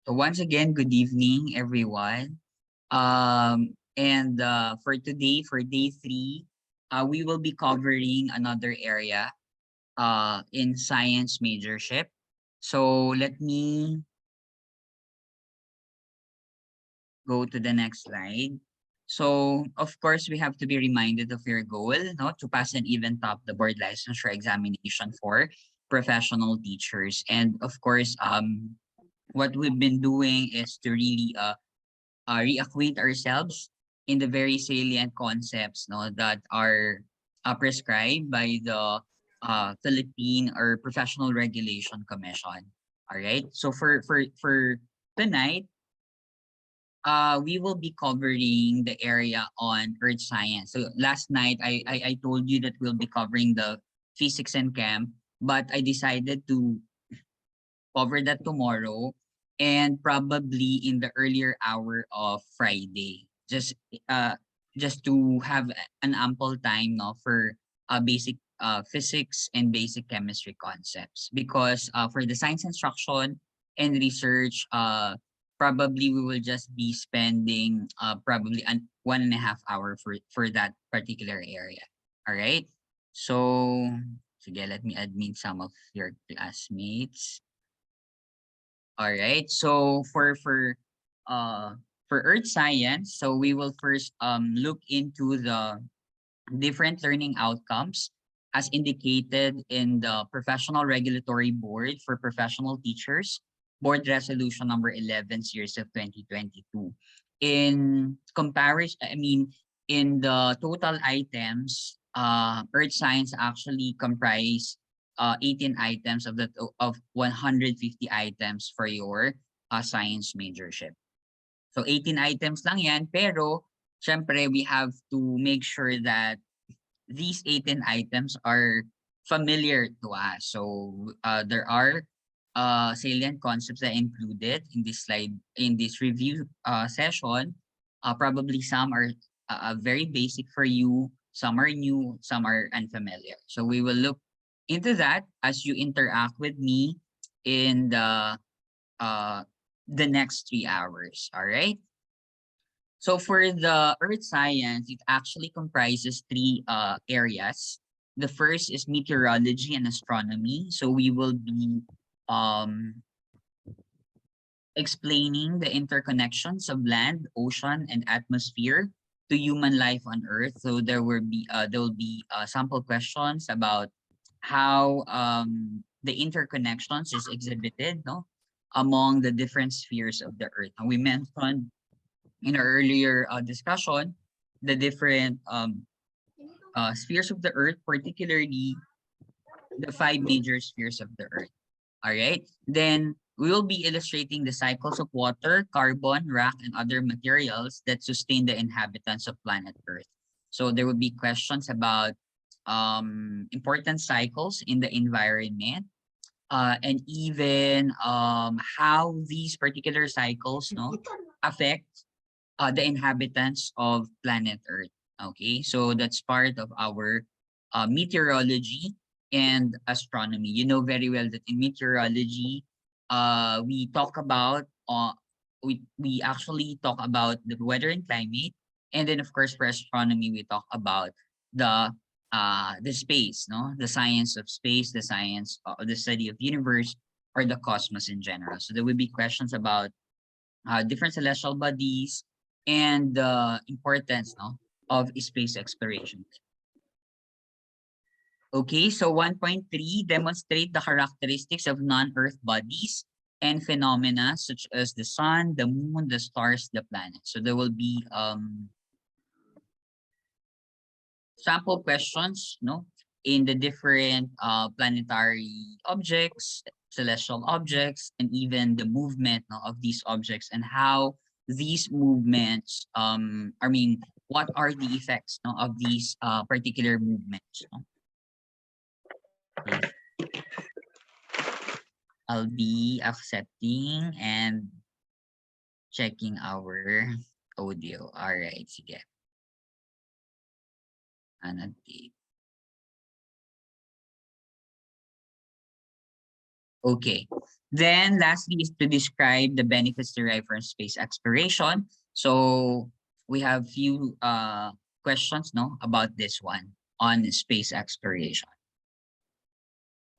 So once again, good evening, everyone. For today, for day 3, we will be covering another area in science majorship. So let me go to the next slide. So, of course, we have to be reminded of your goal, no, to pass and even top the board licensure examination for professional teachers. And of course, what we've been doing is to really reacquaint ourselves in the very salient concepts, no, that are prescribed by the Philippine or Professional Regulation Commission. All right. So for tonight, we will be covering the area on earth science. So last night, I told you that we'll be covering the physics and chem, but I decided to cover that tomorrow and probably in the earlier hour of Friday. Uh just to have an ample time, no, for basic physics and basic chemistry concepts, because for the science instruction and research, probably we will just be spending probably 1.5 hour for that particular area. All right. So sige, let me admit some of your classmates. All right. So for earth science, so we will first look into the different learning outcomes as indicated in the Professional Regulatory Board for Professional Teachers, Board Resolution number 11 series of 2022. In comparison, I mean, in the total items, earth science actually comprise 18 items of 150 items for your science majorship. So 18 items lang yan, pero syempre we have to make sure that these 18 items are familiar to us. So there are salient concepts that included in this slide, in this review session. Probably some are very basic for you, some are new, some are unfamiliar. So we will look into that as you interact with me in uh, the next 3 hours. All right. So for the earth science, it actually comprises three areas. The first is meteorology and astronomy. So we will be um, explaining the interconnections of land, ocean, and atmosphere to human life on Earth. So there will be sample questions about how the interconnections is exhibited, no, among the different spheres of the Earth. And we mentioned in our earlier discussion the different spheres of the Earth, particularly the 5 major spheres of the Earth. All right. Then we will be illustrating the cycles of water, carbon, rock, and other materials that sustain the inhabitants of planet Earth. So there will be questions about important cycles in the environment, and even how these particular cycles, no, affect the inhabitants of planet Earth. Okay, so that's part of our meteorology and astronomy. You know very well that in meteorology, we talk about we actually talk about the weather and climate, and then of course for astronomy we talk about the space, no, the science of space, the science of the study of universe or the cosmos in general. So there will be questions about different celestial bodies and the importance, no, of space exploration. Okay, so 1.3, demonstrate the characteristics of non-Earth bodies and phenomena such as the sun, the moon, the stars, the planets. So there will be sample questions, no, in the different planetary objects, celestial objects, and even the movement, no, of these objects and how these movements, I mean, what are the effects, no, of these particular movements. No? Okay. I'll be accepting and checking our audio. All right, sige. Annotate. Okay. Then lastly is to describe the benefits derived from space exploration. So we have few questions no about this one on space exploration.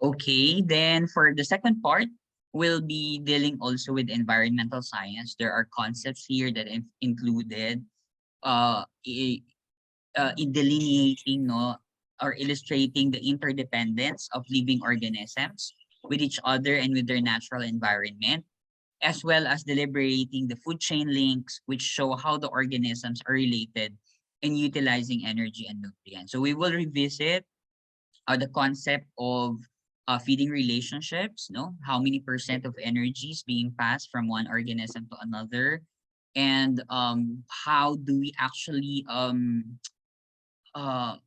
Okay, then for the second part, we'll be dealing also with environmental science. There are concepts here that included uh, i- in delineating no or illustrating the interdependence of living organisms with each other and with their natural environment, as well as deliberating the food chain links, which show how the organisms are related in utilizing energy and nutrients. So we will revisit the concept of feeding relationships, no? How many percent of energy is being passed from one organism to another? And how do we actually uh,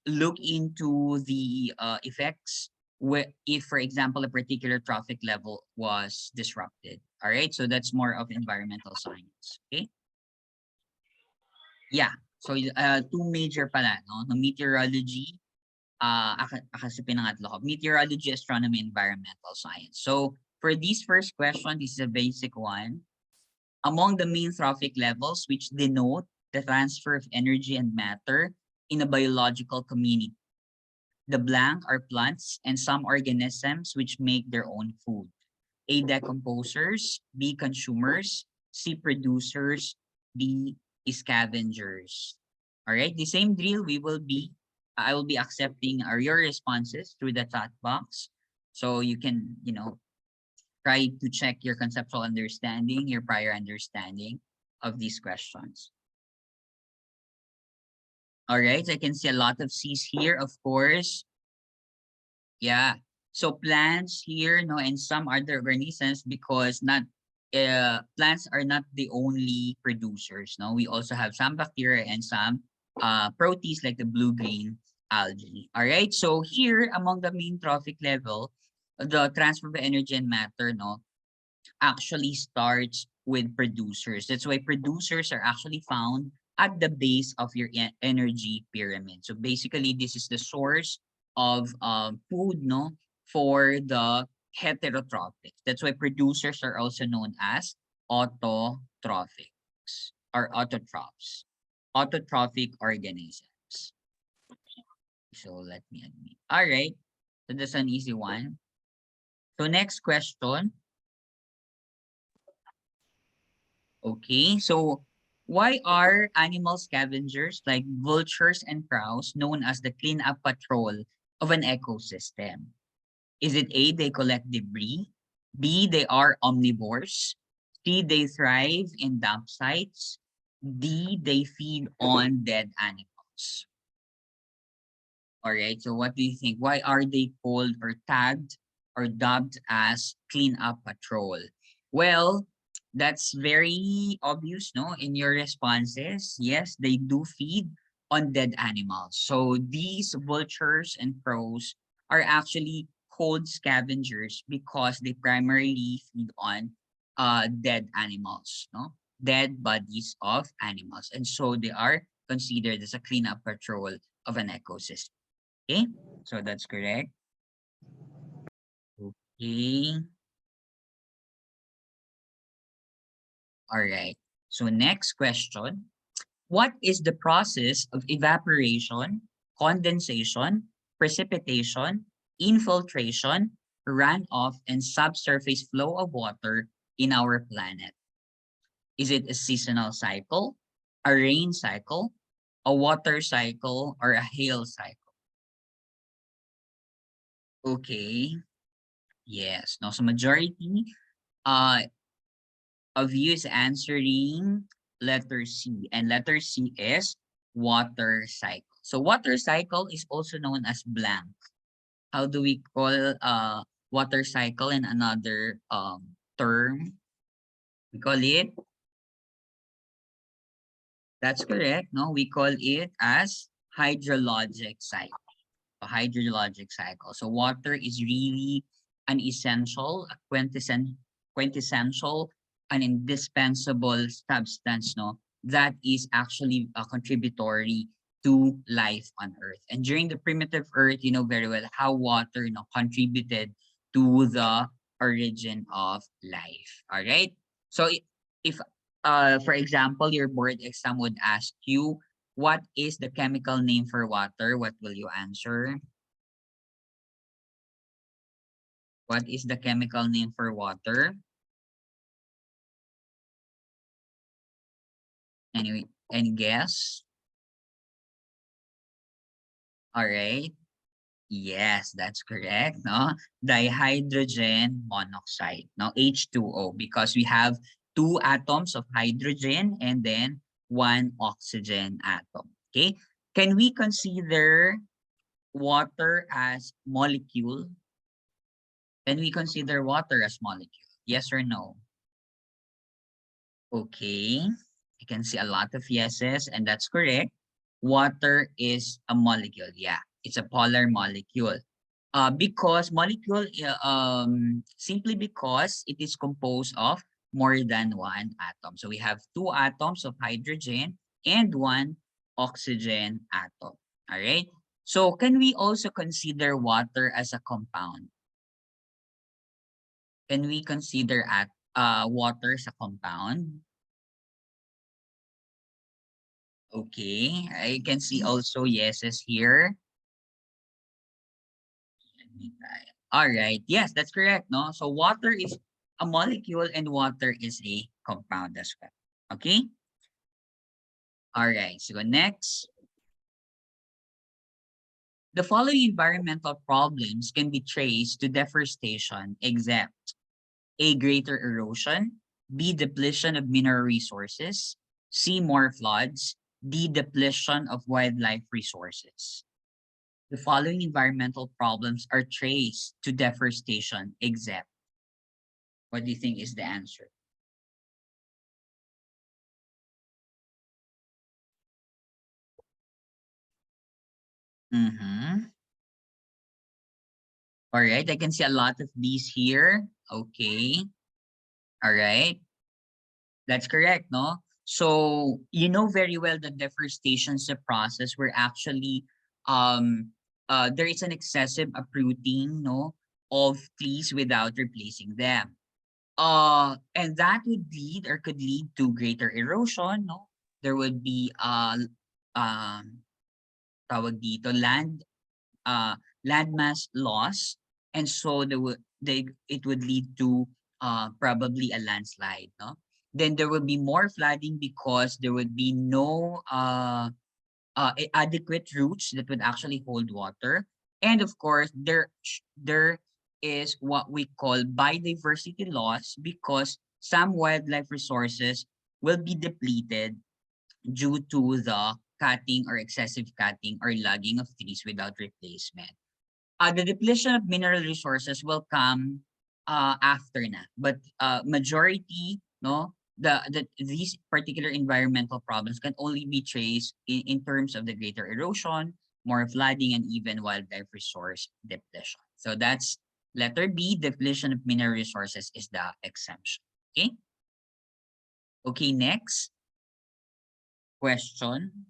look into the effects where if, for example, a particular traffic level was disrupted? All right, so that's more of environmental science. Okay, yeah. So two major pala, no? No, meteorology, kasi pinangatlo ko, meteorology, astronomy, environmental science. So for this first question, this is a basic one. Among the main trophic levels which denote the transfer of energy and matter in a biological community, the blank are plants and some organisms which make their own food. A, decomposers. B, consumers. C, producers. D, scavengers. All right, the same drill I will be accepting your responses through the chat box. So you can, try to check your conceptual understanding, your prior understanding of these questions. All right, I can see a lot of C's here, of course. Yeah. So plants here, no, and some other organisms because not plants are not the only producers. No, we also have some bacteria and some proteins like the blue-green algae. All right. So here among the main trophic level, the transfer of energy and matter, no, actually starts with producers. That's why producers are actually found at the base of your energy pyramid. So basically, this is the source of food, no, for the heterotrophics. That's why producers are also known as autotrophics or autotrophs, autotrophic organisms. So let me admit. All right. So that's an easy one. So next question. Okay, so why are animal scavengers like vultures and crows known as the cleanup patrol of an ecosystem? Is it A, they collect debris? B, they are omnivores? C, they thrive in dump sites? D, they feed on dead animals? All right, so what do you think? Why are they called or tagged or dubbed as cleanup patrol? Well, that's very obvious, no, in your responses. Yes, they do feed on dead animals. So these vultures and crows are actually called scavengers because they primarily feed on dead animals, no? Dead bodies of animals. And so they are considered as a cleanup patrol of an ecosystem. Okay, so that's correct. Okay, all right. So next question. What is the process of evaporation, condensation, precipitation, infiltration, runoff, and subsurface flow of water in our planet? Is it a seasonal cycle, a rain cycle, a water cycle, or a hail cycle? Okay, yes. No, so majority uh of you is answering letter C, and letter C is water cycle. So water cycle is also known as blank. How do we call water cycle in another term? We call it, that's correct, no? We call it as hydrologic cycle. A hydrologic cycle. So water is really an essential, a quintessential, an indispensable substance, no, that is actually contributory to life on Earth. And during the primitive Earth, you know very well how water, contributed to the origin of life. All right. So if for example, your board exam would ask you, what is the chemical name for water? What will you answer? What is the chemical name for water? Anyway, any guess? All right. Yes, that's correct, no? Dihydrogen monoxide, no? H2O, because we have two atoms of hydrogen and then one oxygen atom. Okay? Can we consider water as molecule? Can we consider water as molecule? Yes or no? Okay. I can see a lot of yeses, and that's correct. Water is a molecule. Yeah, it's a polar molecule. Because molecule, simply because it is composed of more than one atom. So we have two atoms of hydrogen and one oxygen atom. All right. So can we also consider water as a compound? Can we consider water as a compound? Okay, I can see also yeses here. Let me try. All right. Yes, that's correct. No, so water is a molecule and water is a compound as well. Okay. All right. So next, the following environmental problems can be traced to deforestation, except A, greater erosion, B, depletion of mineral resources, C, more floods, D, depletion of wildlife resources. The following environmental problems are traced to deforestation, except. What do you think is the answer? Mm-hmm. All right, I can see a lot of these here. Okay. All right. That's correct, no? So you know very well that deforestation is a process where actually there is an excessive uprooting, no, of trees without replacing them. And that would lead or could lead to greater erosion, no? There would be um tawag dito uh landmass loss, and so it would lead to probably a landslide, no? Then there would be more flooding because there would be no adequate roots that would actually hold water. And of course, there is what we call biodiversity loss because some wildlife resources will be depleted due to the cutting or excessive cutting or logging of trees without replacement. The depletion of mineral resources will come after na, but majority, no, these particular environmental problems can only be traced in terms of the greater erosion, more flooding, and even wildlife resource depletion. So that's letter B. Depletion of mineral resources is the exemption. Okay. Okay. Next question.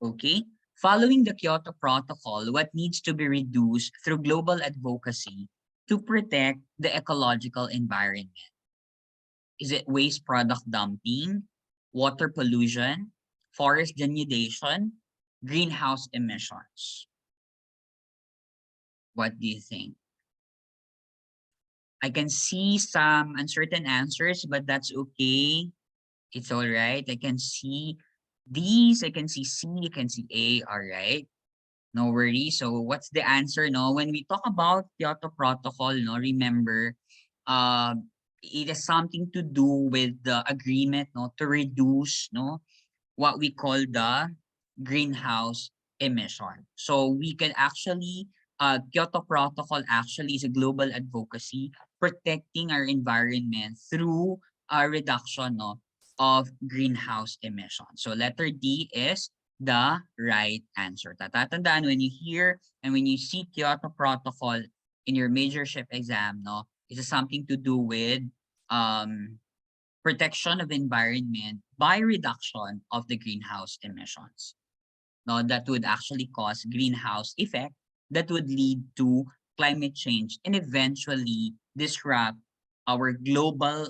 Okay. Following the Kyoto Protocol, what needs to be reduced through global advocacy to protect the ecological environment? Is it waste product dumping, water pollution, forest denudation, greenhouse emissions? What do you think? I can see some uncertain answers, but that's okay. It's all right. I can see these, I can see C, I can see A. All right. No worries. So what's the answer, no? When we talk about Kyoto Protocol, no, remember, uh, it has something to do with the agreement, no, to reduce, no, what we call the greenhouse emission. So we can actually, Kyoto Protocol actually is a global advocacy protecting our environment through a reduction, no, of greenhouse emissions. So letter D is the right answer. Tatatandaan when you hear and when you see Kyoto Protocol in your majorship exam, no, it has something to do with um protection of environment by reduction of the greenhouse emissions. no, that would actually cause greenhouse effect that would lead to climate change and eventually disrupt our global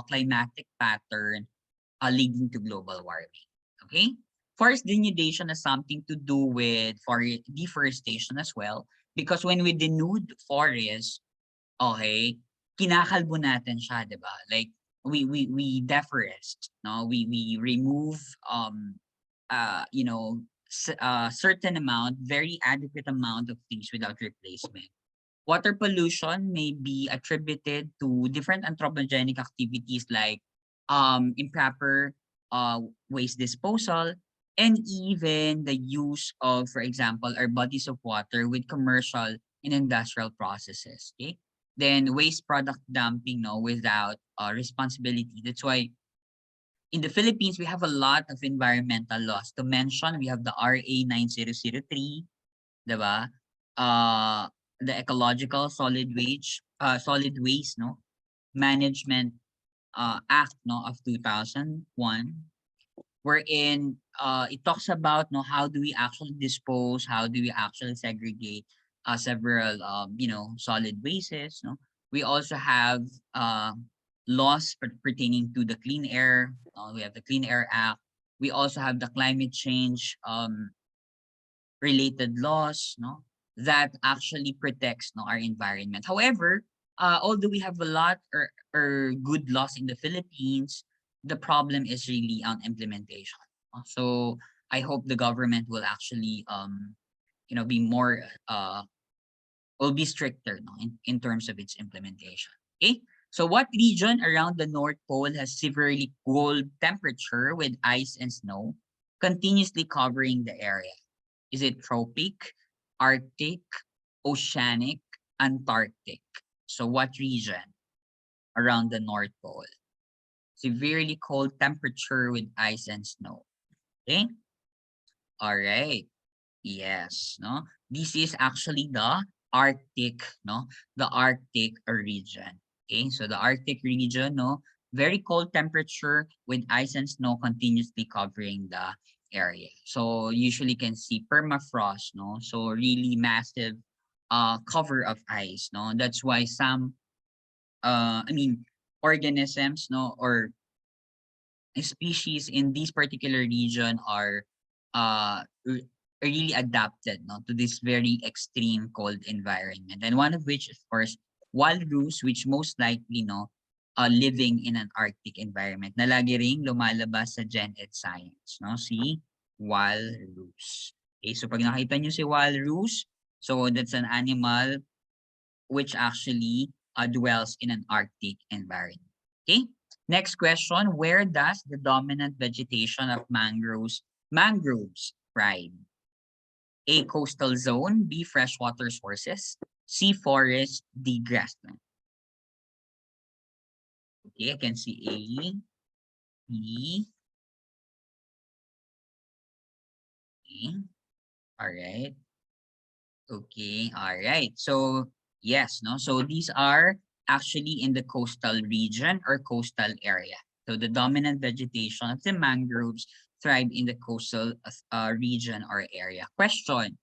climatic pattern, leading to global warming. Okay? Forest denudation has something to do with deforestation as well because when we denude forest, okay, kinakalbo natin siya, 'di ba? Like we deforest, no? We remove you know, certain amount, very adequate amount of things without replacement. Water pollution may be attributed to different anthropogenic activities like improper waste disposal and even the use of, for example, our bodies of water with commercial and industrial processes. Okay. Then waste product dumping, no, without responsibility. That's why in the Philippines we have a lot of environmental laws. To mention, we have the RA 9003, 'di ba? Uh, the Ecological Solid Waste, no, Management Act, no, of 2001, wherein it talks about, no, how do we actually dispose, how do we actually segregate several you know, solid wastes, no. We also have laws pertaining to the clean air. We have the Clean Air Act. We also have the climate change related laws, no, that actually protects, no, our environment. However, although we have a lot or good laws in the Philippines, the problem is really on implementation. So I hope the government will actually you know, be more will be stricter, no, in terms of its implementation. Okay. So what region around the North Pole has severely cold temperature with ice and snow continuously covering the area? Is it tropic, Arctic, oceanic, Antarctic? So what region around the North Pole? Severely cold temperature with ice and snow. Okay? All right. Yes, no? This is actually the Arctic, no? The Arctic region. Okay? So the Arctic region, no? Very cold temperature with ice and snow continuously covering the area. So usually can see permafrost, no? So really massive cover of ice, no? That's why some I mean organisms, no, or species in this particular region are really adapted, no, to this very extreme cold environment. And one of which, of course, walrus, which most likely, no, living in an Arctic environment na lagi ring lumalabas sa Gen Ed Science, no? Si walrus. Okay, so pag nakita nyo si walrus, so that's an animal which actually dwells in an Arctic environment. Okay. Next question, where does the dominant vegetation of mangroves thrive? A, coastal zone, B, freshwater sources, C, forest, D, grassland. Okay, I can see A, B, A. All right. Okay, all right. So yes, no. So these are actually in the coastal region or coastal area. So the dominant vegetation of the mangroves thrive in the coastal region or area. Question: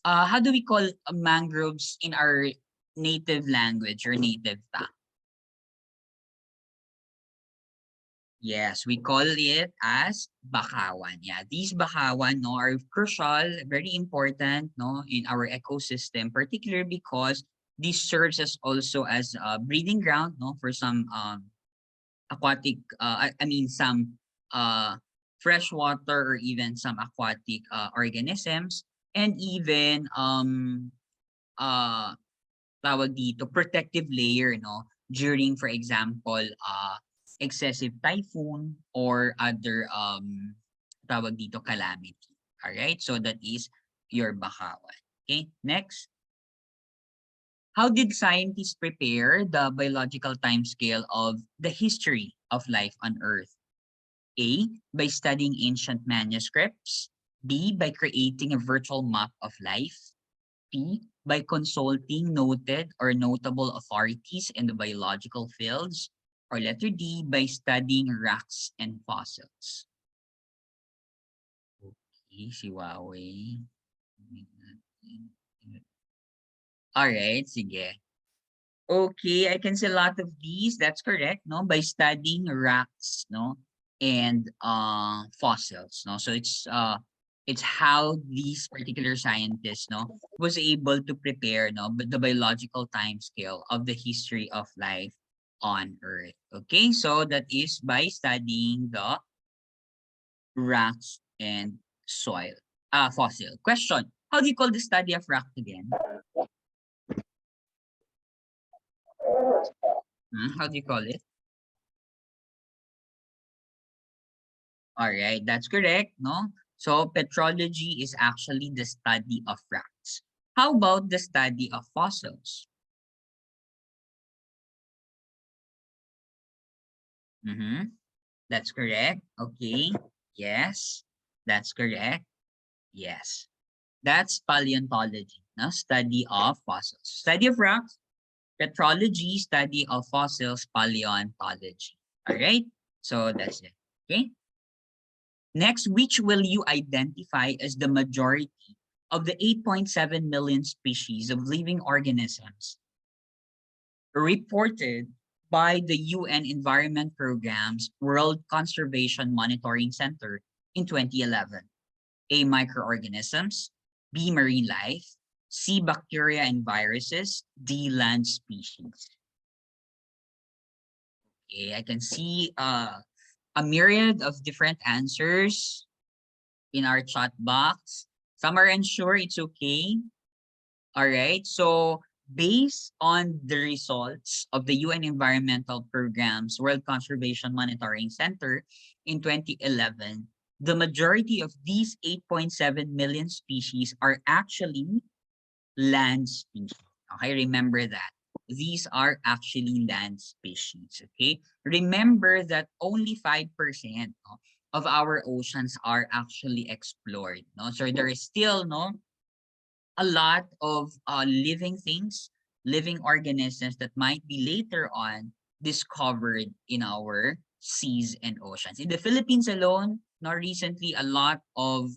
how do we call mangroves in our native language or native tongue? Yes, we call it as bakawan. Yeah, these bakawan, no, are crucial, very important, no, in our ecosystem, particularly because this serves as also as a breeding ground, no, for some aquatic, I mean some freshwater or even some aquatic organisms, and even uh tawag dito, protective layer, no, during, for example, excessive typhoon or other tawag dito, calamity. All right, so that is your bakawan. Okay, next. How did scientists prepare the biological timescale of the history of life on Earth? A, by studying ancient manuscripts. B, by creating a virtual map of life. C, by consulting noted or notable authorities in the biological fields. Or letter D, by studying rocks and fossils. Si Huawei. Alright, sige. Okay, I can see a lot of these. That's correct, no? By studying rocks, no, and fossils, no. So it's how these particular scientists, no, was able to prepare, no, but the biological time scale of the history of life on Earth. Okay, so that is by studying the rocks and soil, fossil. Question: how do you call the study of rock again? How do you call it? All right, that's correct, no? So petrology is actually the study of rocks. How about the study of fossils? Mm-hmm. That's correct. Okay. Yes, that's correct. Yes, that's paleontology, no? Study of fossils. Study of rocks, petrology, study of fossils, paleontology. All right. So that's it. Okay. Next, which will you identify as the majority of the 8.7 million species of living organisms reported by the UN Environment Programme's World Conservation Monitoring Center in 2011? A. Microorganisms, B. Marine life, C. Bacteria and viruses, D. Land species. Okay, I can see a myriad of different answers in our chat box. Some are unsure, it's okay. All right. So based on the results of the UN Environmental Programme's World Conservation Monitoring Center in 2011, the majority of these 8.7 million species are actually land species. Okay, remember that. These are actually land species. Okay, remember that only 5%, no, of our oceans are actually explored. No, so there is still no a lot of living things, living organisms that might be later on discovered in our seas and oceans. In the Philippines alone, not recently, a lot of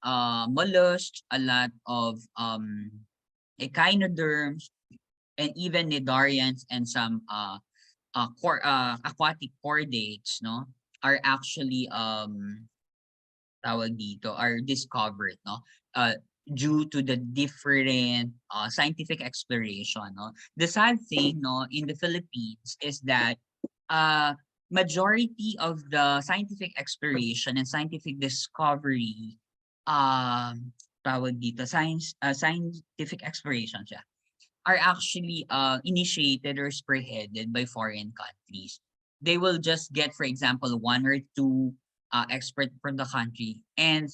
mollusks, a lot of echinoderms, and even nidarians and some aquatic chordates, no, are actually tawag dito, are discovered, no, uh, due to the different scientific exploration, no. The sad thing, no, in the Philippines is that uh, majority of the scientific exploration and scientific discovery, tawag dito, scientific exploration siya, are actually initiated or spearheaded by foreign countries. They will just get, for example, one or two expert from the country, and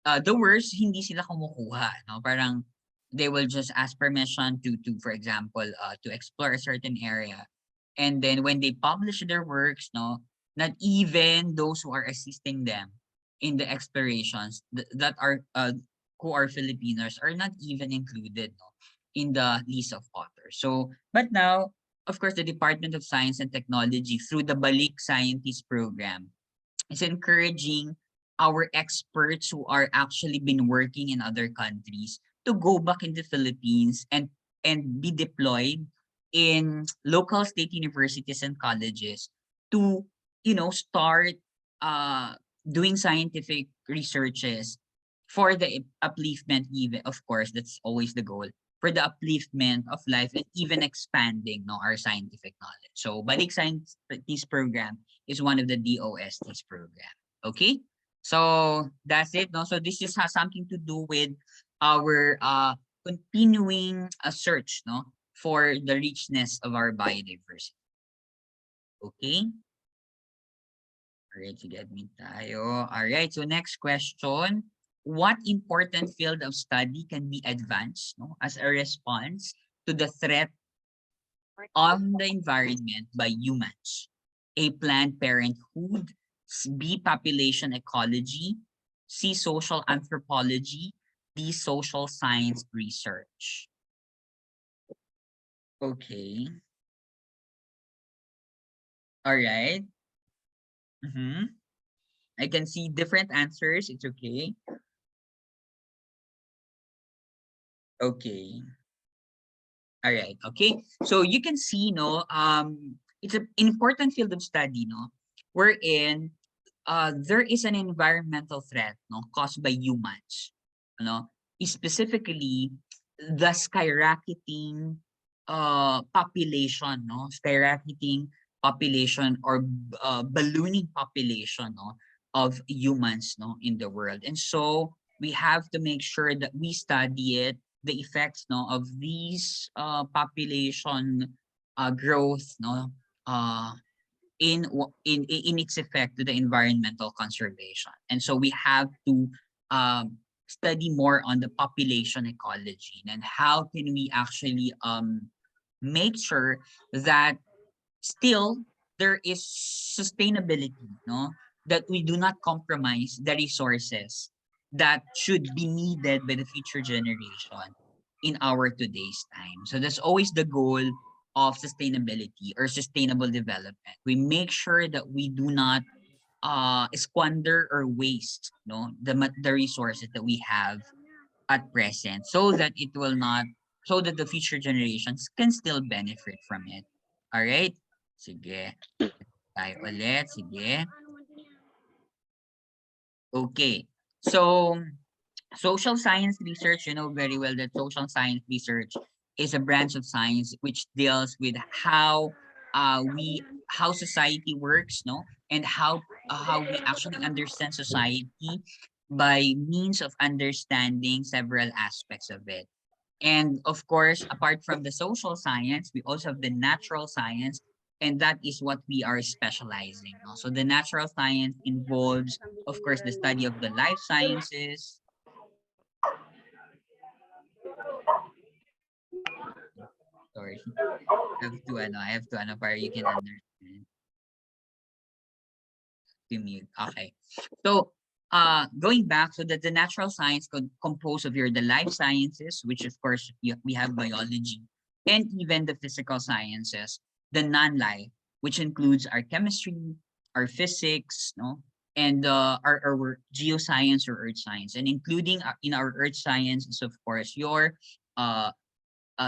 the worst, hindi sila kumukuha, no? Parang they will just ask permission to for example, to explore a certain area. And then when they publish their works, no, not even those who are assisting them in the explorations that are who are Filipinos are not even included, no, in the list of authors. So, but now, of course, the Department of Science and Technology through the Balik Scientist Program is encouraging our experts who are actually been working in other countries to go back in the Philippines and be deployed in local state universities and colleges to, start uh doing scientific researches for the upliftment, even of course that's always the goal, for the upliftment of life and even expanding, no, our scientific knowledge. So Balik Scientist Program is one of the DOST's program. Okay? So that's it. No? So this just has something to do with our continuing search, no, for the richness of our biodiversity. Okay? Alright, sige, admin tayo. Alright, so next question. What important field of study can be advanced, no, as a response to the threat on the environment by humans? A. Planned parenthood, B. Population ecology, C. Social anthropology, D. Social science research. Okay. All right. I can see different answers. It's okay. Okay. All right. Okay. So you can see, no, it's an important field of study, no, wherein there is an environmental threat, no, caused by humans, no, specifically the skyrocketing population, no, skyrocketing population or ballooning population, no, of humans, no, in the world. And so we have to make sure that we study it, the effects, no, of these population growth, no, uh in its effect to the environmental conservation. And so we have to study more on the population ecology and how can we actually make sure that still there is sustainability, no, that we do not compromise the resources that should be needed by the future generation in our today's time. So that's always the goal of sustainability or sustainable development. We make sure that we do not squander or waste, no, the resources that we have at present, so that it will not, so that the future generations can still benefit from it. All right? Sige. Tayo ulit. Sige. Okay. So, social science research, you know very well that social science research is a branch of science which deals with how society works, no, and how we actually understand society by means of understanding several aspects of it. And of course, apart from the social science, we also have the natural science, and that is what we are specializing. No? So the natural science involves, of course, the study of the life sciences. Sorry, I have to para you can understand. To mute. Okay. So going back, so that the natural science could compose of the life sciences, which of course we have biology, and even the physical sciences, the non-life, which includes our chemistry, our physics, no, and our geoscience or earth science, and including in our earth science is of course your uh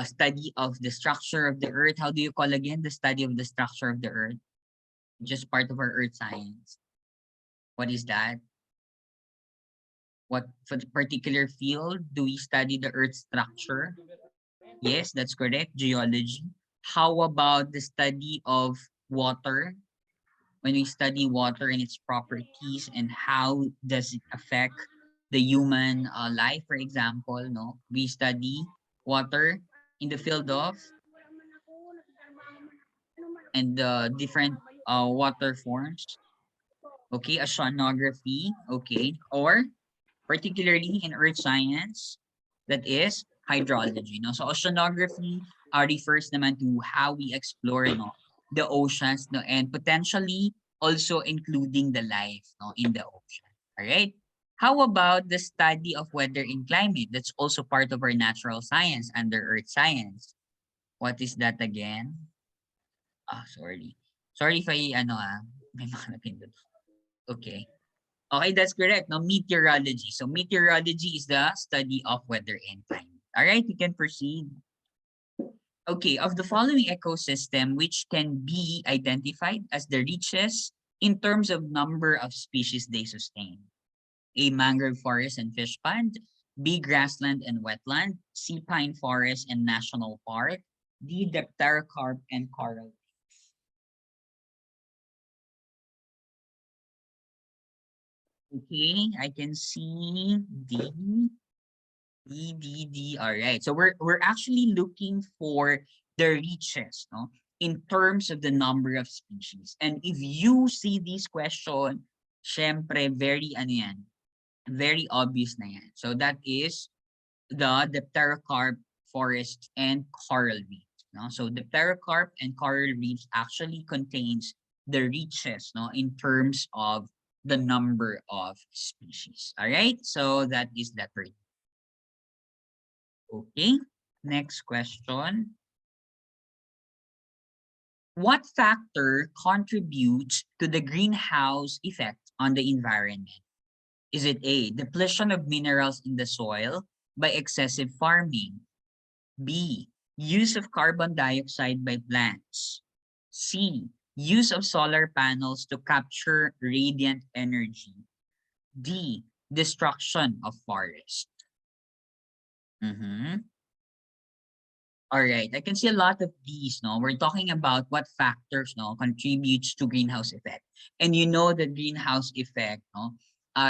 study of the structure of the earth. How do you call again the study of the structure of the earth? Just part of our earth science. What is that? What for the particular field do we study the earth structure? Yes, that's correct. Geology. How about the study of water? When we study water and its properties and how does it affect the human life, for example, no, we study water in the field of and the different water forms. Okay, oceanography. Okay, or particularly in earth science, that is hydrology. No? So oceanography refers naman to how we explore, no, the oceans, no, and potentially also including the life, no, in the ocean. All right. How about the study of weather and climate? That's also part of our natural science under earth science. What is that again? Sorry. Sorry if may mga napindot. Okay. Okay, that's correct. No, meteorology. So meteorology is the study of weather and climate. All right, you can proceed. Okay, of the following ecosystem, which can be identified as the richest in terms of number of species they sustain? A, mangrove forest and fish pond. B, grassland and wetland. C, pine forest and national park. D, dipterocarp and coral. Okay, I can see D. EDD. All right. So we're actually looking for the reaches, no, in terms of the number of species. And if you see this question, syempre very ano yan, very obvious na yan. So that is the pterocarp forest and coral reefs. No? So the pterocarp and coral reefs actually contains the reaches, no, in terms of the number of species. All right. So that is that for okay, next question. What factor contributes to the greenhouse effect on the environment? Is it A, depletion of minerals in the soil, by excessive farming? B, use of carbon dioxide by plants. C, use of solar panels to capture radiant energy. D, destruction of forest. Mhm. All right, I can see a lot of these, no? We're talking about what factors, no, contributes to greenhouse effect. And you know the greenhouse effect, no,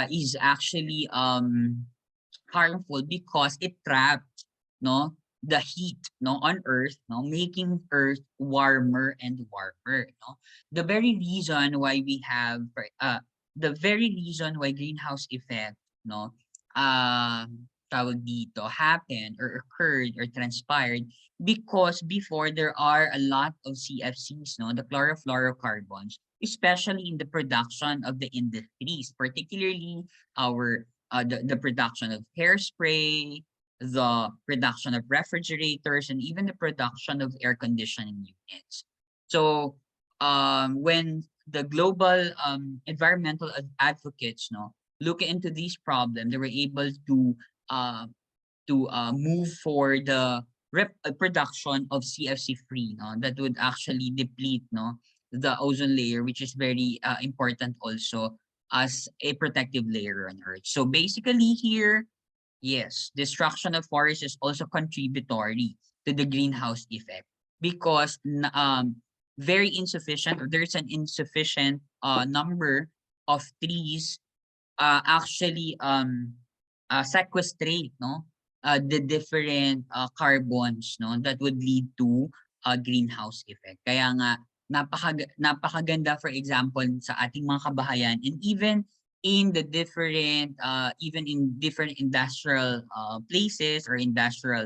is actually harmful because it traps, no, the heat, no, on Earth, no, making Earth warmer and warmer, no. The very reason why we have, the very reason why greenhouse effect, no, tawag dito, happened or occurred or transpired because before there are a lot of CFCs, no, the chlorofluorocarbons, especially in the production of the industries, particularly our the production of hairspray, the production of refrigerators, and even the production of air conditioning units. So when the global environmental advocates, no, look into these problems, they were able uh, move for the production of CFC free, no, that would actually deplete, no, the ozone layer, which is very important also as a protective layer on Earth. So basically here, yes, destruction of forests is also contributory to the greenhouse effect because very insufficient, or there's an insufficient number of trees actually sequestrate, no, the different carbons, no, that would lead to a greenhouse effect. Kaya nga napakaganda, for example, sa ating mga kabahayan, and even in different industrial places or industrial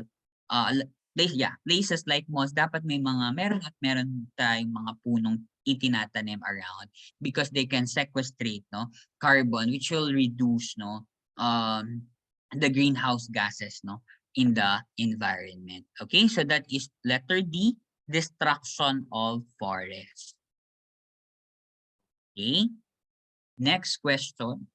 places like malls, dapat may mga meron tayong mga punong itinatanim around because they can sequestrate, no, carbon, which will reduce, no, the greenhouse gases, no, in the environment. Okay, so that is letter D, destruction of forests. Okay, next question.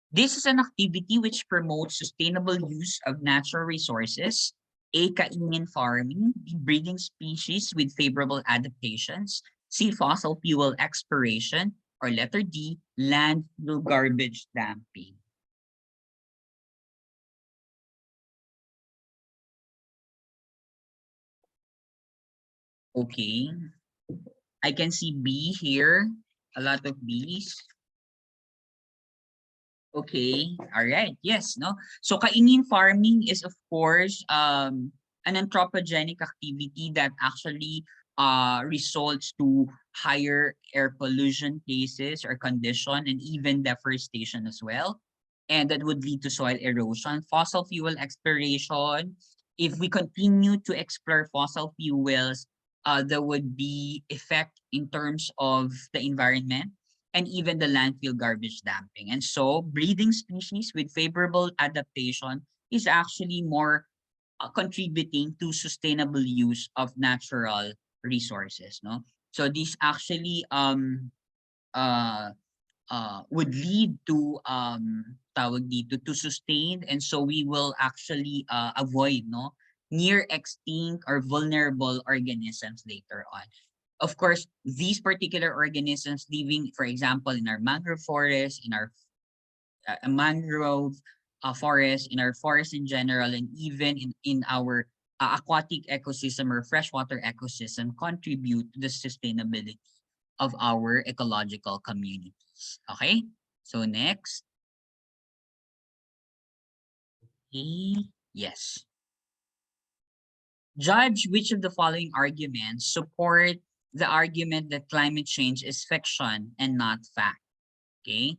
This is an activity which promotes sustainable use of natural resources. A, kainin farming, B, breeding species with favorable adaptations, C, fossil fuel exploration, or letter D, landfill garbage dumping. Okay, I can see B here, a lot of Bs. Okay, all right, yes, no. So kainin farming is of course an anthropogenic activity that actually results to higher air pollution cases or condition and even deforestation as well. And that would lead to soil erosion. Fossil fuel exploration, if we continue to explore fossil fuels, there would be effect in terms of the environment and even the landfill garbage dumping. And so breeding species with favorable adaptation is actually more contributing to sustainable use of natural resources, no? So this actually uh would lead to tawag dito, to sustain, and so we will actually avoid, no, near extinct or vulnerable organisms later on. Of course, these particular organisms living, for example, in our mangrove forest, in our mangrove forest, in our forest in general, and even in our aquatic ecosystem or freshwater ecosystem, contribute to the sustainability of our ecological communities. Okay, so next. Okay. Yes. Judge which of the following arguments support the argument that climate change is fiction and not fact. Okay.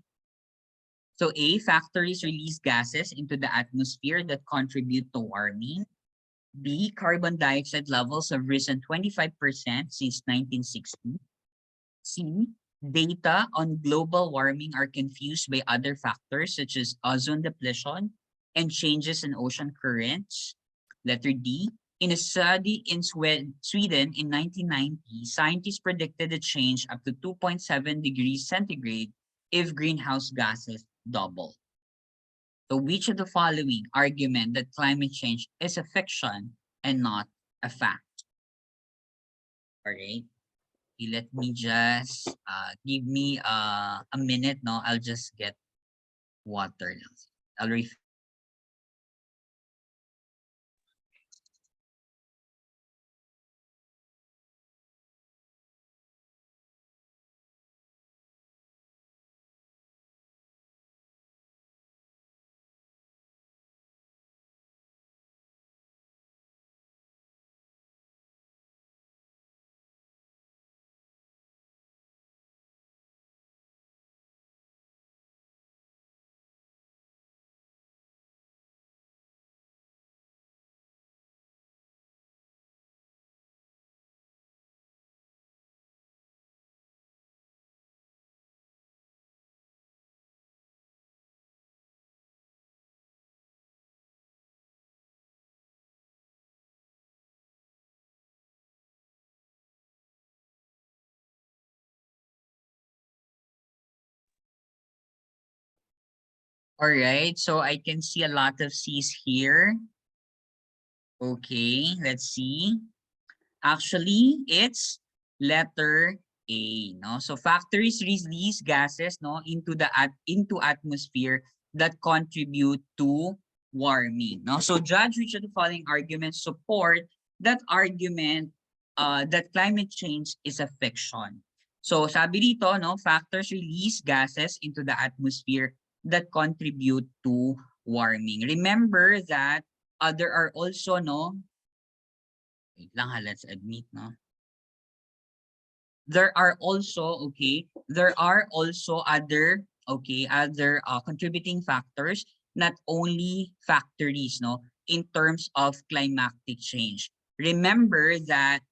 So A, factories release gases into the atmosphere that contribute to warming. B, carbon dioxide levels have risen 25% since 1960. C, data on global warming are confused by other factors such as ozone depletion and changes in ocean currents. Letter D, in a study in Sweden in 1990, scientists predicted a change up to 2.7 degrees centigrade if greenhouse gases double. So which of the following argument that climate change is a fiction and not a fact? All right. Okay, let me just give me a minute, no? I'll just get water lang. I'll refill. All right, so I can see a lot of C's here. Okay, let's see. Actually, it's letter A, no? So factories release gases, no, into atmosphere that contribute to warming, no? So judge which of the following arguments support that argument that climate change is a fiction. So sabi dito, no, factors release gases into the atmosphere that contribute to warming. Remember that there are also, no, wait lang ha, let's admit, no? There are also, okay, there are also other, okay, other contributing factors, not only factories, no, in terms of climatic change. Remember that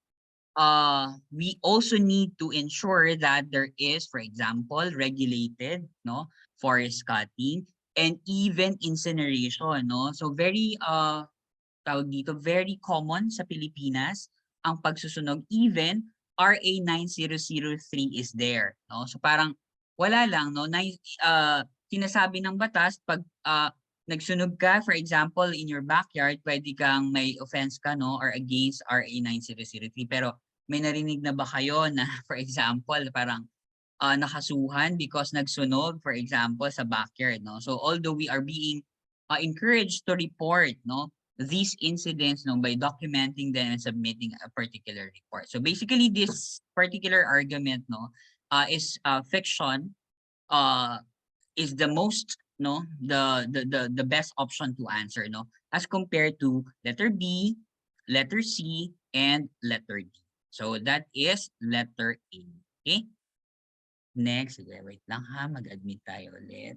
we also need to ensure that there is, for example, regulated, no, forest cutting and even incineration, no. So very tawag dito, very common sa Pilipinas ang pagsusunog. Even RA 9003 is there, no? So parang wala lang, no, na sinasabi ng batas 'pag nagsunog ka, for example, in your backyard, pwede kang may offense ka, no, or against RA 9003. Pero may narinig na ba kayo na for example, parang nakasuhan because nagsunog, for example, sa backyard, no? So although we are being encouraged to report, no, these incidents, no, by documenting them and submitting a particular report. So basically, this particular argument, no, is fiction. Uh, is the most, no, the best option to answer, no, as compared to letter B, letter C, and letter D. So that is letter A. Okay. Next, sige, wait lang ha, mag-admit tayo ulit.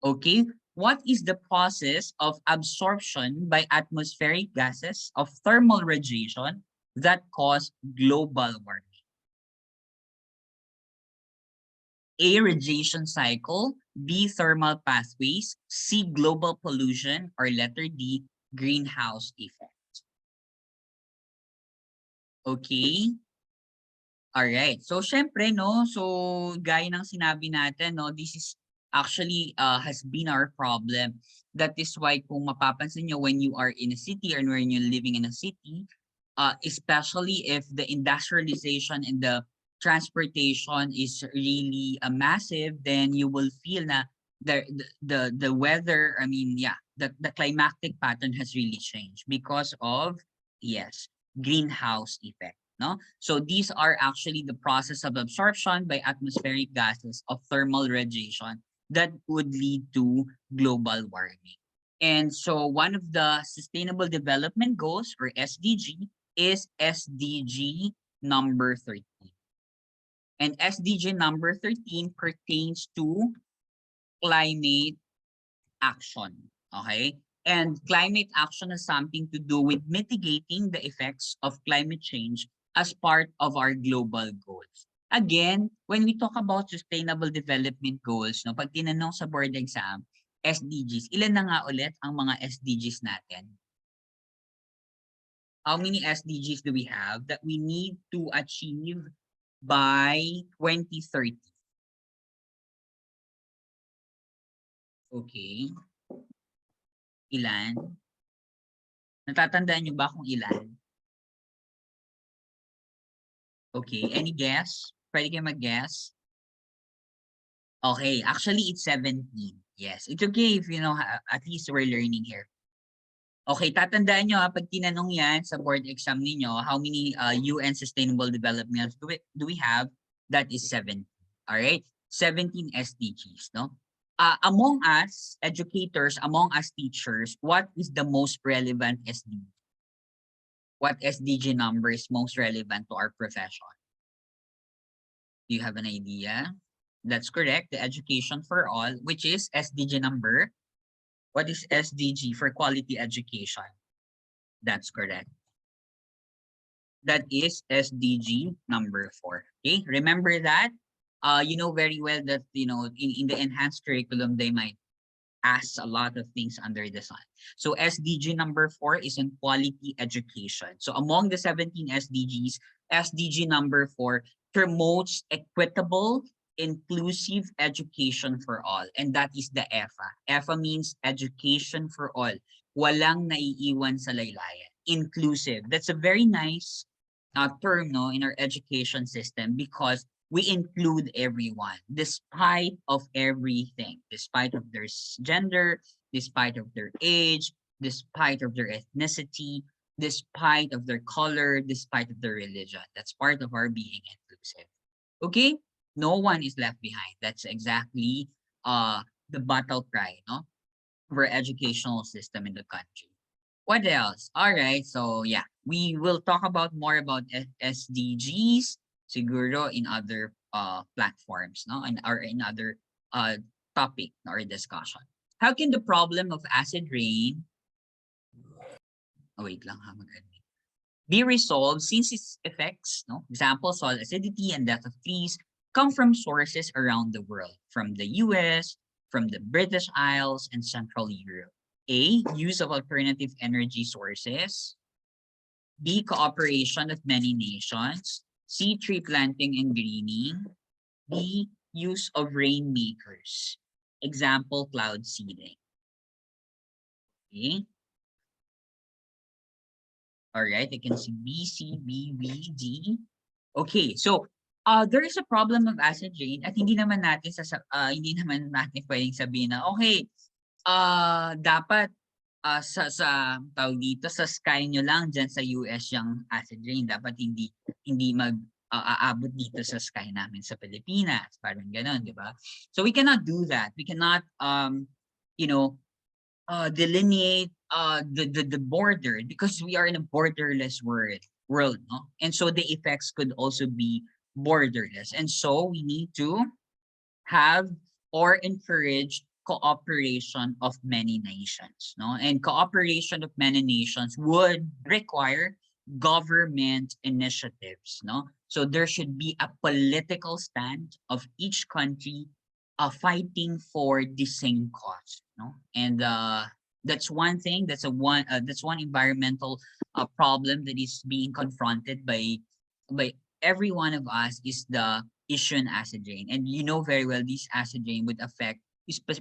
Okay, what is the process of absorption by atmospheric gases of thermal radiation that cause global warming? A, radiation cycle, B, thermal pathways, C, global pollution, or letter D, greenhouse effect. Okay? Alright. So, syempre, no? So, gaya ng sinabi natin, no? This is actually has been our problem. That is why kung mapapansin nyo when you are in a city or when you're living in a city, especially if the industrialization and the transportation is really massive, then you will feel na the weather, I mean, yeah, the climatic pattern has really changed because of, yes, greenhouse effect. No? So these are actually the process of absorption by atmospheric gases of thermal radiation that would lead to global warming. And so one of the Sustainable Development Goals, or SDG, is SDG number 13. And SDG number 13 pertains to climate action. Okay? And climate action has something to do with mitigating the effects of climate change as part of our global goals. Again, when we talk about sustainable development goals, no, pag tinanong sa board exam, SDGs, ilan na nga ulit ang mga SDGs natin? How many SDGs do we have that we need to achieve by 2030? Okay. Ilan? Natatandaan niyo ba kung ilan? Okay, any guess? Pwede kayo mag-guess? Okay, actually it's 17. Yes, it's okay if you know, at least we're learning here. Okay, tatandaan nyo pag tinanong yan sa board exam ninyo, how many UN Sustainable Development do we have? That is 17. All right, 17 SDGs, no? Among us educators, among us teachers, what is the most relevant SDG? What SDG number is most relevant to our profession? Do you have an idea? That's correct, the education for all, which is SDG number. What is SDG for quality education? That's correct. That is SDG number 4. Okay, remember that. You know very well that in the enhanced curriculum they might ask a lot of things under the sun. So SDG number 4 is in quality education. So among the 17 SDGs, SDG number 4 promotes equitable, inclusive education for all. And that is the EFA. EFA means education for all. Walang naiiwan sa laylayan. Inclusive. That's a very nice term, no, in our education system, because we include everyone despite of everything, despite of their gender, despite of their age, despite of their ethnicity, despite of their color, despite of their religion. That's part of our being inclusive. Okay, no one is left behind. That's exactly the battle cry, no, for educational system in the country. What else? All right, so yeah, we will talk about more about SDGs siguro in other platforms, no, and or in other topic or discussion. How can the problem of acid rain, oh wait lang ha, be resolved since its effects, no, example soil acidity and death of trees, come from sources around the world, from the US, from the British Isles and Central Europe. A, use of alternative energy sources. B, cooperation of many nations. C, tree planting and greening. D, use of rainmakers. Example, cloud seeding. Okay. All right, I can see B, C, B, B, D. Okay, so there is a problem of acid rain at hindi naman natin hindi naman natin pwedeng sabihin na okay, dapat sa tawag dito, sa sky nyo lang diyan sa US yung acid rain. Dapat hindi aabot dito sa sky namin sa Pilipinas. Parang gano'n, di ba? So we cannot do that. We cannot, you know, delineate the border because we are in a borderless world, no? And so the effects could also be borderless. And so we need to have or encourage cooperation of many nations, no? And cooperation of many nations would require government initiatives, no? So there should be a political stand of each country fighting for the same cause, no? And that's one thing, that's one environmental problem that is being confronted by every one of us is the issue in acid rain. And you know very well this acid rain would affect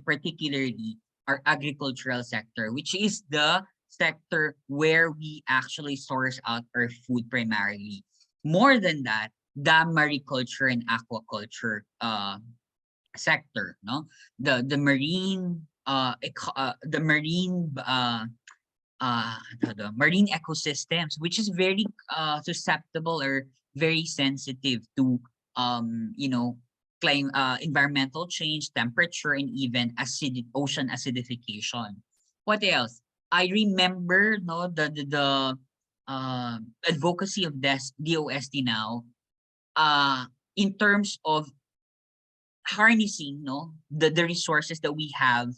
particularly our agricultural sector, which is the sector where we actually source out our food primarily. More than that, the mariculture and aquaculture sector, no? The marine the marine ecosystems, which is very susceptible or very sensitive to environmental change, temperature, and even ocean acidification. What else? I remember the advocacy of this DOST now in terms of harnessing the resources that we have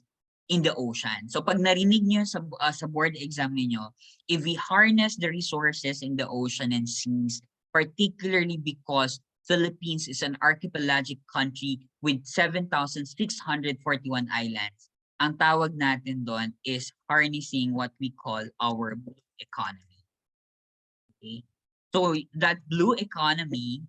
in the ocean. So pag narinig niyo sa board exam niyo, if we harness the resources in the ocean and seas, particularly because Philippines is an archipelagic country with 7,641 islands, ang tawag natin doon is harnessing what we call our blue economy. Okay? So that blue economy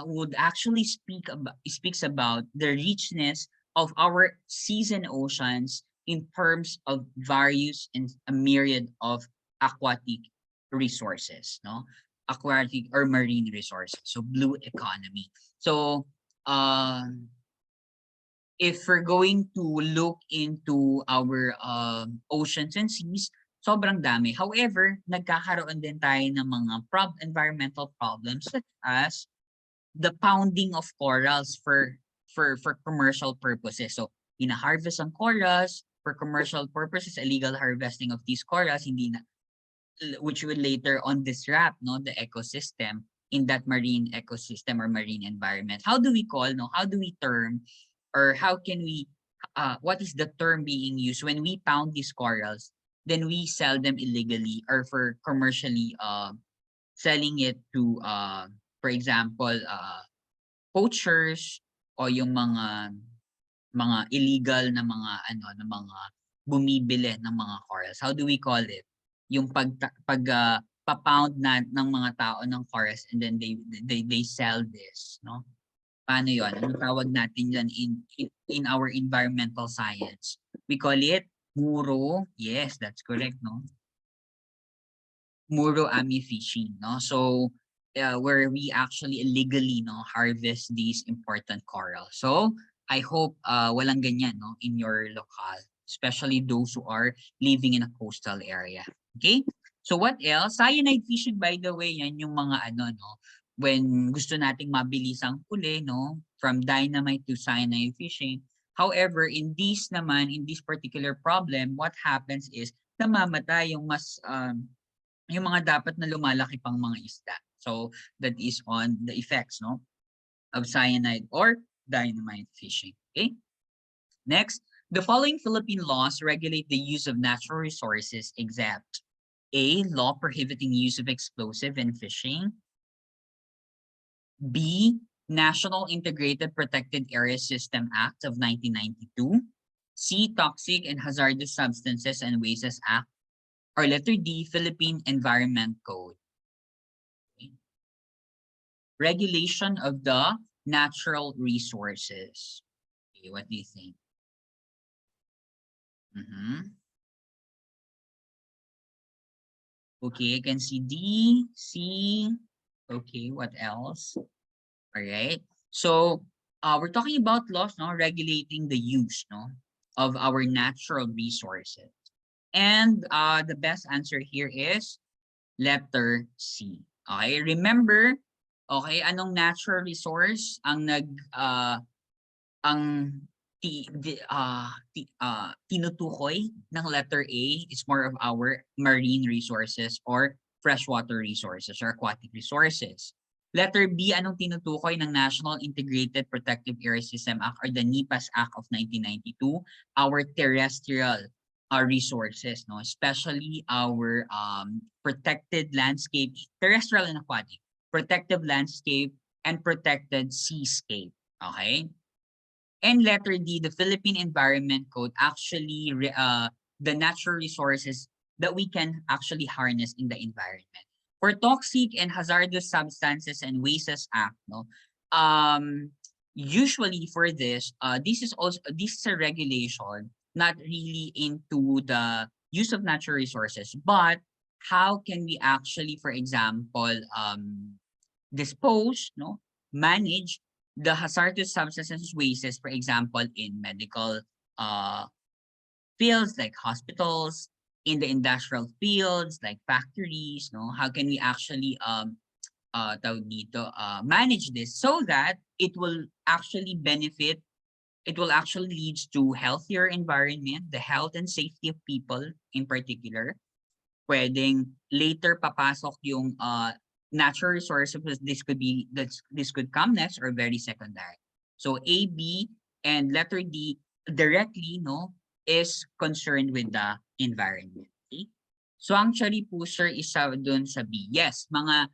would actually speaks about the richness of our seas and oceans in terms of various and a myriad of aquatic resources, no? Aquatic or marine resources. So blue economy. So if we're going to look into our oceans and seas, sobrang dami. However, nagkakaroon din tayo ng mga environmental problems such as the pounding of corals for commercial purposes. So, hina-harvest ang corals for commercial purposes, illegal harvesting of these corals, hindi na, which will later on disrupt, no, the ecosystem in that marine ecosystem or marine environment. How do we call, no? How do we term, or how can we, what is the term being used when we pound these corals? Then we sell them illegally or for commercially selling it to for example poachers o yung mga illegal na mga ano na mga bumibili ng mga corals. How do we call it? Yung pa-pound na ng mga tao ng corals and then they sell this, no? Paano 'yon? Anong tawag natin diyan in our environmental science? We call it muro. Yes, that's correct, no? Muro ami fishing, no? So where we actually illegally, no, harvest these important corals. So I hope walang ganyan, no, in your locale, especially those who are living in a coastal area. Okay? So what else? Cyanide fishing, by the way, yan yung mga ano, no, when gusto nating mabilis ang huli, no, from dynamite to cyanide fishing. However, in this particular problem, what happens is namamatay yung mga dapat na lumalaki pang mga isda. So that is on the effects, no, of cyanide or dynamite fishing. Okay. Next, the following Philippine laws regulate the use of natural resources except A, law prohibiting use of explosive in fishing. B, National Integrated Protected Area System Act of 1992. C, Toxic and Hazardous Substances and Wastes Act. Or letter D, Philippine Environment Code. Okay. Regulation of the natural resources. Okay, what do you think? Okay, I can see D, C. Okay, what else? All right. So we're talking about laws, no, regulating the use, no, of our natural resources. And the best answer here is letter C. Okay, remember, okay, anong natural resource ang tinutukoy ng letter A is more of our marine resources or freshwater resources or aquatic resources. Letter B, anong tinutukoy ng National Integrated Protective Area System Act or the NIPAS Act of 1992? Our terrestrial resources, no, especially our protected landscape, terrestrial and aquatic, protective landscape and protected seascape. Okay. And letter D, the Philippine Environment Code, actually the natural resources that we can actually harness in the environment. For Toxic and Hazardous Substances and Wastes Act, no, usually for this, this is a regulation not really into the use of natural resources, but how can we actually, for example, dispose, no, manage the hazardous substances wastes, for example, in medical fields like hospitals, in the industrial fields like factories, no? How can we actually manage this so that it will actually benefit, it will actually lead to healthier environment, the health and safety of people in particular. Pwedeng later papasok yung natural resources, this could come next or very secondary. So A, B, and letter D directly, no, is concerned with the environment. Okay? So actually po sir, isa dun sa B. Yes, mga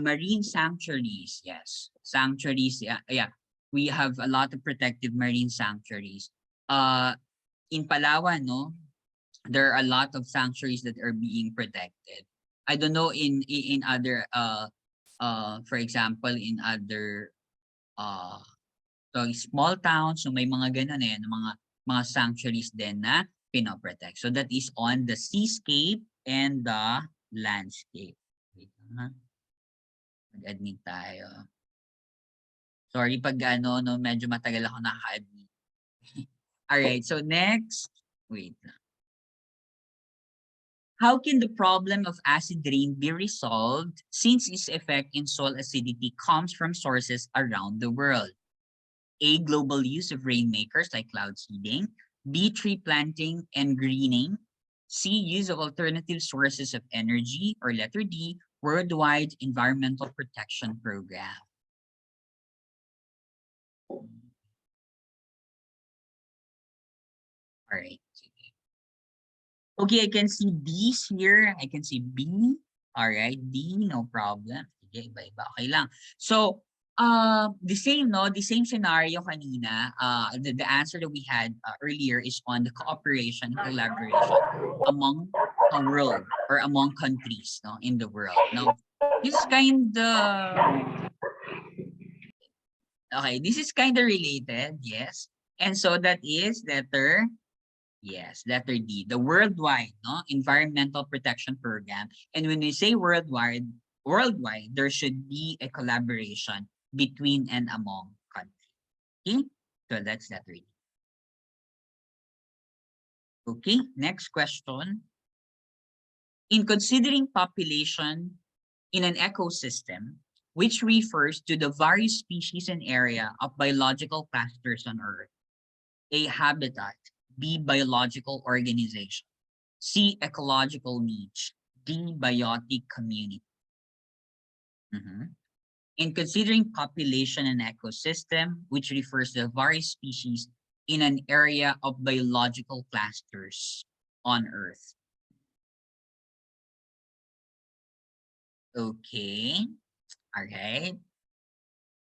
marine sanctuaries. Yes, sanctuaries. Yeah, we have a lot of protective marine sanctuaries. In Palawan, no, there are a lot of sanctuaries that are being protected. I don't know in other for example in other So small towns, so may mga ganun mga sanctuaries din na pinoprotect. So that is on the seascape and the landscape. Wait lang ha. Mag-admit tayo. Sorry pag ano, no, medyo matagal ako naka-admit. Alright, so next, wait lang. How can the problem of acid rain be resolved since its effect in soil acidity comes from sources around the world? A, global use of rainmakers like cloud seeding. B, tree planting and greening. C, use of alternative sources of energy. Or letter D, worldwide environmental protection program. All right. Okay, I can see D's here. I can see B. All right, D, no problem. Sige, iba-iba. Okay lang. So, the same, no? The same scenario kanina. The answer that we had earlier is on the cooperation, collaboration among a world or among countries, no, in the world. No, this is kind of okay. This is kind of related, yes. And so that is letter. Yes, letter D, the worldwide, no, environmental protection program. And when we say worldwide, there should be a collaboration between and among countries. Okay, so that's letter D. Okay, next question. In considering population in an ecosystem, which refers to the various species and area of biological clusters on Earth, A, habitat, B, biological organization, C, ecological niche, D, biotic community. In considering population and ecosystem, which refers to various species in an area of biological clusters on Earth. Okay, all right.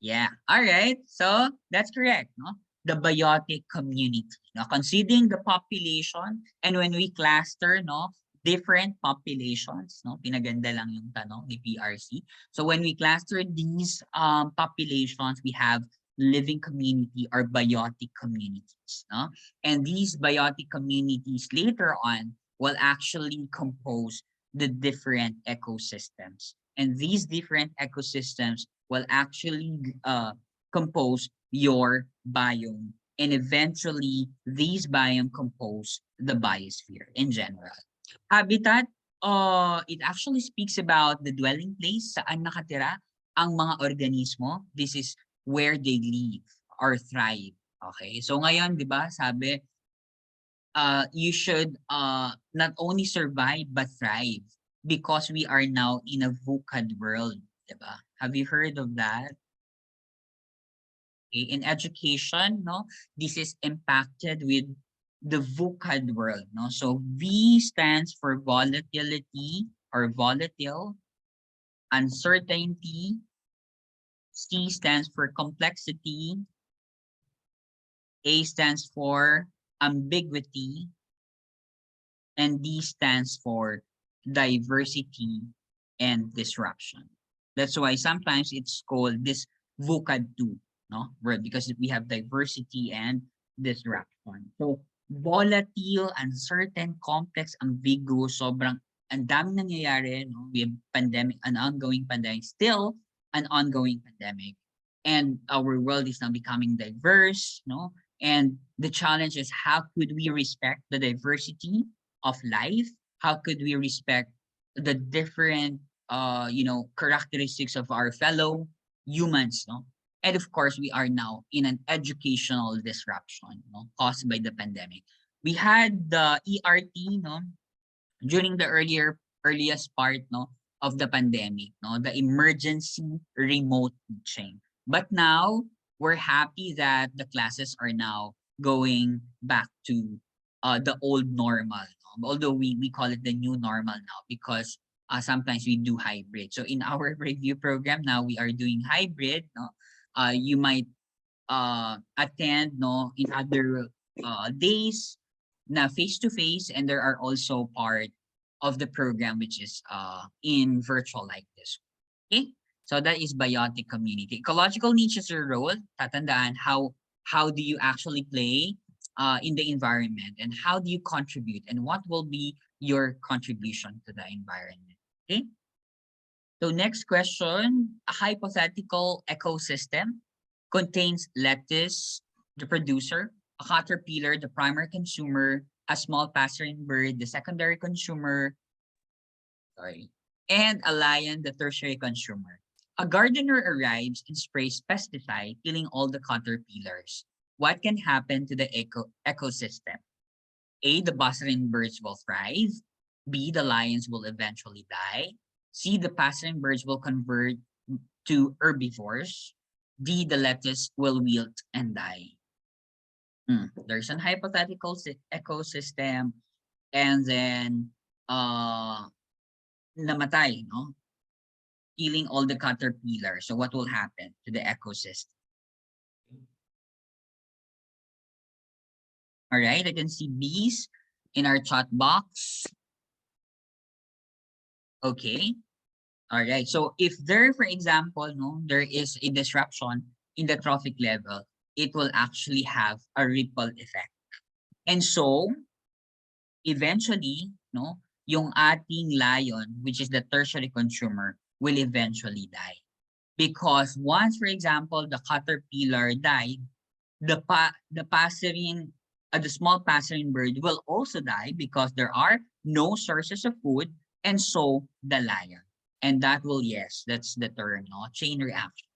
Yeah, all right. So that's correct, no? The biotic community. Now, considering the population, and when we cluster, no, different populations, no, pinaganda lang yung tanong ni PRC. So when we cluster these populations, we have living community or biotic communities, no? And these biotic communities later on will actually compose the different ecosystems. And these different ecosystems will actually compose your biome. And eventually, these biome compose the biosphere in general. Habitat, it actually speaks about the dwelling place, saan nakatira ang mga organismo. This is where they live or thrive. Okay, so ngayon, di ba, sabi, you should not only survive but thrive because we are now in a VUCAD world. Diba? Have you heard of that? Okay. In education, no, this is impacted with the VUCAD world. No? So V stands for volatility or volatile, uncertainty. C stands for complexity. A stands for ambiguity. And D stands for diversity and disruption. That's why sometimes it's called this VUCAD 2, no? Because we have diversity and disruption. So volatile, uncertain, complex, ambiguous, sobrang ang daming nangyayari, no? We have pandemic, an ongoing pandemic, still an ongoing pandemic. And our world is now becoming diverse, no? And the challenge is how could we respect the diversity of life? How could we respect the different characteristics of our fellow humans, no? And of course, we are now in an educational disruption, no, caused by the pandemic. We had the ERT, no, during the earliest part, no, of the pandemic, no, the emergency remote teaching. But now we're happy that the classes are now going back to the old normal, no? Although we call it the new normal now because sometimes we do hybrid. So in our review program now we are doing hybrid, no. You might attend, no, in other days na face to face, and there are also part of the program which is in virtual like this. Okay, So that is biotic community. Ecological niche is your role. Tatandaan how do you actually play in the environment, and how do you contribute, and what will be your contribution to the environment. Okay. So next question, a hypothetical ecosystem contains lettuce, the producer, a caterpillar, the primary consumer, a small passerine bird, the secondary consumer, sorry, and a lion, the tertiary consumer. A gardener arrives and sprays pesticide, killing all the caterpillars. What can happen to the ecosystem? A, the passerine birds will thrive. B, the lions will eventually die. C, the passerine birds will convert to herbivores. D, the lettuce will wilt and die. There's an hypothetical ecosystem, and then namatay, no? Killing all the caterpillars. So what will happen to the ecosystem? All right, I can see bees in our chat box. Okay. All right. So if there, for example, no, there is a disruption in the trophic level, it will actually have a ripple effect. And so eventually, no, yung ating lion, which is the tertiary consumer, will eventually die. Because once, for example, the caterpillar died, the small passerine bird will also die because there are no sources of food, and so the lion. And that will, yes, that's the term, no? Chain reaction.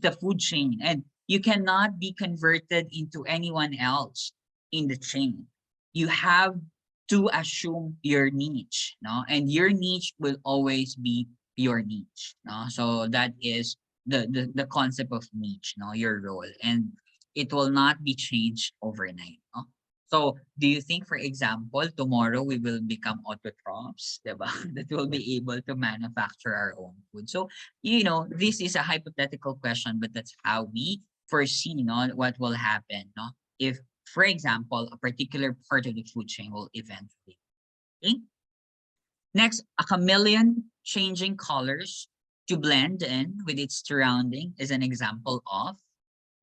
The food chain. And you cannot be converted into anyone else in the chain. You have to assume your niche, no? And your niche will always be your niche, no? So that is the concept of niche, no? Your role. And it will not be changed overnight, no? So do you think, for example, tomorrow we will become autotrophs, diba? That will be able to manufacture our own food. So, this is a hypothetical question, but that's how we foresee, no, what will happen, no? If, for example, a particular part of the food chain will eventually. Okay? Next, a chameleon changing colors to blend in with its surrounding is an example of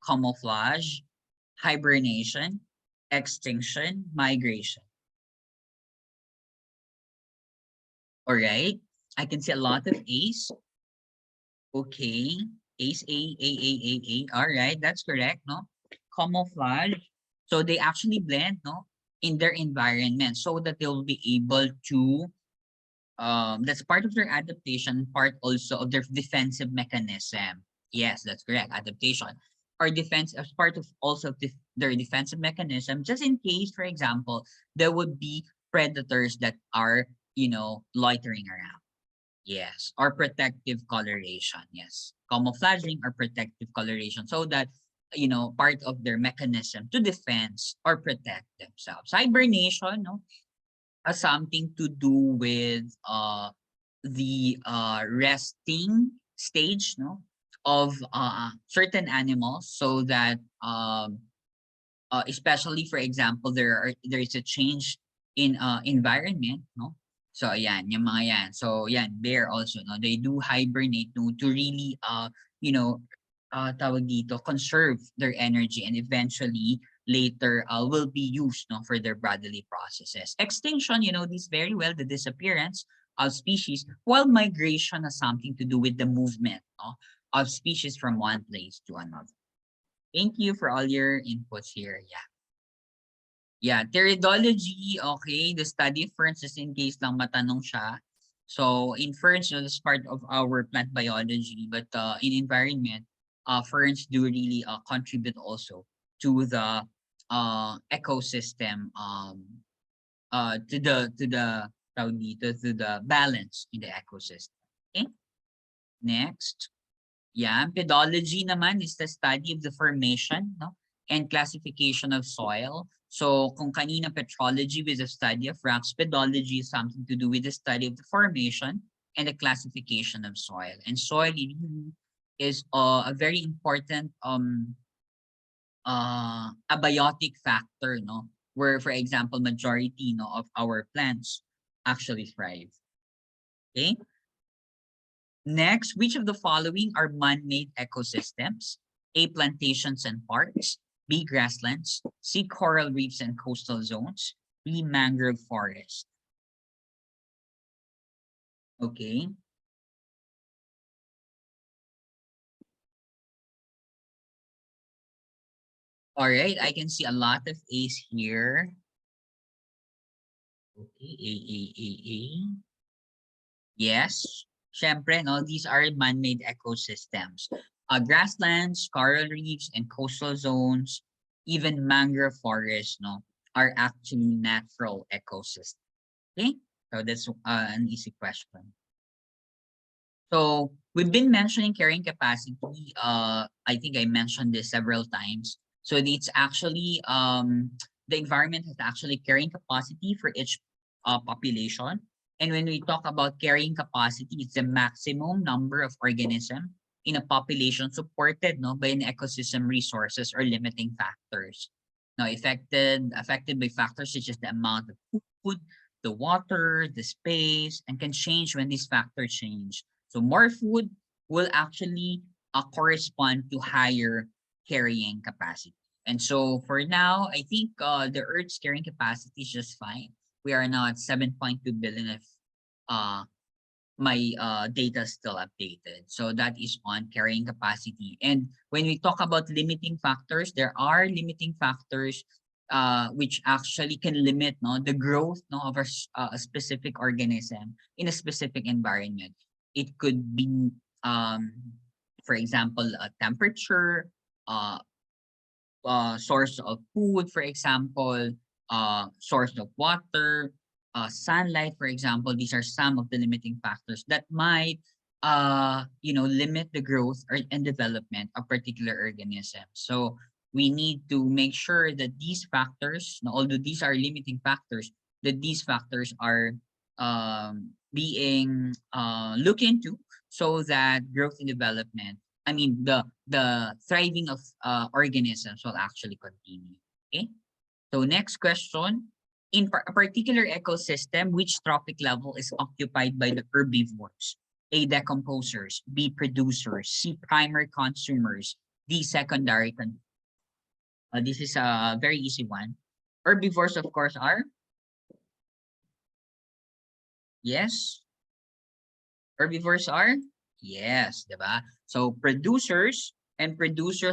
camouflage, hibernation, extinction, migration. All right. I can see a lot of A's. Okay. A's, A. All right. That's correct, no? Camouflage. So they actually blend, no? In their environment so that they'll be able to, that's part of their adaptation, part also of their defensive mechanism. Yes, that's correct. Adaptation or defense as part of also their defensive mechanism, just in case, for example, there would be predators that are, loitering around. Yes, or protective coloration. Yes, camouflaging or protective coloration, so that part of their mechanism to defense or protect themselves. Hibernation, no, has something to do with the resting stage, no, of certain animals, so that especially, for example, there is a change in environment, no? So ayan, yung mga yan. So yan, bear also, no? They do hibernate, no, to really you know, tawag dito, conserve their energy, and eventually later will be used, no, for their bodily processes. Extinction, this very well, the disappearance of species, while migration has something to do with the movement, no, of species from one place to another. Thank you for all your inputs here. Yeah. Yeah, teridology, okay, the study of ferns, just in case lang matanong siya. So in ferns, this is part of our plant biology, but in environment, ferns do really contribute also to the ecosystem, to the tawag dito, to the balance in the ecosystem. Okay, next. Yeah, pedology naman is the study of the formation, no, and classification of soil. So kung kanina petrology with the study of rocks, pedology is something to do with the study of the formation and the classification of soil. And soil really is a very important abiotic factor, no, where, for example, majority, no, of our plants actually thrive. Okay. Next, which of the following are man-made ecosystems? A, plantations and parks. B, grasslands. C, coral reefs and coastal zones. D, mangrove forest. Okay. All right. I can see a lot of A's here. Okay. A. Yes. Syempre, no, these are man-made ecosystems. Grasslands, coral reefs, and coastal zones, even mangrove forests, no, are actually natural ecosystems. Okay. So that's an easy question. So we've been mentioning carrying capacity. I think I mentioned this several times. So it's actually the environment has actually carrying capacity for each population. And when we talk about carrying capacity, it's the maximum number of organisms in a population supported no by an ecosystem resources or limiting factors. Now affected by factors such as the amount of food, the water, the space, and can change when these factors change. So more food will actually correspond to higher carrying capacity. And so for now, I think the Earth's carrying capacity is just fine. We are now at 7.2 billion if uh, my data is still updated. So that is on carrying capacity. And when we talk about limiting factors, there are limiting factors which actually can limit no the growth no of a specific organism in a specific environment. It could be for example, a temperature, uh, source of food, for example, source of water, sunlight, for example. These are some of the limiting factors that might, limit the growth or, and development of particular organism. So we need to make sure that these factors, now, although these are limiting factors, that these factors are being looked into so that growth and development I mean, the thriving of organisms will actually continue. Okay. So next question: in a particular ecosystem, which trophic level is occupied by the herbivores? A, decomposers. B, producers. C, primary consumers. D, secondary. This is a very easy one. Herbivores, of course, are yes. Herbivores are? Yes, 'di ba? So producers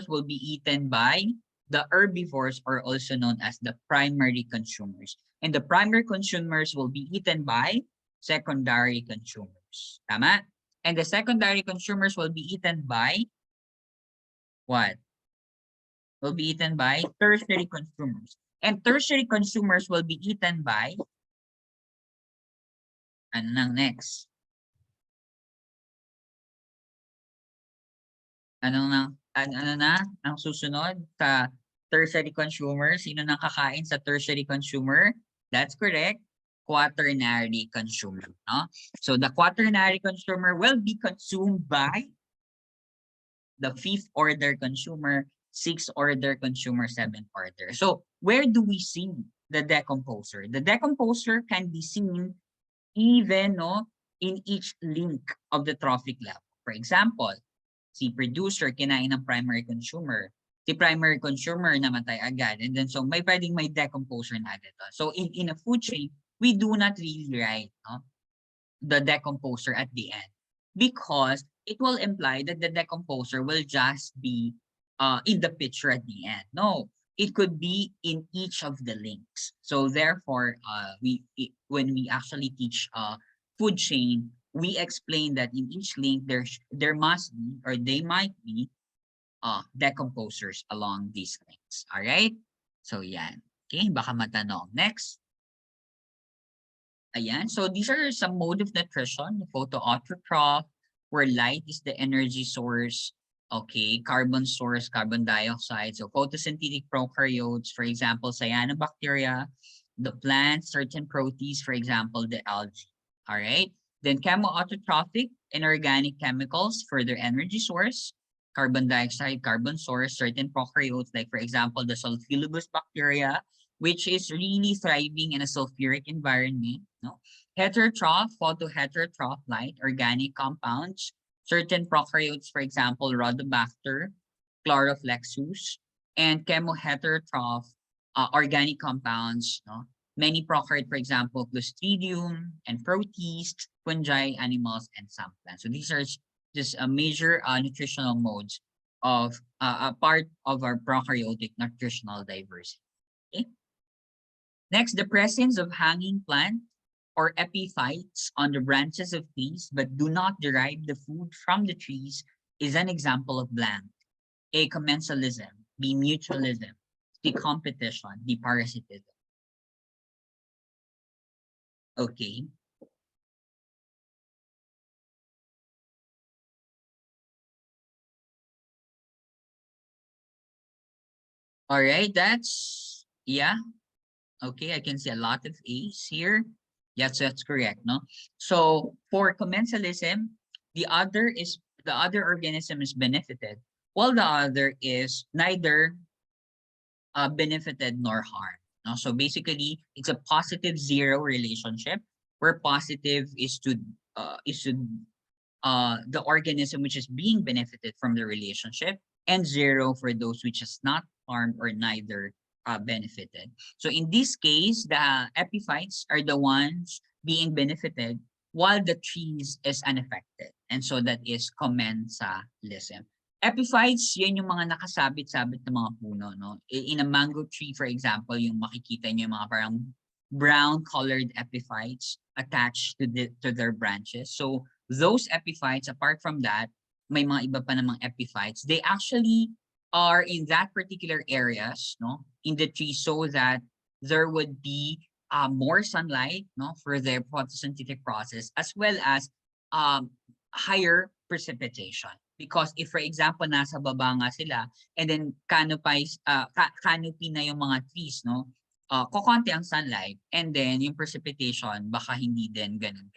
will be eaten by the herbivores or also known as the primary consumers. And the primary consumers will be eaten by secondary consumers. Tama? And the secondary consumers will be eaten by what? Will be eaten by tertiary consumers. And tertiary consumers will be eaten by ano nang next? Ano na ang susunod sa tertiary consumer? Sino nang kakain sa tertiary consumer? That's correct, quaternary consumer, no? So the quaternary consumer will be consumed by the fifth order consumer, sixth order consumer, seventh order. So where do we see the decomposer? The decomposer can be seen even no in each link of the trophic level. For example, si producer kinain ng primary consumer, si primary consumer namatay agad, and then so may decomposer na agad. So in a food chain, we do not really write no, the decomposer at the end because it will imply that the decomposer will just be in the picture at the end. No, it could be in each of the links. So therefore, when we actually teach food chain, we explain that in each link there must be or they might be decomposers along these links. All right? So yan. Okay, baka matanong. Next. Ayan. So these are some mode of nutrition. The photoautotrough, where light is the energy source. Okay, carbon source, carbon dioxide. So photosynthetic prokaryotes, for example, cyanobacteria, the plants, certain proteins, for example, the algae. All right. Then chemoautotrophic, inorganic chemicals for their energy source, carbon dioxide, carbon source, certain prokaryotes, like for example, the sulfilobus bacteria, which is really thriving in a sulfuric environment. No? Heterotroph, photoheterotroph light, organic compounds, Certain prokaryotes, for example, Rhodobacter, Chloroflexus, and chemoheterotroph organic compounds. No? Many prokaryotes, for example, Clostridium and protists, fungi, animals, and some plants. So these are just a major nutritional modes of a part of our prokaryotic nutritional diversity. Okay? Next, the presence of hanging plant or epiphytes on the branches of trees but do not derive the food from the trees is an example of blank. A, commensalism. B, mutualism. C, competition. D, parasitism. Okay. All right, yeah. Okay, I can see a lot of A's here. Yes, that's correct, no? So for commensalism, the other organism is benefited, while the other is neither benefited nor harmed. No? So basically, it's a positive zero relationship where positive is to the organism which is being benefited from the relationship, and zero for those which is not harmed or neither benefited. So in this case, the epiphytes are the ones being benefited while the trees is unaffected. And so that is commensalism. Epiphytes, yan yung mga nakasabit-sabit na mga puno. No? In a mango tree, for example, yung makikita nyo yung mga parang brown-colored epiphytes attached to their branches. So those epiphytes, apart from that, may mga iba pa namang epiphytes. They actually are in that particular areas, no, in the tree, so that there would be more sunlight, no, for their photosynthetic process, as well as higher precipitation. Because if, for example, nasa baba nga sila, and then canopy na yung mga trees, no, kukonti ang sunlight, and then yung precipitation, baka hindi din ganun.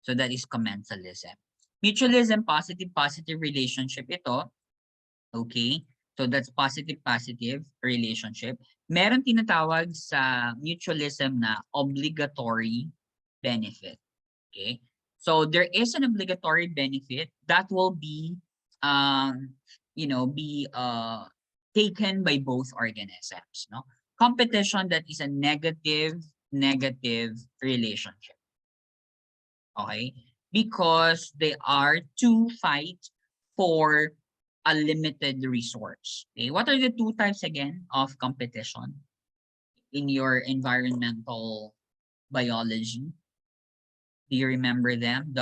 So that is commensalism. Mutualism, positive relationship ito. Okay? So that's positive relationship. Meron tinatawag sa mutualism na obligatory benefit. Okay? So there is an obligatory benefit that will be, taken by both organisms. No? Competition, that is a negative relationship. Okay? Because they are to fight for a limited resource. Okay? What are the two types again of competition in your environmental biology? Do you remember them?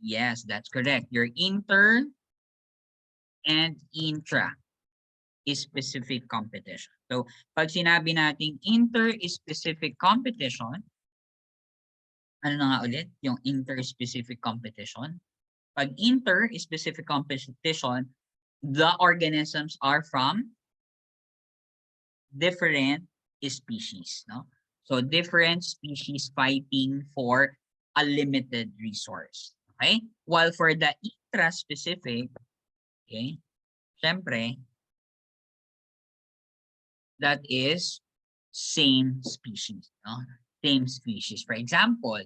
Yes, that's correct. Your inter and intra is specific competition. So, pag sinabi nating inter-specific competition, ano na nga ulit? Yung inter-specific competition. Pag inter-specific competition, the organisms are from different species, no? So different species fighting for a limited resource, okay? While for the intra-specific, okay, syempre, that is same species, no? Same species. For example,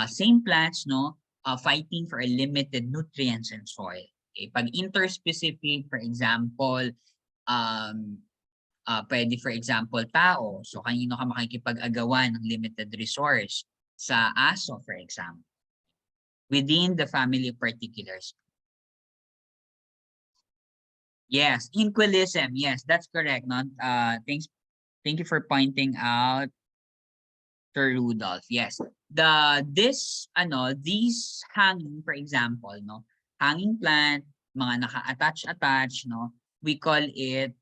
same plants, no, fighting for a limited nutrients in soil. Okay? Pag interspecific, for example, pwede for example tao. So kanino ka makikipag-agawan ng limited resource? Sa aso, for example. Within the family of particulars. Yes, inquilism. Yes, that's correct. No? Thank you for pointing out Sir Rudolph. Yes. These hanging, for example, no, hanging plant, mga naka-attach, no, we call it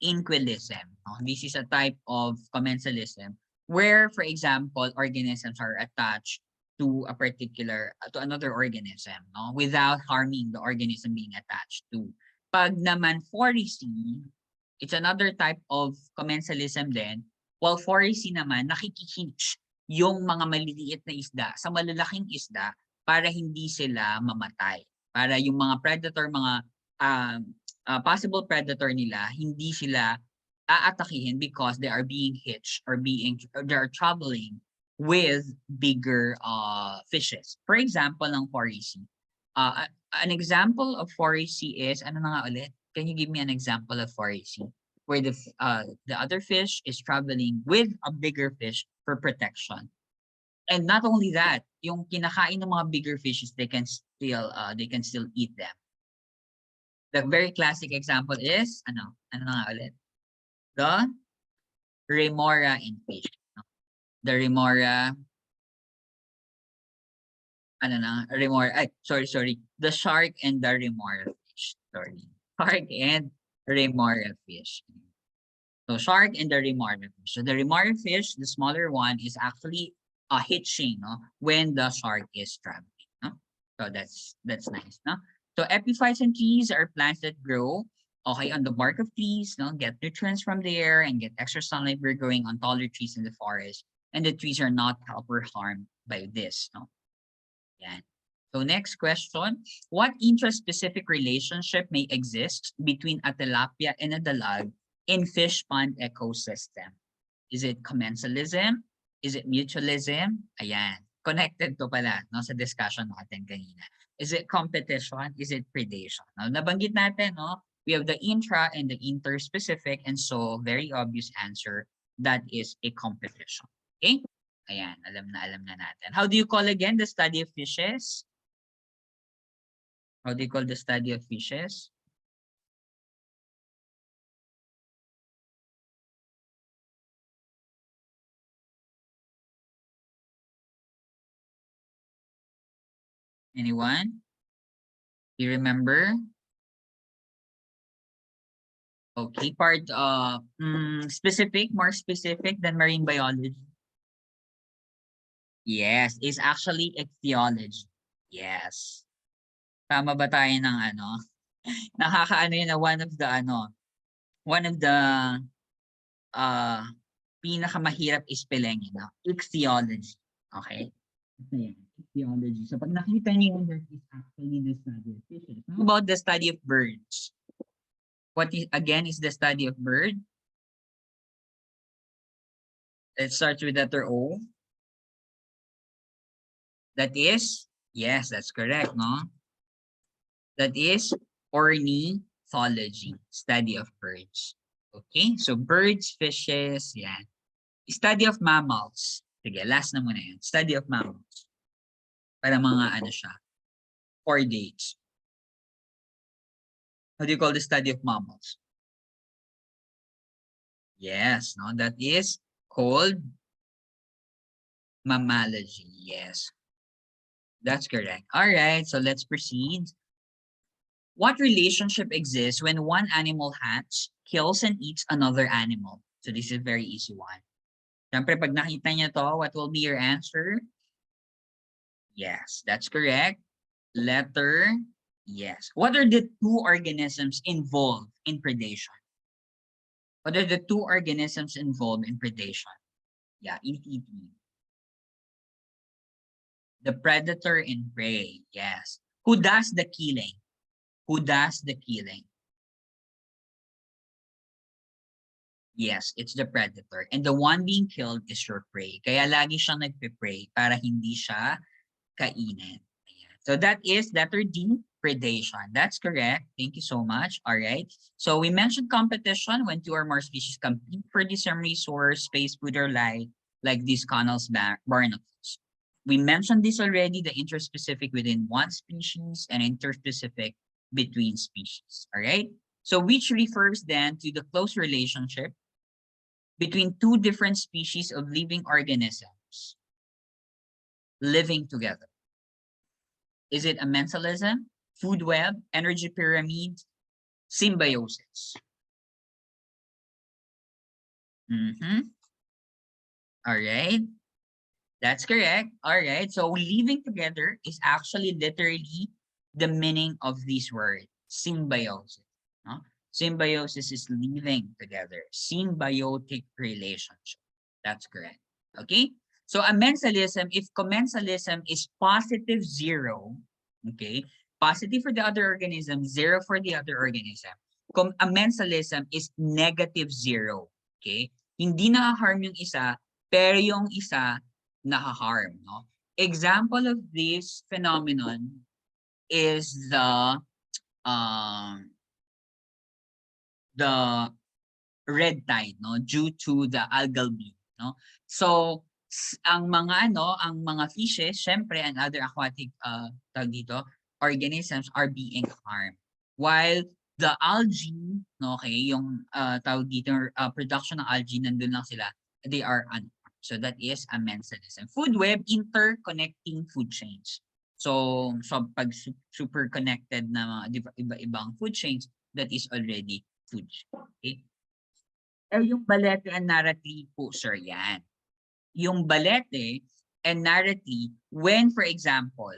inquilism. No? This is a type of commensalism where, for example, organisms are attached to to another organism, no, without harming the organism being attached to. Pag naman foracy, it's another type of commensalism din. While foracy naman, nakikihinch yung mga maliliit na isda sa malalaking isda para hindi sila mamatay. Para yung mga predator, mga possible predator nila, hindi sila aatakihin because they are being hitched or they are traveling with bigger fishes. For example, ng 4AC. An example of 4AC is, ano na nga ulit? Can you give me an example of 4AC? Where the other fish is traveling with a bigger fish for protection. And not only that, yung kinakain ng mga bigger fishes, they can still eat them. The very classic example is, ano na nga ulit? The remora in fish. No? The remora, sorry. The shark and the remora fish. Sorry. Shark and remora fish. So shark and the remora fish. So the remora fish, the smaller one, is actually hitching, no, when the shark is traveling. No? So that's nice. No? So epiphytes and trees are plants that grow on the bark of trees, no, get nutrients from the air and get extra sunlight by growing on taller trees in the forest. And the trees are not helped or harmed by this. No? Yan. So next question, what intraspecific relationship may exist between a tilapia and a dalag in fish pond ecosystem? Is it commensalism? Is it mutualism? Ayan. Connected to pala, no, sa discussion natin kanina. Is it competition? Is it predation? Now, nabanggit natin, no, we have the intra and the interspecific, and so very obvious answer, that is a competition. Okay? Ayan, alam na natin. How do you call again the study of fishes? How do you call the study of fishes? Anyone? Do you remember? Okay, specific, more specific than marine biology. Yes, is actually ichthyology. Yes. Tama ba tayo ng ano? Nakakaano yun na one of the uh, pinakamahirap ispellingin, no? Ichthyology. Okay? Ichthyology. So pag nakita niyo yung word is actually the study of fishes. How about the study of birds? What is, again, is the study of bird? Let's start with letter O. That is, yes, that's correct, no? That is ornithology, study of birds. Okay, so birds, fishes, yan. Study of mammals. Sige, last na muna yan. Study of mammals. Para mga ano siya, 4 days. How do you call the study of mammals? Yes, no, that is called mammalogy. Yes, that's correct. All right, so let's proceed. What relationship exists when one animal hatches, kills, and eats another animal? So this is a very easy one. Siyempre, pag nakita niyo to, what will be your answer? Yes, that's correct. Letter, yes. What are the two organisms involved in predation? What are the two organisms involved in predation? Yeah, ETP. The predator and prey, yes. Who does the killing? Who does the killing? Yes, it's the predator. And the one being killed is your prey. Kaya lagi siyang nagpe-prey para hindi siya kainin. Ayan. So that is letter D, predation. That's correct. Thank you so much. All right. So we mentioned competition when two or more species compete for the same resource, space, food, or light, like these Connell's barnacles. We mentioned this already, the interspecific within one species and interspecific between species. All right. So which refers then to the close relationship between two different species of living organisms living together. Is it amensalism, food web, energy pyramid, symbiosis? All right. That's correct. All right. So living together is actually literally the meaning of this word, symbiosis. No? Symbiosis is living together, symbiotic relationship. That's correct. Okay. So amensalism, if commensalism is positive 0, okay, positive for the other organism, 0 for the other organism. Amensalism is negative 0. Okay. Hindi na-harm yung isa, pero yung isa naha-harm, no? Example of this phenomenon is um the red tide, no, due to the algal bloom, no? So ang mga ang mga fishes, syempre and other aquatic tawag dito, organisms are being harmed. While the algae, no, okay, yung tawag dito, production ng algae, nandun lang sila, they are unharmed. So that is a mensanism. Food web, interconnecting food chains. So pag super connected na mga iba-ibang food chains, that is already food chain. Okay? Yung balete and narrative po, sir, yan. Yung balete and narrative, when, for example,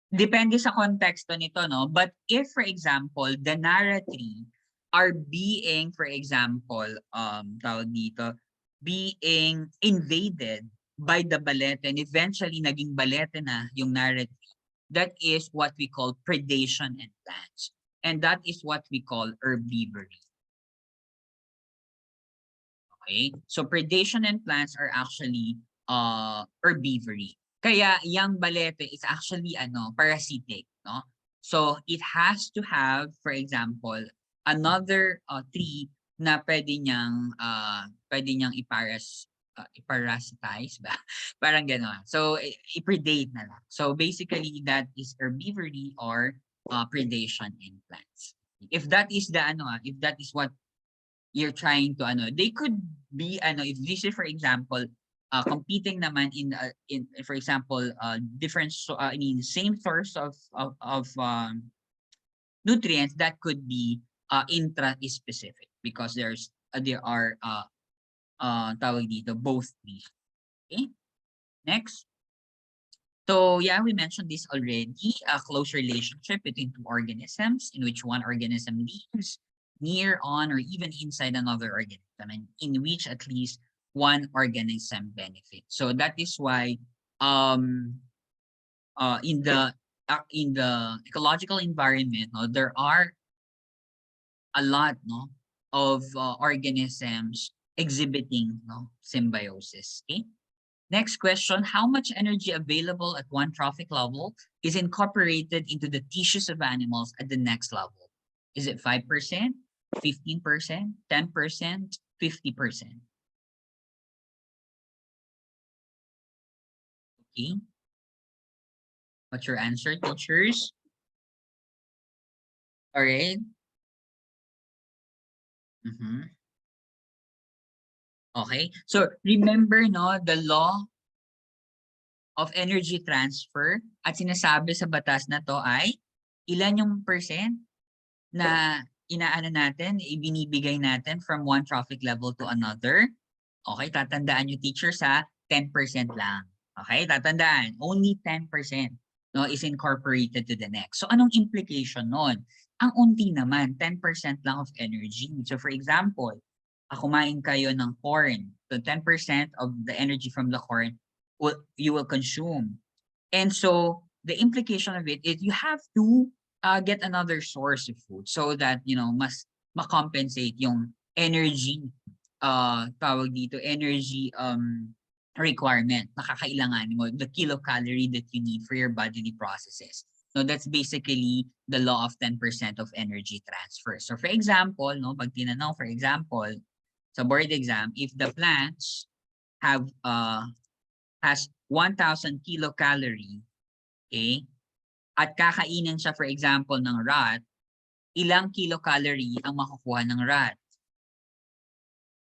depende sa konteksto nito, no? But if, for example, the narrative are being, for example, tawag dito, being invaded by the balete and eventually naging balete na yung narrative, that is what we call predation and plans. And that is what we call herbivory. Okay? So predation and plants are actually herbivory. Kaya yung balete is actually parasitic, no? So it has to have, for example, another tree na pwede niyang iparasitize ba? Parang gano'n. So i-predate na lang. So basically that is herbivory or predation in plants. If that is if that is what you're trying to they could be if this is, for example, competing naman in for example different same source of nutrients, that could be intra-specific because there are tawag dito both these. Okay, next. So yeah, we mentioned this already, a close relationship between two organisms in which one organism lives near, on, or even inside another organism, and in which at least one organism benefits. So that is why in the ecological environment, no, there are a lot of organisms exhibiting symbiosis. Okay. Next question, how much energy available at one trophic level is incorporated into the tissues of animals at the next level? Is it 5%, 15%, 10%, 50%? Okay. What's your answer, teachers? All right. Okay. So remember, the law of energy transfer at sinasabi sa batas na to ay ilan yung percent na inaano natin, ibinibigay natin from one trophic level to another. Okay, tatandaan nyo, teacher, sa 10% lang. Okay, tatandaan, only 10% is incorporated to the next. So anong implication nun? Ang unti naman, 10% lang of energy. So for example, kumain kayo ng corn. So 10% of the energy from the corn you will consume. And so the implication of it is you have to get another source of food so that mas makompensate yung energy tawag dito, energy requirement na kakailanganin mo, the kilocalorie that you need for your bodily processes. So that's basically the law of 10% of energy transfer. So for example, pag tinanong, for example, sa board exam, if the plants has 1,000 kilocalorie, okay, at kakainin siya, for example, ng rat, ilang kilocalorie ang makukuha ng rat?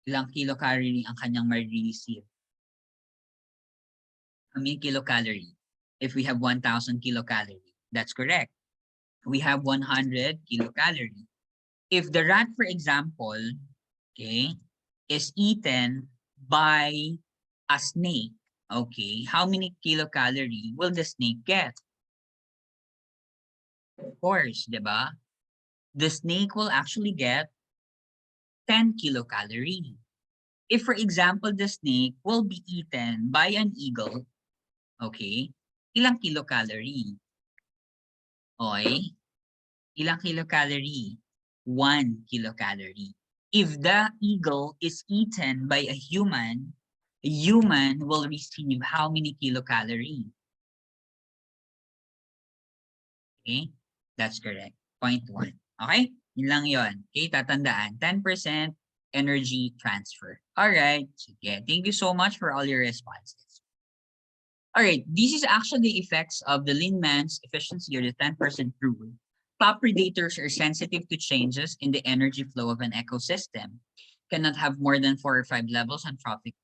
Ilang kilocalorie ang kanyang ma-receive? How many kilocalorie? If we have 1,000 kilocalorie, that's correct. We have 100 kilocalorie. If the rat, for example, okay, is eaten by a snake, okay, how many kilocalorie will the snake get? Of course, diba? The snake will actually get 10 kilocalorie. If, for example, the snake will be eaten by an eagle, okay, ilang kilocalorie? Okay, ilang kilocalorie? 1 kilocalorie. If the eagle is eaten by a human, human will receive how many kilocalorie? Okay, that's correct. 0.1. Okay, yun lang yun. Okay, tatandaan. 10% energy transfer. All right, sige. Thank you so much for all your responses. All right, this is actually the effects of the lean man's efficiency or the 10% rule. Top predators are sensitive to changes in the energy flow of an ecosystem. Cannot have more than 4 or 5 levels on trophic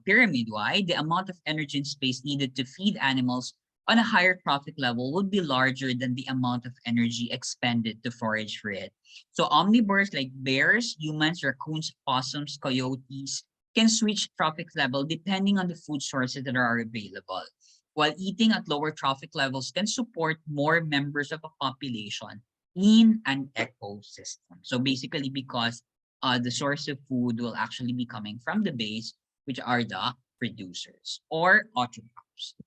pyramid. Why? The amount of energy and space needed to feed animals on a higher trophic level would be larger than the amount of energy expended to forage for it. So omnivores like bears, humans, raccoons, possums, coyotes, can switch trophic level depending on the food sources that are available. While eating at lower trophic levels can support more members of a population in an ecosystem. So basically because the source of food will actually be coming from the base, which are the producers or autotrophs.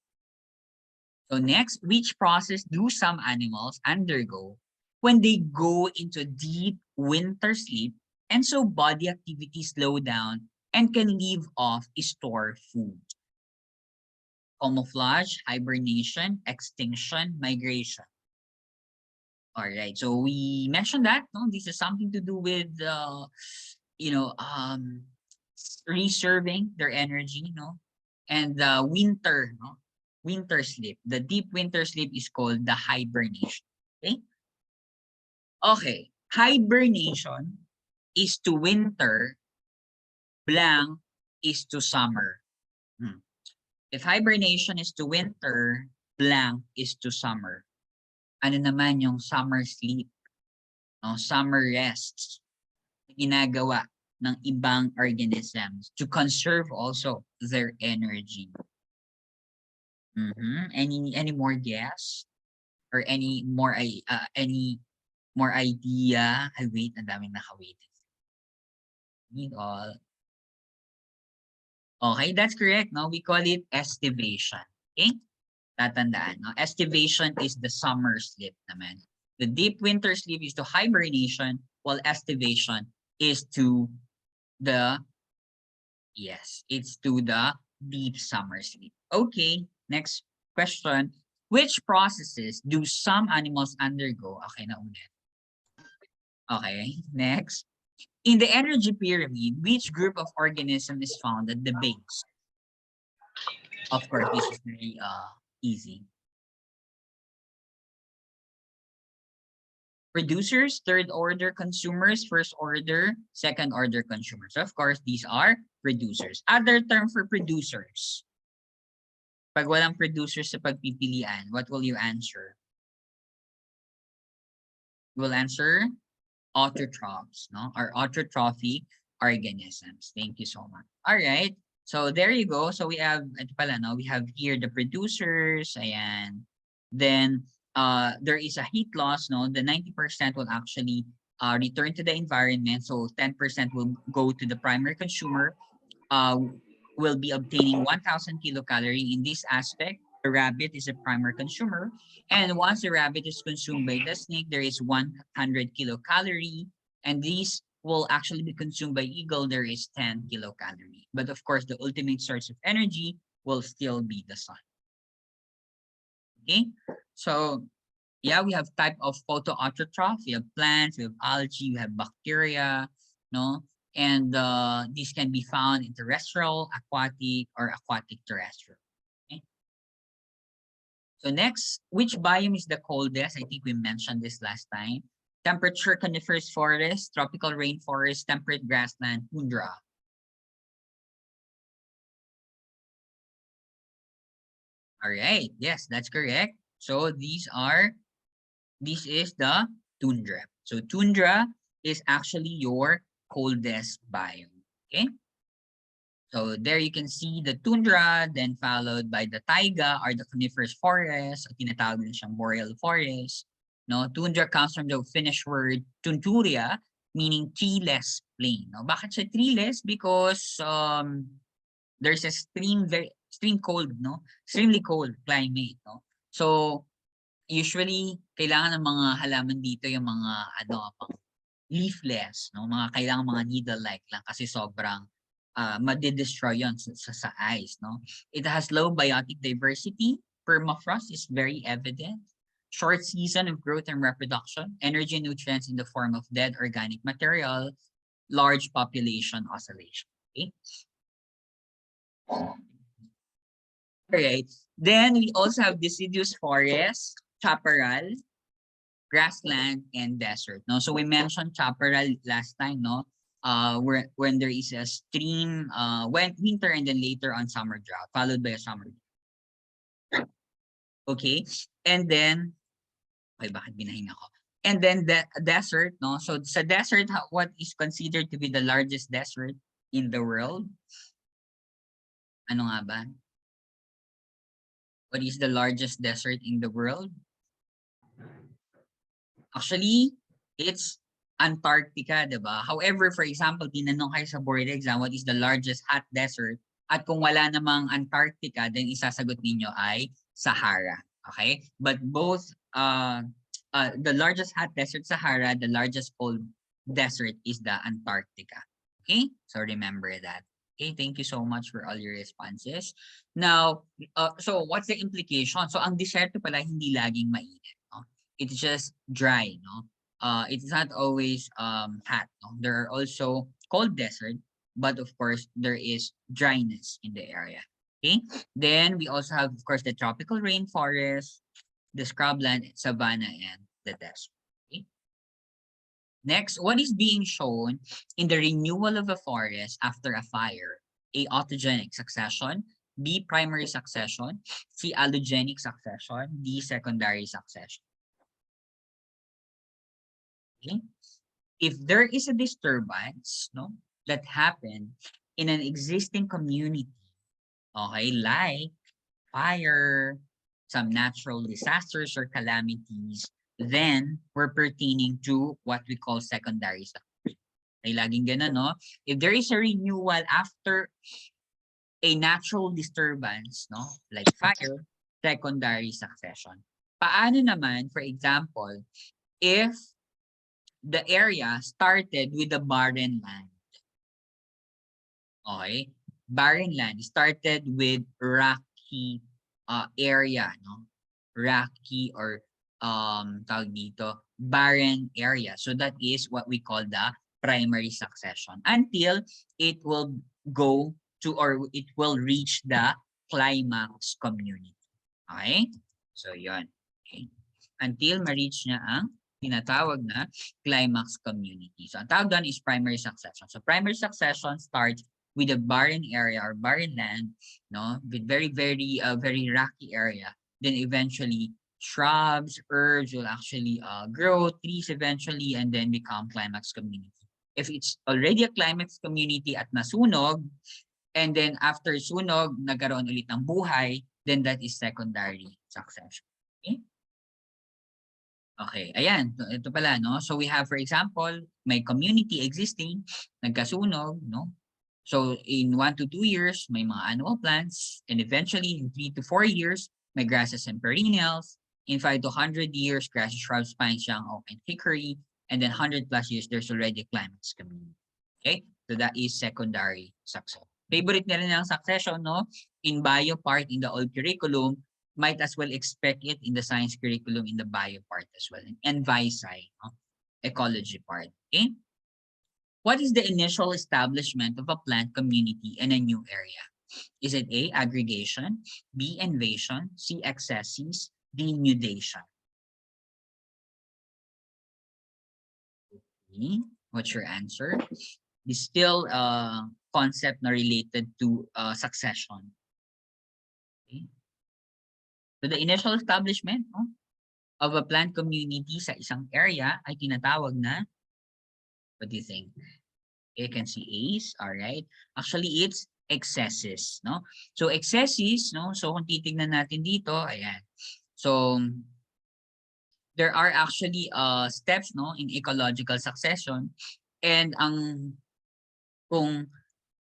So next, which process do some animals undergo when they go into deep winter sleep and so body activity slow down and can leave off store food? Camouflage, hibernation, extinction, migration. All right, so we mentioned that, no, this is something to do with, you know, reserving their energy, no, and winter, no, winter sleep. The deep winter sleep is called the hibernation. Okay, okay, hibernation is to winter, blank is to summer. Hmm. If hibernation is to winter, blank is to summer. Ano naman yung summer sleep, no? Summer rests, ginagawa ng ibang organisms to conserve also their energy. Any more guess? Or any more idea? Ay wait, ang daming naka-wait. Need all. Okay, that's correct, no? We call it estivation. Okay? Tatandaan, no? Estivation is the summer sleep naman. The deep winter sleep is to hibernation, while estivation is to the, yes, it's to the deep summer sleep. Okay, next question. Which processes do some animals undergo? Okay na ulit. Okay, next. In the energy pyramid, which group of organisms is found at the base? Of course, this is very easy. Producers, third order consumers, first order, second order consumers. Of course, these are producers. Other term for producers. Pag walang producers sa pagpipilian, what will you answer? You will answer autotrophs, no? Or autotrophic organisms. Thank you so much. All right. So there you go. So we have, ito pala, no? We have here the producers, ayan. Then there is a heat loss, no? The 90% will actually return to the environment. So 10% will go to the primary consumer, will be obtaining 1,000 kilocalorie. In this aspect, the rabbit is a primary consumer. And once the rabbit is consumed by the snake, there is 100 kilocalorie. And these will actually be consumed by eagle, there is 10 kilocalorie. But of course, the ultimate source of energy will still be the sun. Okay, so yeah, we have type of photoautotroph. We have plants, we have algae, we have bacteria, no? And these can be found in terrestrial, aquatic, or aquatic terrestrial. Okay? So next, which biome is the coldest? I think we mentioned this last time. Temperature coniferous forest, tropical rainforest, temperate grassland, tundra. All right, yes, that's correct. So this is the tundra. So tundra is actually your coldest biome. Okay. So there you can see the tundra, then followed by the taiga or the coniferous forest, o tinatawag din siyang boreal forest. No, tundra comes from the Finnish word tunturia, meaning treeless plain. No, bakit siya treeless? Because there's a extreme cold, no? Extremely cold climate, no? So usually kailangan ng mga halaman dito yung mga ano, leafless, no? Mga kailangan mga needle-like lang kasi sobrang madidestroy yun sa ice, no? It has low biotic diversity. Permafrost is very evident. Short season of growth and reproduction, energy and nutrients in the form of dead organic material, large population oscillation. Okay. Alright. Then we also have deciduous forest, chaparral, grassland, and desert. No, so we mentioned chaparral last time, no? Where when there is a stream, when winter and then later on summer drought, followed by a summer. Okay, and then, ay bakit binahinga ko? And then the desert, no? So sa desert, what is considered to be the largest desert in the world? Ano nga ba? What is the largest desert in the world? Actually, it's Antarctica, diba? However, for example, tinanong kayo sa board exam, what is the largest hot desert? At kung wala namang Antarctica, then isasagot ninyo ay Sahara. Okay? But both, the largest hot desert, Sahara, the largest cold desert is the Antarctica. Okay? So remember that. Okay, thank you so much for all your responses. Now, so what's the implication? So ang disyerto pala hindi laging mainit. No? It's just dry, no? It's not always hot. No? There are also cold desert, but of course there is dryness in the area. Okay. Then we also have, of course, the tropical rainforest, the scrubland, savanna, and the desert. Okay. Next, what is being shown in the renewal of a forest after a fire? A, autogenic succession. B, primary succession. C, allogenic succession. D, secondary succession. Okay. If there is a disturbance, no, that happened in an existing community, okay, like fire, some natural disasters or calamities, then we're pertaining to what we call secondary succession. Ay laging ganun, no? If there is a renewal after a natural disturbance, no, like fire, secondary succession. Paano naman, for example, if the area started with a barren land? Okay? Barren land started with rocky area, no? Rocky or tawag dito, barren area. So that is what we call the primary succession until it will go to or it will reach the climax community. Okay? So yon. Okay. Until ma-reach niya ang tinatawag na climax community. So ang tawag doon is primary succession. So primary succession starts with a barren area or barren land, no, with very rocky area. Then eventually shrubs, herbs will actually grow, trees eventually, and then become climax community. If it's already a climax community at nasunog, and then after sunog, nagkaroon ulit ng buhay, then that is secondary succession. Okay? Okay, ayan, ito pala, no? So we have, for example, may community existing, nagkasunog, no? So in 1 to 2 years, may mga annual plants, and eventually in 3 to 4 years, may grasses and perennials. In 5 to 100 years, grasses, shrubs, pines, young oak, and hickory. And then 100 plus years, there's already a climax community. Okay, so that is secondary succession. Favorite na rin ng succession, no? In bio part, in the old curriculum, might as well expect it in the science curriculum in the bio part as well. And vice, no? Ecology part. Okay? What is the initial establishment of a plant community in a new area? Is it A, aggregation, B, invasion, C, accesses, D, nudation? Okay. What's your answer? Is still a concept na related to succession. Okay. So the initial establishment, no, of a plant community sa isang area ay tinatawag na, what do you think? You can see A's, all right? Actually, it's excesses, no? So excesses, no? So kung titignan natin dito, ayan. So there are actually steps, no, in ecological succession, and kung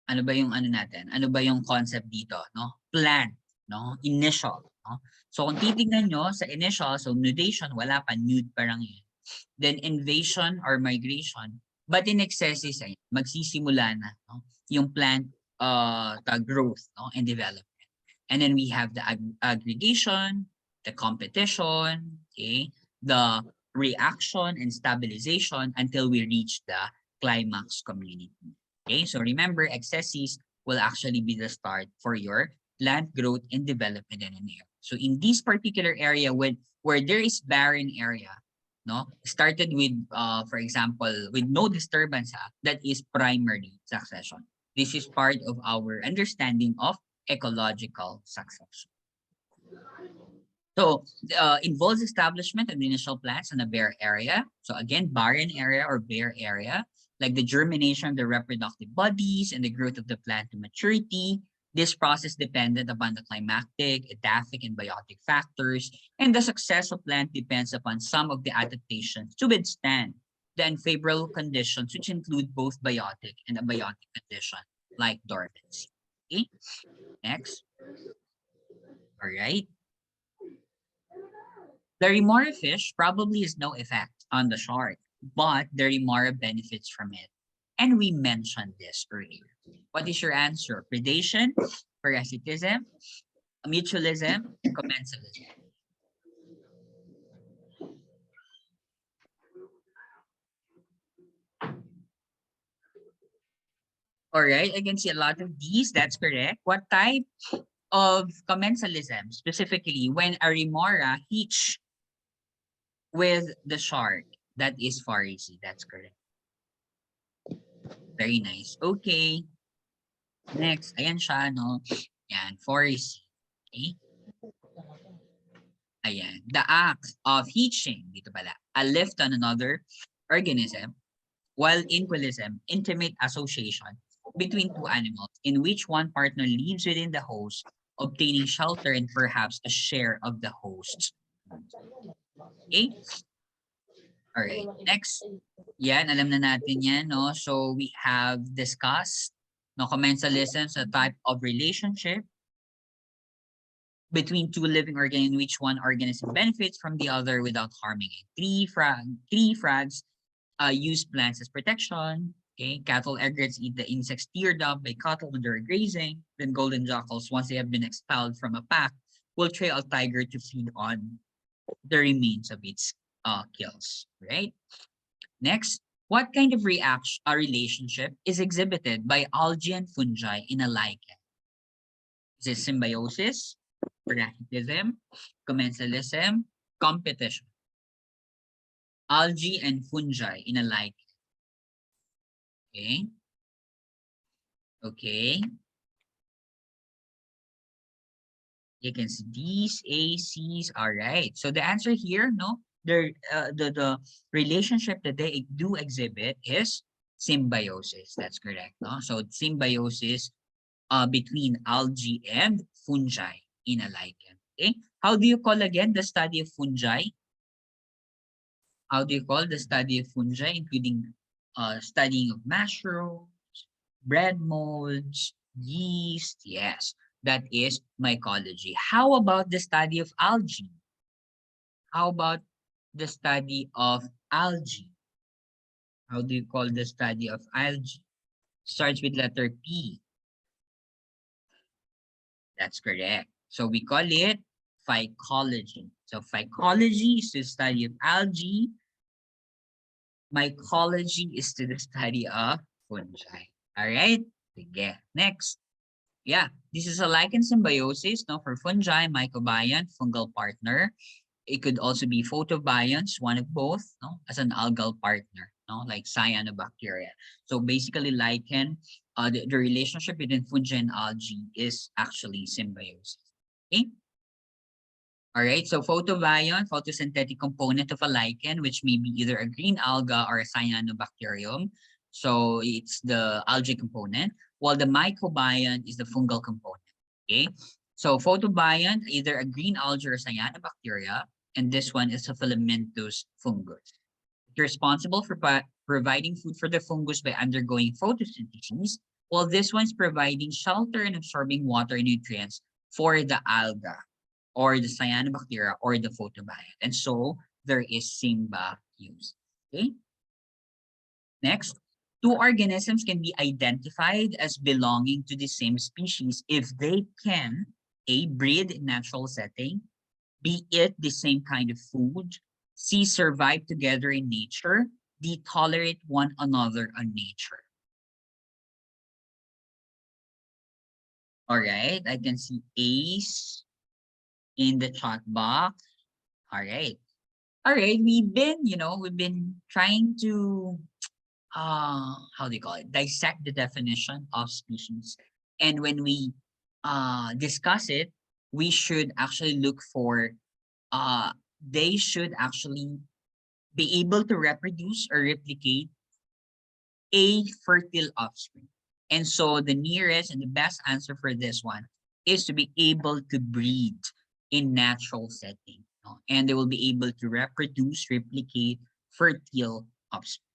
ano ba yung ano natin? Ano ba yung concept dito, no? Plant, no? Initial, no? So kung titingnan nyo sa initial, so nudation, wala pa, nude parang yun. Then invasion or migration. But in excesses, ay magsisimula na, no? Yung plant the growth, no, and development. And then we have the aggregation, the competition, okay, the reaction and stabilization until we reach the climax community. Okay, so remember, excesses will actually be the start for your plant growth and development in an area. So in this particular area, where there is barren area, no, started with, for example, with no disturbance, that is primary succession. This is part of our understanding of ecological succession. So involves establishment of initial plants in a bare area. So again, barren area or bare area, like the germination of the reproductive bodies and the growth of the plant to maturity. This process depended upon the climatic, edaphic, and biotic factors, and the success of plant depends upon some of the adaptations to withstand the unfavorable conditions, which include both biotic and abiotic condition, like dormancy. Okay, next. All right. The remora fish probably has no effect on the shark, but the remora benefits from it. And we mentioned this earlier. What is your answer? Predation, parasitism, mutualism, commensalism. All right, I can see a lot of these. That's correct. What type of commensalism, specifically when a remora hitch with the shark? That is pharisee. That's correct. Very nice. Okay. Next, ayan siya, no? Yan, pharisee. Okay. Ayan. The act of hitching, dito pala, a lift on another organism, while inquilism, intimate association between two animals in which one partner lives within the host, obtaining shelter and perhaps a share of the host. Okay? Alright. Next. Yan, alam na natin yan, no? So we have discussed, no, commensalism, a type of relationship between two living organisms in which one organism benefits from the other without harming it. Three frags use plants as protection. Okay, cattle egrets eat the insects teared up by cattle when they're grazing. Then golden jackals, once they have been expelled from a pack, will trail a tiger to feed on the remains of its kills. Right. Next, what kind of relationship is exhibited by algae and fungi in a lichen? Is it symbiosis, parasitism, commensalism, competition? Algae and fungi in a lichen. Okay. Okay. You can see these A, C's. All right. So the answer here, no, the relationship that they do exhibit is symbiosis. That's correct. No? So symbiosis between algae and fungi in a lichen. Okay. How do you call again the study of fungi? How do you call the study of fungi, including studying of mushrooms, bread molds, yeast? Yes, that is mycology. How about the study of algae? How about the study of algae? How do you call the study of algae? Starts with letter P. That's correct. So we call it phycology. So phycology is the study of algae. Mycology is to the study of fungi. All right. Sige. Next. Yeah, this is a lichen symbiosis. No, for fungi, mycobiont, fungal partner. It could also be photobionts, one of both, no, as an algal partner, no, like cyanobacteria. So basically, lichen, the relationship between fungi and algae is actually symbiosis. Okay. All right, so photobiont, photosynthetic component of a lichen, which may be either a green alga or a cyanobacterium. So it's the algae component, while the mycobiont is the fungal component. Okay, so photobiont, either a green algae or cyanobacteria, and this one is a filamentous fungus. It's responsible for providing food for the fungus by undergoing photosynthesis, while this one's providing shelter and absorbing water and nutrients for the alga, or the cyanobacteria, or the photobiont. And so there is Simba use. Okay. Next. Two organisms can be identified as belonging to the same species if they can A, breed in natural setting, B, eat the same kind of food, C, survive together in nature, D, tolerate one another on nature. All right, I can see A's in the chat box. All right. All right, we've been trying to how do you call it, dissect the definition of species. And when we discuss it, we should actually look for they should actually be able to reproduce or replicate a fertile offspring. And so the nearest and the best answer for this one is to be able to breed in natural setting. No? And they will be able to reproduce, replicate fertile offspring.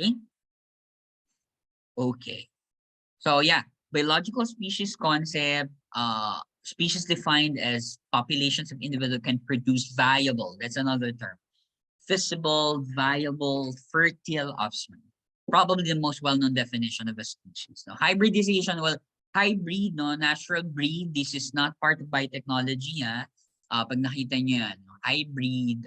Okay? Okay. So yeah, biological species concept, species defined as populations of individuals can produce viable, that's another term, feasible, viable, fertile offspring. Probably the most well-known definition of a species. No? Hybridization, well, hybrid, no, natural breed, this is not part of biotechnology. Pag nakita nyo yan, no? Hybrid,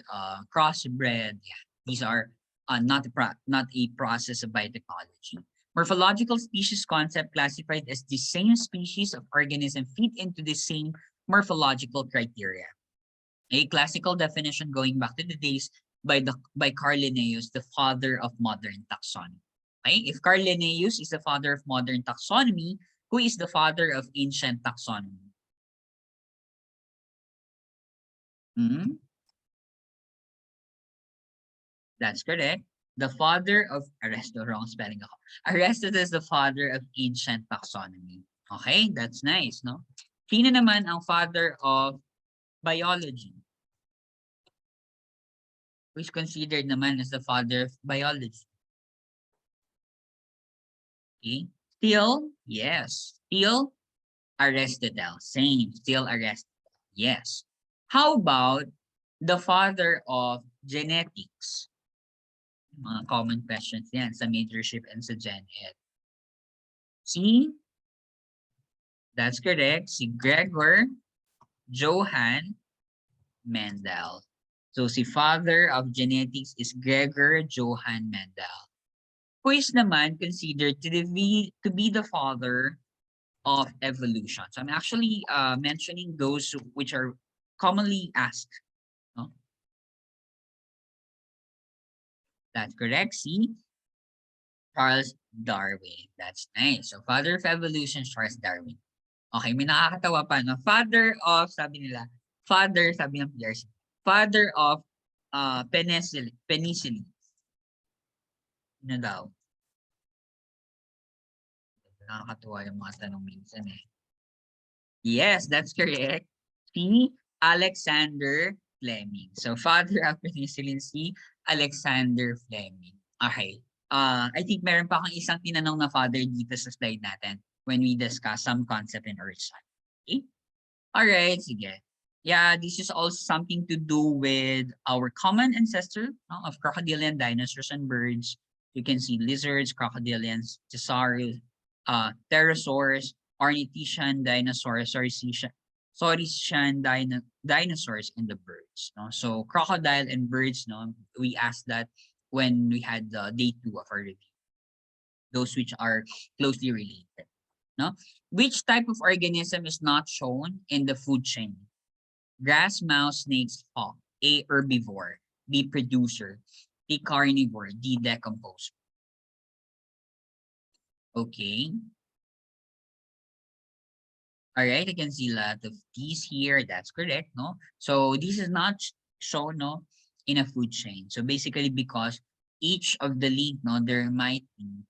crossbred, yeah, these are not a process of biotechnology. Morphological species concept classified as the same species of organism fit into the same morphological criteria. A classical definition going back to the days by Carl Linnaeus, the father of modern taxonomy. Okay? If Carl Linnaeus is the father of modern taxonomy, who is the father of ancient taxonomy? Hmm? That's correct. The father of Aristotle, wrong spelling ako. Aristotle is the father of ancient taxonomy. Okay, that's nice, no? Sino naman ang father of biology? Who is considered naman as the father of biology? Okay. Still, yes. Still Aristotle. Same. Still Aristotle. Yes. How about the father of genetics? Mga common questions yan sa majorship and sa gen ed. Si, that's correct, si Gregor Johann Mendel. So si father of genetics is Gregor Johann Mendel, who is naman considered to be the father of evolution. So I'm actually mentioning those which are commonly asked. No? That's correct. See, Charles Darwin. That's nice. So father of evolution, Charles Darwin. Okay, may nakakatawa pa, no? Father of, sabi nila, sabi ng PRC, father of penicillin. Ano daw? Nakakatuwa yung mga tanong minsan eh. Yes, that's correct. Si Alexander Fleming. So, father of penicillin, si Alexander Fleming. Okay. I think meron pa akong isang tinanong na father dito sa slide natin when we discuss some concept in earth science. Okay? Alright, sige. Yeah, this is also something to do with our common ancestor of crocodilian dinosaurs and birds. You can see lizards, crocodilians, thesaurus, pterosaurs, ornithischian dinosaurs, saurischia dinosaurs, and the birds. No? So crocodile and birds, no, we asked that when we had the day 2 of our review. Those which are closely related. No? Which type of organism is not shown in the food chain? Grass, mouse, snakes, hawk. A, herbivore. B, producer. C, carnivore. D, decomposer. Okay. All right, I can see a lot of these here. That's correct, no? So this is not shown, no, in a food chain. So basically, because each of the lead, no, there might be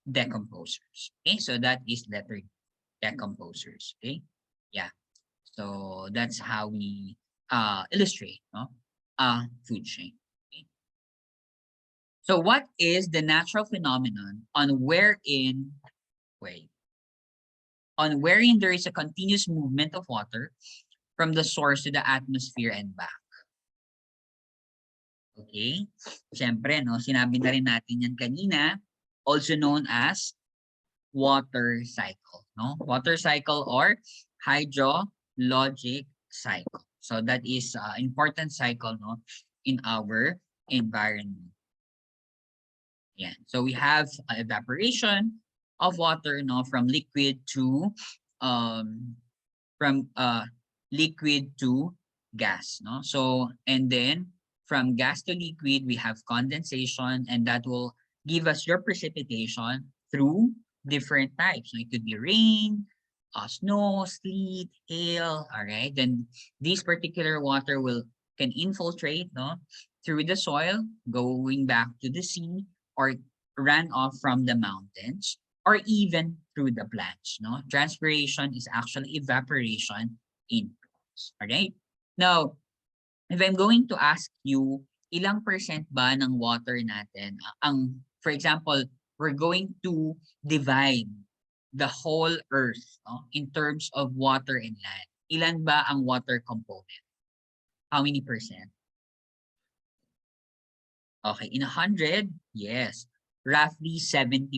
decomposers. Okay, so that is letter decomposers. Okay, yeah. So that's how we illustrate, no, food chain. Okay? So what is the natural phenomenon on wherein there is a continuous movement of water from the source to the atmosphere and back? Okay? Siyempre, no, sinabi na rin natin yan kanina. also known as water cycle, no? Water cycle or hydrologic cycle. So that is important cycle, no, in our environment. Yeah. So we have evaporation of water, no, from liquid to um from liquid to gas, no? So and then from gas to liquid we have condensation, and that will give us your precipitation through different types. So it could be rain, snow, sleet, hail. All right, then this particular water will can infiltrate, no, through the soil, going back to the sea, or ran off from the mountains, or even through the plants, no? Transpiration is actually evaporation in plants. All right? Now, if I'm going to ask you, ilang percent ba ng water natin, for example, we're going to divide the whole earth, no, in terms of water and land. Ilan ba ang water component? How many percent? Okay, in 100, yes, roughly 70%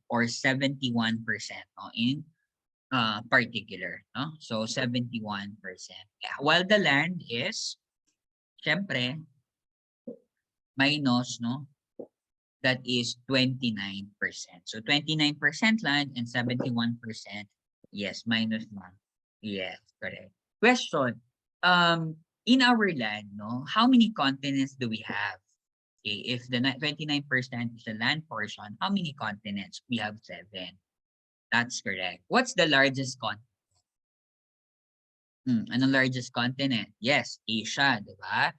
or 71%, no, in particular, no? So 71%. Yeah. While the land is, syempre, minus, no? That is 29%. So 29% land and 71%, yes, minus one. Yes, correct. Question, in our land, no, how many continents do we have? Okay, if the 29% is the land portion, how many continents? We have 7. That's correct. What's the largest continent? Anong largest continent? Yes, Asia, di ba?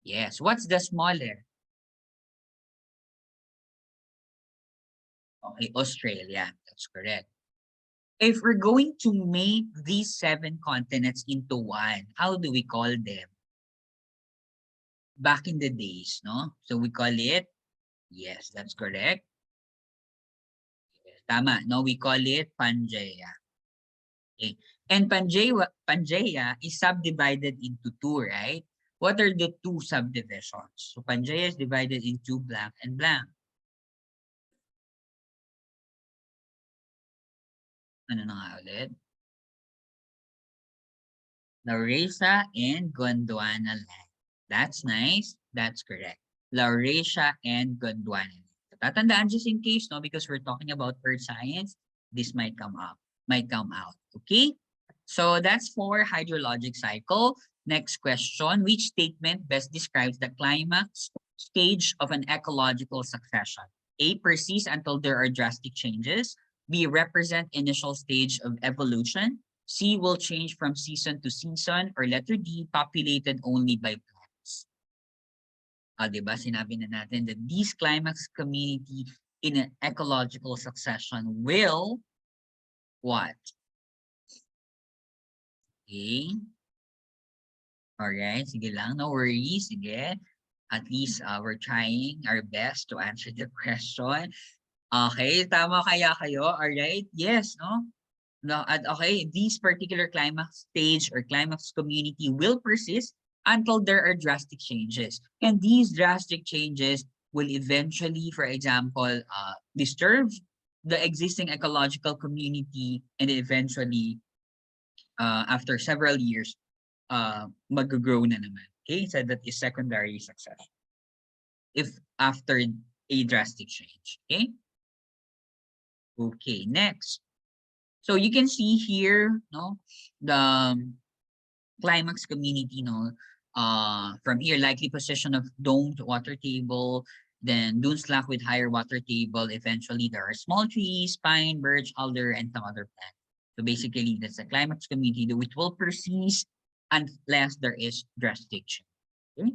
Yes. What's the smaller? Okay, Australia. That's correct. If we're going to make these 7 continents into one, how do we call them? Back in the days, no? So we call it, yes, that's correct. Yes, tama, no? We call it Pangaea. Okay. And Pangaea is subdivided into 2, right? What are the 2 subdivisions? So Pangaea is divided into blank and blank. Ano na nga ulit? Laurasia and Gondwana land. That's nice. That's correct. Laurasia and Gondwana land. Tatandaan just in case, no, because we're talking about earth science, this might come up, might come out. Okay? So that's for hydrologic cycle. Next question, which statement best describes the climax stage of an ecological succession? A, persists until there are drastic changes. B, represent initial stage of evolution. C, will change from season to season. Or letter D, populated only by plants. Diba? Sinabi na natin that this climax community in an ecological succession will what? Okay. Alright, sige lang, no worries, sige. At least we're trying our best to answer the question. Okay, tama kaya kayo? Alright, yes, no? No, at okay, this particular climax stage or climax community will persist until there are drastic changes. And these drastic changes will eventually, for example, disturb the existing ecological community, and eventually, after several years, mag-grow na naman. Okay, so that is secondary success if after a drastic change. Okay. Okay, next. So you can see here, no, the climax community, no, from here, likely position of domed water table, then dune slack with higher water table. Eventually, there are small trees, pine, birch, alder, and some other plants. So basically, that's a climax community which will persist unless there is drastic change. Okay?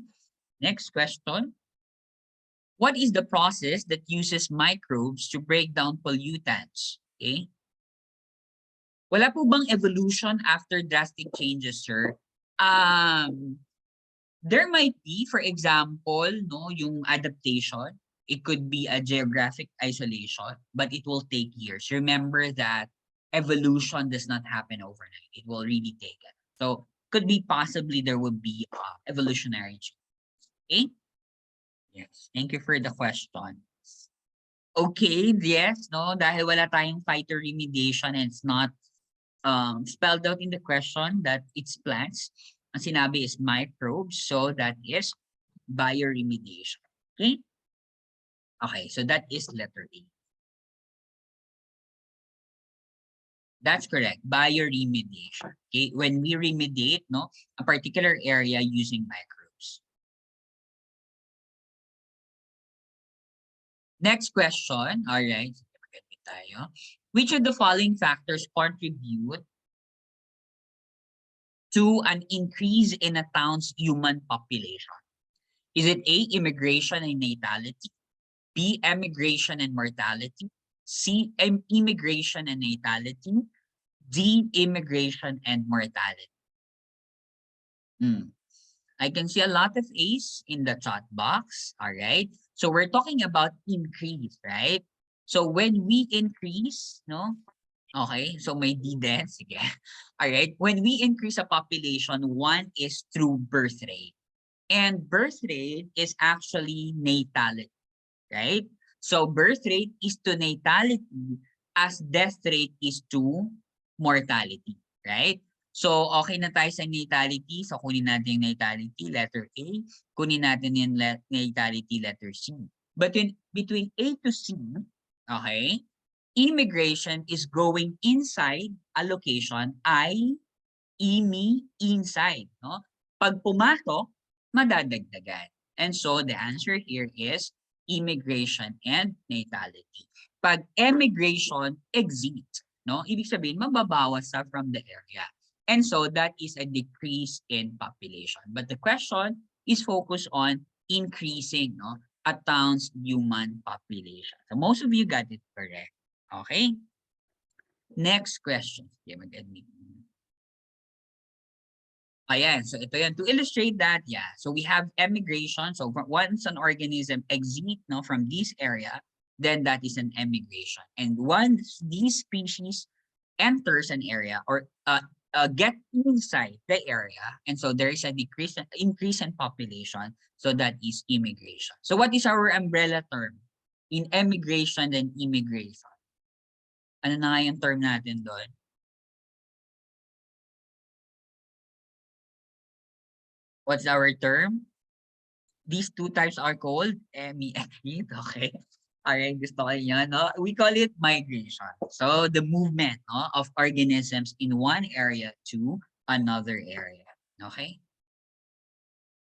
Next question. What is the process that uses microbes to break down pollutants? Okay. Wala po bang evolution after drastic changes, sir? There might be, for example, no, yung adaptation. It could be a geographic isolation, but it will take years. Remember that evolution does not happen overnight. It will really take it. So could be possibly there would be evolutionary change. Okay? Yes. Thank you for the question. Okay, yes, no, dahil wala tayong phytoremediation and it's not spelled out in the question that it's plants. Ang sinabi is microbes, so that is bioremediation. Okay? Okay, so that is letter A. That's correct, bioremediation. Okay, when we remediate, no, a particular area using microbes. Next question, all right. Tayo. Which of the following factors contribute to an increase in a town's human population? Is it A, immigration and natality, B, emigration and mortality, C, immigration and natality, D, immigration and mortality? I can see a lot of A's in the chat box. All right. So we're talking about increase, right? So when we increase, no? Okay, so may D din. Sige. All right. When we increase a population, one is through birth rate. And birth rate is actually natality, right? So birth rate is to natality as death rate is to mortality, right? So okay na tayo sa natality. So kunin natin yung natality, letter A. Kunin natin yung natality, letter C. But in between A to C, okay, immigration is going inside a location, inside, no? Pag pumasok, madadagdagan. And so the answer here is immigration and natality. Pag emigration, exit, no? Ibig sabihin, mababawas sa from the area. And so that is a decrease in population. But the question is focused on increasing, no, a town's human population. So most of you got it correct. Okay? Next question. Okay, mag-admit. Ayan, so ito yan. To illustrate that, yeah. So we have emigration. So once an organism exit, no, from this area, then that is an emigration. And once these species enters an area or get inside the area, and so there is a increase in population, so that is immigration. So what is our umbrella term in emigration and immigration? Ano na nga yung term natin doon? What's our term? These two types are called MEME. Okay. Alright, gusto ko yan, no? We call it migration. So the movement, no, of organisms in one area to another area. Okay.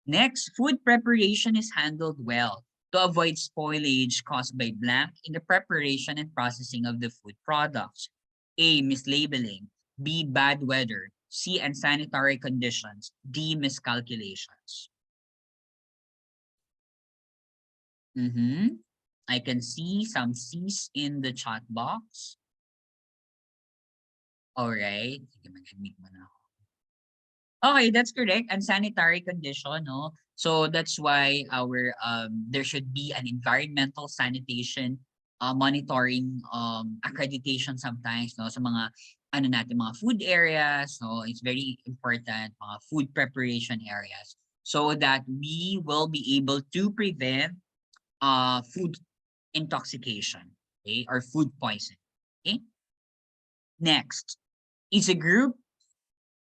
Next, food preparation is handled well to avoid spoilage caused by blank in the preparation and processing of the food products. A, mislabeling. B, bad weather. C, unsanitary conditions. D, miscalculations. I can see some C's in the chat box. Alright. Sige, mag-admit mo na ako. Okay, that's correct. Unsanitary condition, no? So that's why our there should be an environmental sanitation monitoring accreditation sometimes, no, sa mga ano natin, mga food areas. So it's very important, mga food preparation areas, so that we will be able to prevent food intoxication, okay, or food poisoning. Okay. Next is a group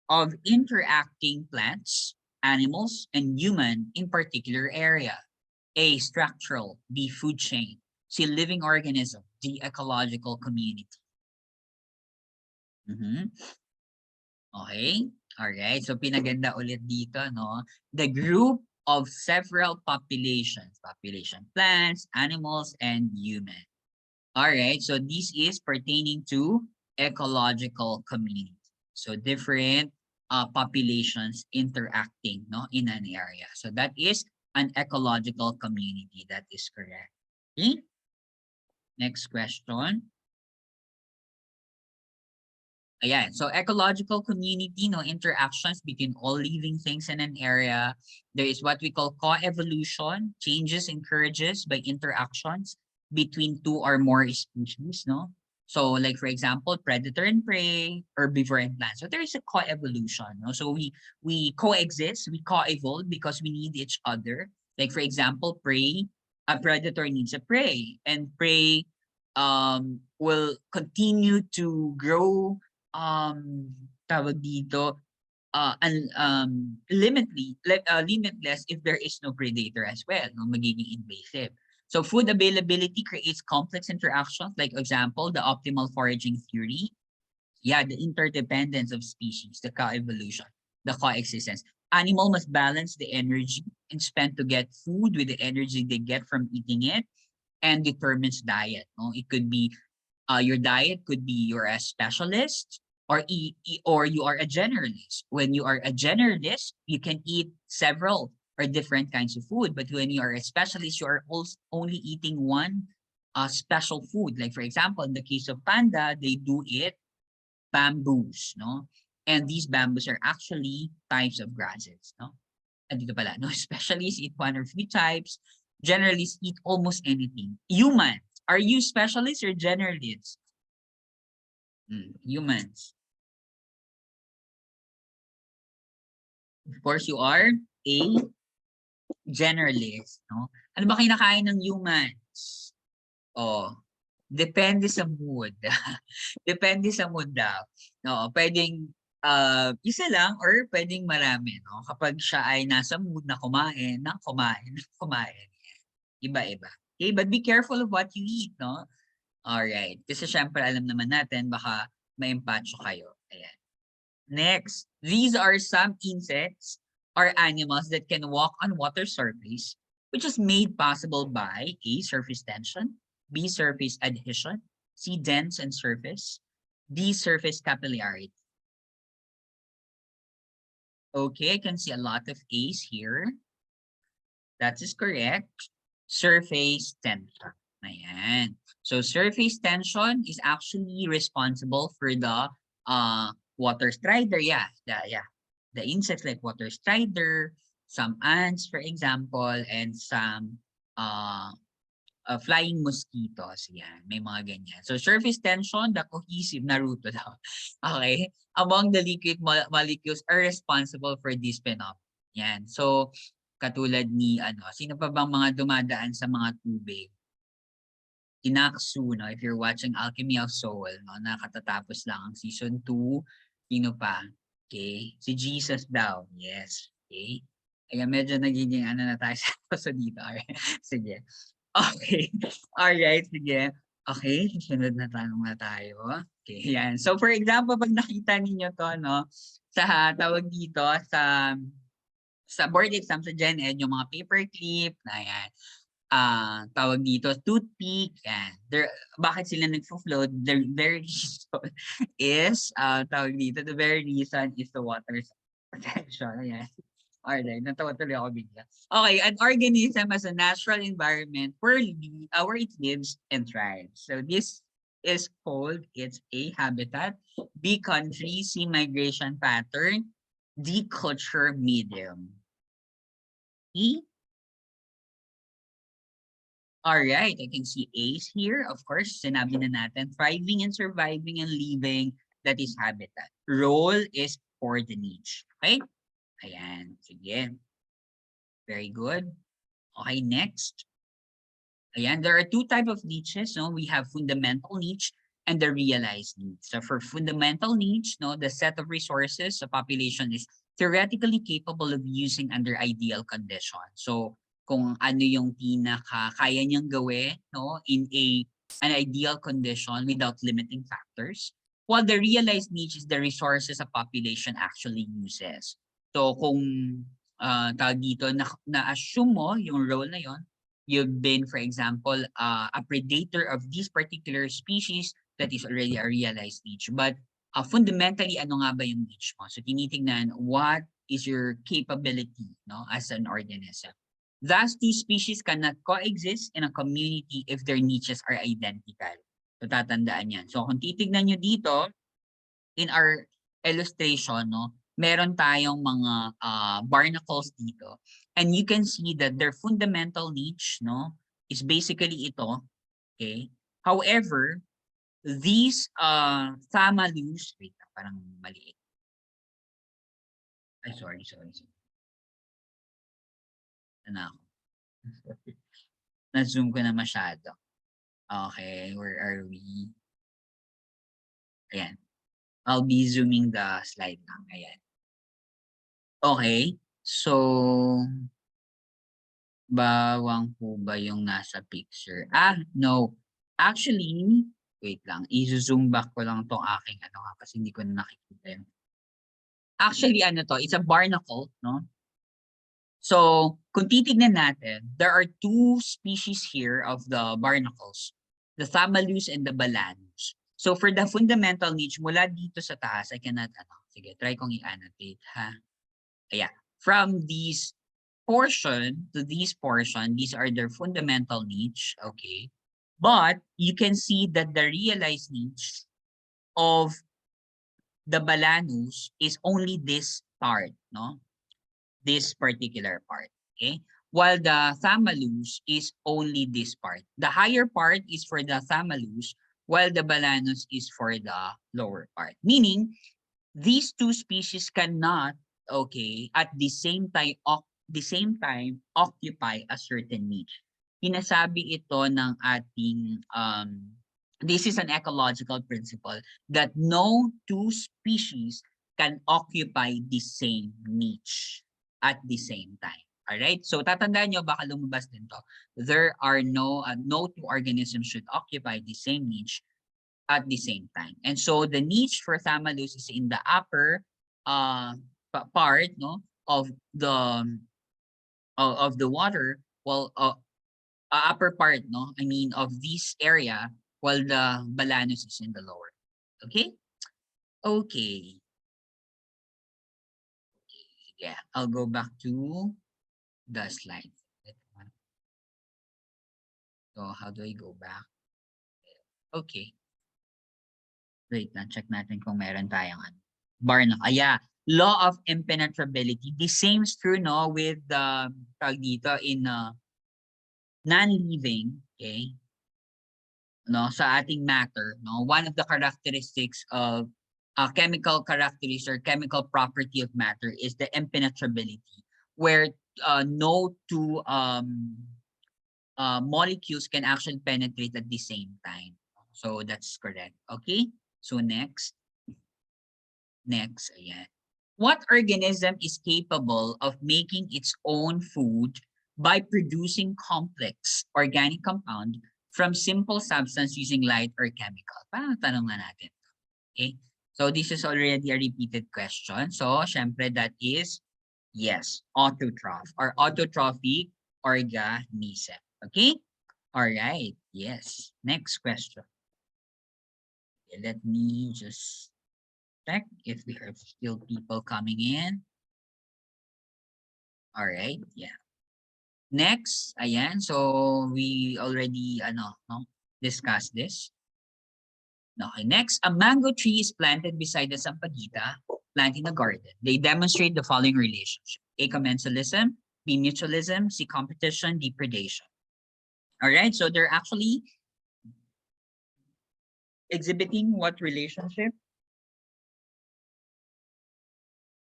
of interacting plants, animals, and human in particular area. A, structural. B, food chain. C, living organism. D, ecological community. Okay. Alright. So pinaganda ulit dito, no? The group of several populations. Population plants, animals, and human. Alright. So this is pertaining to ecological community. So different populations interacting, no, in an area. So that is an ecological community. That is correct. Okay. Next question. Ayan. So ecological community, no, interactions between all living things in an area. There is what we call co-evolution, changes encourages by interactions between two or more species, no? So like for example, predator and prey, herbivore and plant. So there is a co-evolution, no? So we coexist, we co-evolve because we need each other. Like for example, prey A predator needs a prey, and prey will continue to grow tawag dito limitless if there is no predator as well, no, magiging invasive. So food availability creates complex interactions, like example, the optimal foraging theory. Yeah, the interdependence of species, the coevolution, the coexistence. Animal must balance the energy and spend to get food with the energy they get from eating it, and determines diet. No, it could be your diet could be you're a specialist, or or you are a generalist. When you are a generalist, you can eat several or different kinds of food. But when you are a specialist, you are also only eating one special food. Like for example, in the case of panda, they do eat bamboos, no? And these bamboos are actually types of grasses, no? Dito pala, no? Specialists eat one or few types. Generalists eat almost anything. Humans, are you specialists or generalists? Humans. Of course, you are a generalist, no? Ano ba kinakain ng humans? Oh, depende sa mood. Depende sa mood daw. No, pwedeng isa lang or pwedeng marami, no? Kapag siya ay nasa mood na kumain, na kumain, na kumain. Iba-iba. Okay, but be careful of what you eat, no? Alright. Kasi syempre alam naman natin baka ma-empacho kayo. Ayan. Next, these are some insects or animals that can walk on water surface, which is made possible by A, surface tension, B, surface adhesion, C, dense and surface, D, surface capillarity. Okay, I can see a lot of A's here. That is correct. Surface tension. Ayan. So surface tension is actually responsible for the water strider. Yeah, the insects like water strider, some ants, for example, and some uh, flying mosquitoes. Yan, may mga ganyan. So surface tension, the cohesive Naruto daw. Okay? Among the liquid molecules are responsible for this phenomenon. Yan. So katulad ni ano, sino pa bang mga dumadaan sa mga tubig? Tinaksu, no? If you're watching Alchemy of Soul, no? Nakatatapos lang ang season 2. Sino pa? Okay. Si Jesus daw. Yes. Okay. Kaya medyo nagiging ano na tayo sa puso dito. Alright. Sige. Okay. Alright. Sige. Okay. Sunod na tanong na tayo. Okay. Yan. So for example, pag nakita ninyo to, no? Sa tawag dito, sa board exam sa Gen Ed, yung mga paperclip, na yan. Tawag dito, toothpick, yan. Bakit sila nagfo-float? The very reason is, tawag dito, the very reason is the water protection. Ayan. Alright, natawa tuloy ako bigla. Okay, an organism has a natural environment where it lives and thrives. So this is called, it's a habitat. B, country. C, migration pattern. D, culture medium. E, alright, I can see A's here. Of course, sinabi na natin, thriving and surviving and living, that is habitat. Role is for the niche. Okay? Ayan, sige. Very good. Okay, next. Ayan, there are two types of niches. No? We have fundamental niche and the realized niche. So for fundamental niche, no, the set of resources the population is theoretically capable of using under ideal conditions. So kung ano yung kaya niyang gawin, no, in an ideal condition without limiting factors. While the realized niche is the resources a population actually uses. So kung tawag dito, na-assume mo yung role na yon, you've been, for example, a predator of this particular species, that is already a realized niche. But fundamentally, ano nga ba yung niche mo? So tinitingnan, what is your capability, no, as an organism? Thus, two species cannot coexist in a community if their niches are identical. So tatandaan yan. So kung titignan nyo dito, in our illustration, no, meron tayong mga barnacles dito. And you can see that their fundamental niche, no, is basically ito. Okay? However, these famulus, wait, parang maliit. Ay, sorry. Ano ako? Na-zoom ko na masyado. Okay, where are we? Ayan. I'll be zooming the slide lang. Ayan. Okay. So, bawang po ba yung nasa picture? No. Actually, wait lang. I-zoom back ko lang tong aking ano kasi hindi ko na nakikita yun. Actually, ano to, it's a barnacle, no? So, kung titignan natin, there are two species here of the barnacles, the Thamalus and the Balanus. So, for the fundamental niche, mula dito sa taas, I cannot, sige, try kong i-annotate, ha? Ayan. From this portion to this portion, these are their fundamental niche, okay? But, you can see that the realized niche of the Balanus is only this part, no? This particular part, okay? While the Thamalus is only this part. The higher part is for the Thamalus, while the Balanus is for the lower part. Meaning, these two species cannot, okay, at the same time occupy a certain niche. Sinasabi ito ng ating this is an ecological principle that no two species can occupy the same niche at the same time. All right? So tatandaan nyo, baka lumabas din to. There are no two organisms should occupy the same niche at the same time. And so the niche for Thamalus is in the upper part, no, of the water, well, upper part, no, I mean of this area, while the Balanus is in the lower. Okay? Okay. Yeah, I'll go back to the slide. So how do I go back? Okay. Wait lang, check natin kung meron tayong barnacle. Yeah, law of impenetrability. The same is true, no, with the tawag dito in non-living, okay? No, sa ating matter, no, one of the characteristics of chemical characteristics or chemical property of matter is the impenetrability, where no two molecules can actually penetrate at the same time. So that's correct. Okay. So next, ayan. What organism is capable of making its own food by producing complex organic compound from simple substance using light or chemical? Parang tanong na natin. Okay. So this is already a repeated question. So syempre that is yes, autotroph or autotrophic organism. Okay. All right. Yes. Next question. Okay, let me just check if we have still people coming in. All right, yeah. Next, ayan, so we already no, discussed this. Okay, next, a mango tree is planted beside the sampaguita plant in a garden. They demonstrate the following relationship: A, commensalism; B, mutualism; C, competition; D, predation. All right, so they're actually exhibiting what relationship?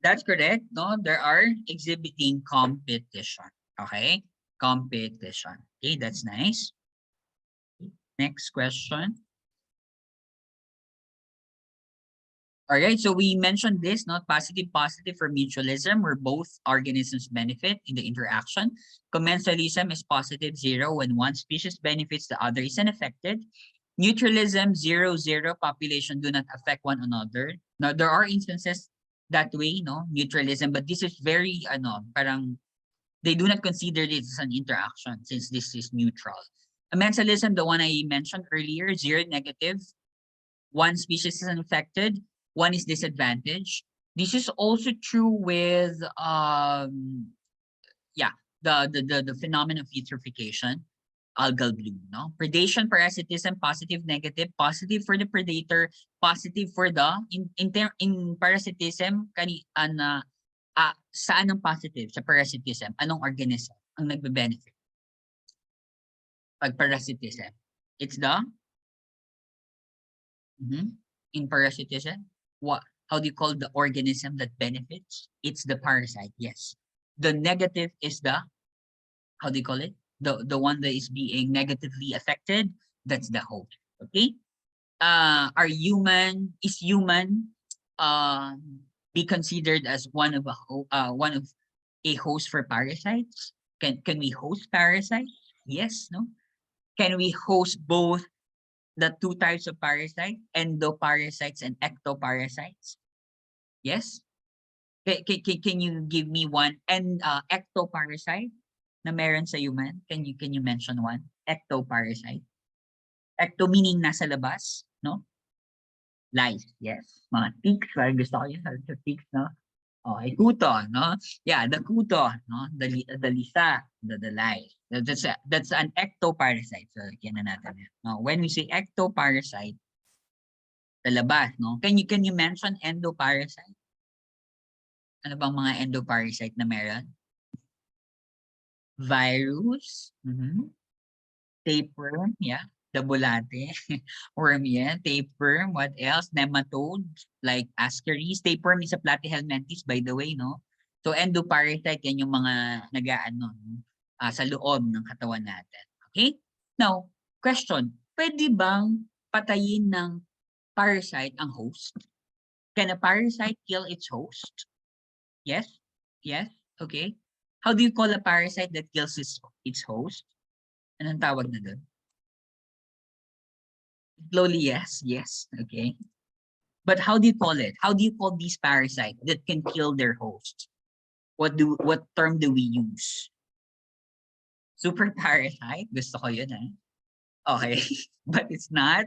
That's correct, no? There are exhibiting competition. Okay, competition. Okay, that's nice. Next question. All right, so we mentioned this, not positive for mutualism, where both organisms benefit in the interaction. Commensalism is positive 0 when one species benefits, the other is unaffected. Neutralism 0, population do not affect one another. Now there are instances that way, no, neutralism, but this is very parang they do not consider this as an interaction since this is neutral. Commensalism, the one I mentioned earlier, 0 negative. One species is unaffected, one is disadvantaged. This is also true with yeah, the phenomenon of eutrophication, algal bloom, no? Predation, parasitism, positive, negative, positive for the predator, positive for the in parasitism, saan ang positive sa parasitism? Anong organism ang nagbe-benefit? Pag parasitism, it's the in parasitism, how do you call the organism that benefits? It's the parasite, yes. The negative is the, how do you call it? the one that is being negatively affected, that's the host. Okay. Is human uh, be considered as one of a host for parasites? Can we host parasites? Yes, no? Can we host both the two types of parasites, endoparasites and ectoparasites? Yes. Can you give me one and ectoparasite na meron sa human? Can you mention one? Ectoparasite. Ecto meaning nasa labas, no? Lice, yes. Mga ticks, parang gusto ko yun sa ticks, no? Okay, kuto, no? Yeah, the kuto, no? The lisa, the lice. That's an ectoparasite. So, yan na natin yan. No? When we say ectoparasite, sa labas, no? Can you mention endoparasite? Ano bang mga endoparasite na meron? Virus, tapeworm, yeah, the bulate, worm, yeah, tapeworm, what else? Nematodes, like ascaris. Tapeworm is a platyhelminthes, by the way, no? So, endoparasite, yan yung mga nag-aano, sa loob ng katawan natin. Okay? Now, question, pwede bang patayin ng parasite ang host? Can a parasite kill its host? Yes? Yes? Okay. How do you call a parasite that kills its host? Anong tawag na doon? Slowly, yes. Yes. Okay. But how do you call it? How do you call these parasites that can kill their host? What term do we use? Super parasite? Gusto ko yun, eh. Okay. But it's not.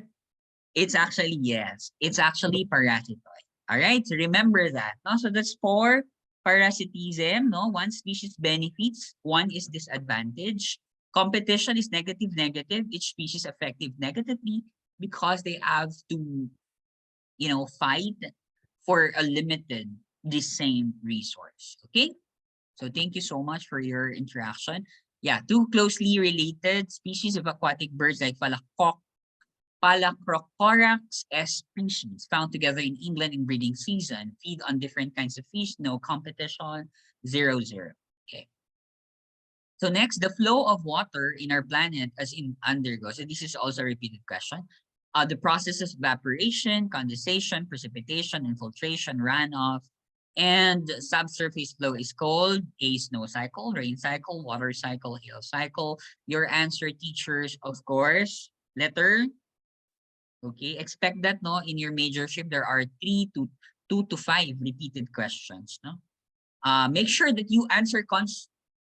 It's actually, yes. It's actually parasitoid. All right. So remember that. No? So that's for parasitism. No? One species benefits, one is disadvantage. Competition is negative, negative. Each species effective negatively because they have to, fight for a limited, the same resource. Okay. So thank you so much for your interaction. Yeah, two closely related species of aquatic birds like Palacrocorax species found together in England in breeding season feed on different kinds of fish. No competition. 0-0. Okay. So next, the flow of water in our planet as in undergoes. So this is also a repeated question. The processes of evaporation, condensation, precipitation, infiltration, runoff, and subsurface flow is called a snow cycle, rain cycle, water cycle, hail cycle. Your answer, teachers, of course, letter. Okay, expect that, no, in your majorship there are 2 to 5 repeated questions, no. Make sure that you answer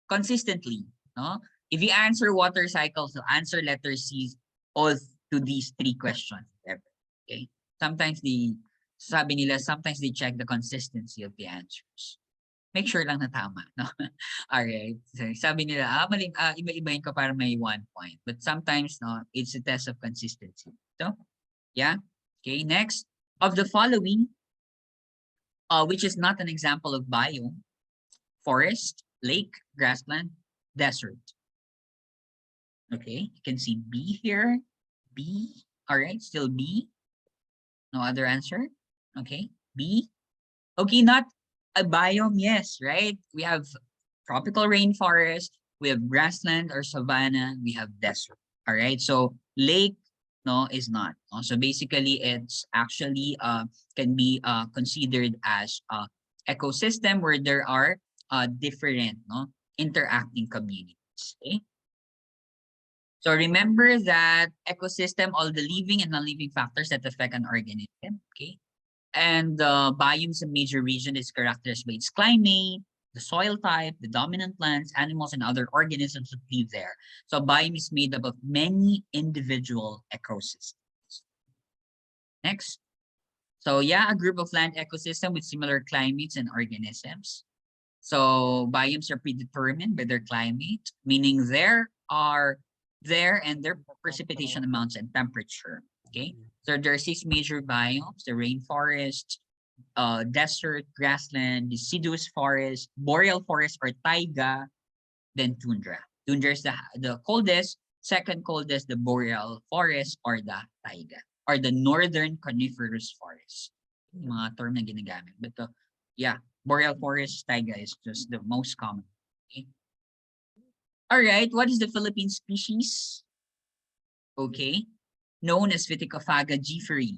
consistently, no. If you answer water cycle, so answer letter C all to these 3 questions. Okay, sometimes sometimes they check the consistency of the answers. Make sure lang na tama, no. Alright, so sabi nila iba-ibahin ko para may 1 point, but sometimes, no, it's a test of consistency. So yeah. Okay, next. Of the following, which is not an example of biome: forest, lake, grassland, desert. Okay, you can see B here. B. All right, still B. No other answer. Okay, B. Okay, not a biome, yes, right? We have tropical rainforest, we have grassland or savanna, we have desert. All right, so lake, no, is not. No? So basically, it's actually can be considered as ecosystem where there are different, no, interacting communities. Okay. So remember that ecosystem, all the living and non-living factors that affect an organism. Okay. And the biomes of major region is characterized by its climate, the soil type, the dominant plants, animals, and other organisms that live there. So biome is made up of many individual ecosystems. Next. So yeah, a group of land ecosystem with similar climates and organisms. So biomes are predetermined by their climate, meaning there and their precipitation amounts and temperature. Okay, so there are 6 major biomes: the rainforest, desert, grassland, deciduous forest, boreal forest or taiga, then tundra. Tundra is the coldest, second coldest, the boreal forest or the taiga, or the northern coniferous forest. Yung mga term na ginagamit. But yeah, boreal forest, taiga is just the most common. Okay? All right, what is the Philippine species? Okay, known as Phytophaga gifferi,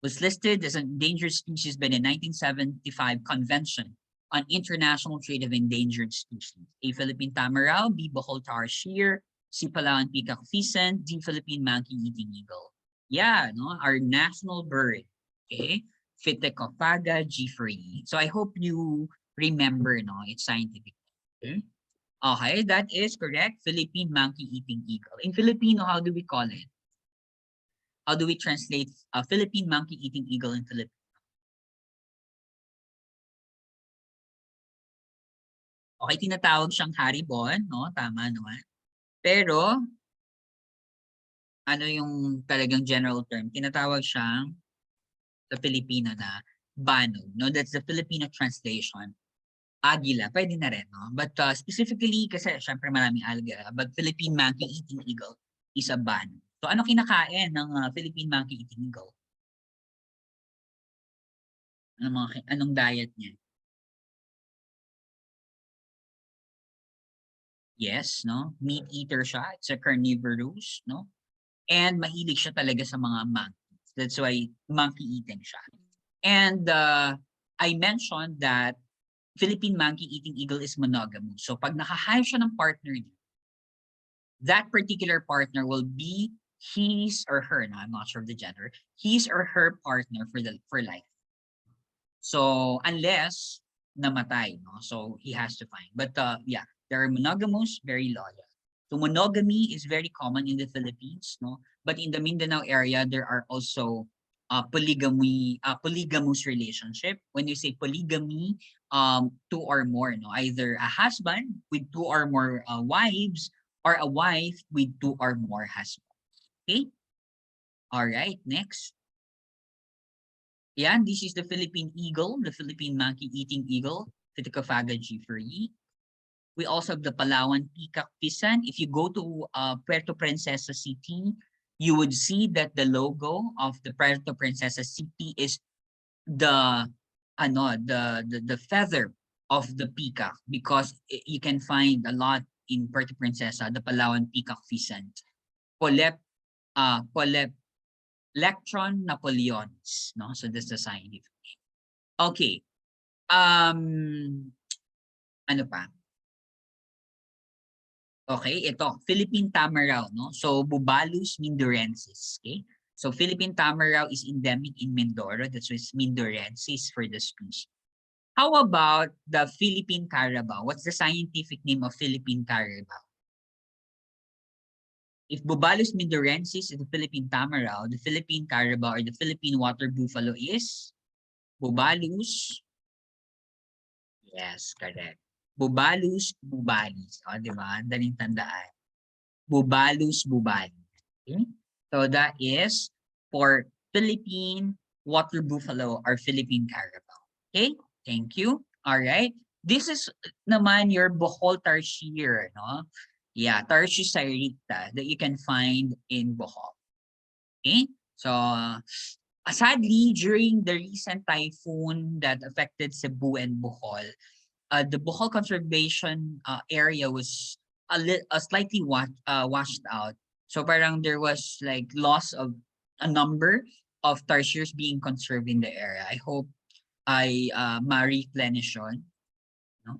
was listed as an endangered species by the 1975 Convention on International Trade of Endangered Species. A, Philippine tamarau; B, Bohol tarsier; C, Palawan peacock pheasant; D, Philippine monkey-eating eagle. Yeah, no, our national bird. Okay, Phytophaga gifferi. So I hope you remember, no, its scientific name. Okay? Okay, that is correct. Philippine monkey-eating eagle. In Filipino, how do we call it? How do we translate Philippine monkey-eating eagle in Filipino? Okay, tinatawag siyang haribon, no? Tama naman. Pero, ano yung talagang general term? Tinatawag siyang sa Filipino na banog, no? That's the Filipino translation. Agila, pwede na rin, no? But specifically, kasi syempre maraming alga, but Philippine monkey-eating eagle is a banog. So, ano kinakain ng Philippine monkey-eating eagle? Anong diet niya? Yes, no? Meat eater siya. It's a carnivorous, no? And mahilig siya talaga sa mga monkeys. That's why monkey eating siya. And I mentioned that Philippine monkey-eating eagle is monogamous. So pag nakahive siya ng partner niya, that particular partner will be his or her, no, I'm not sure of the gender, his or her partner for life. So unless namatay, no, so he has to find. But yeah, they're monogamous, very loyal. So monogamy is very common in the Philippines, no. But in the Mindanao area, there are also polygamous relationship. When you say polygamy, two or more, no, either a husband with two or more wives, or a wife with two or more husbands. Okay. All right. Next. Yeah, this is the Philippine eagle, the Philippine monkey-eating eagle, Phytophaga gifferi. We also have the Palawan peacock pheasant. If you go to Puerto Princesa City, you would see that the logo of the Puerto Princesa City is the the feather of the peacock, because you can find a lot in Puerto Princesa, the Palawan peacock pheasant. Polep Lectron napoleonis, no? So that's the scientific name. Okay. Ano pa? Okay, ito, Philippine tamarau, no? So Bubalus mindorensis, okay? So Philippine tamarau is endemic in Mindoro. That's why it's mindorensis for the species. How about the Philippine carabao? What's the scientific name of Philippine carabao? If Bubalus mindorensis is the Philippine tamarau, the Philippine carabao or the Philippine water buffalo is Bubalus. Yes, correct. Bubalus bubalis. O, di ba? Daling tandaan. Bubalus bubalis. Okay? So that is for Philippine water buffalo or Philippine carabao. Okay? Thank you. All right. This is naman your Bohol tarsier, no? Yeah, Tarsius cyricta that you can find in Bohol. Okay? So, sadly, during the recent typhoon that affected Cebu and Bohol, the Bohol conservation area was slightly washed out. So parang there was like loss of a number of tarsiers being conserved in the area. I hope ay ma-replenish yun, no?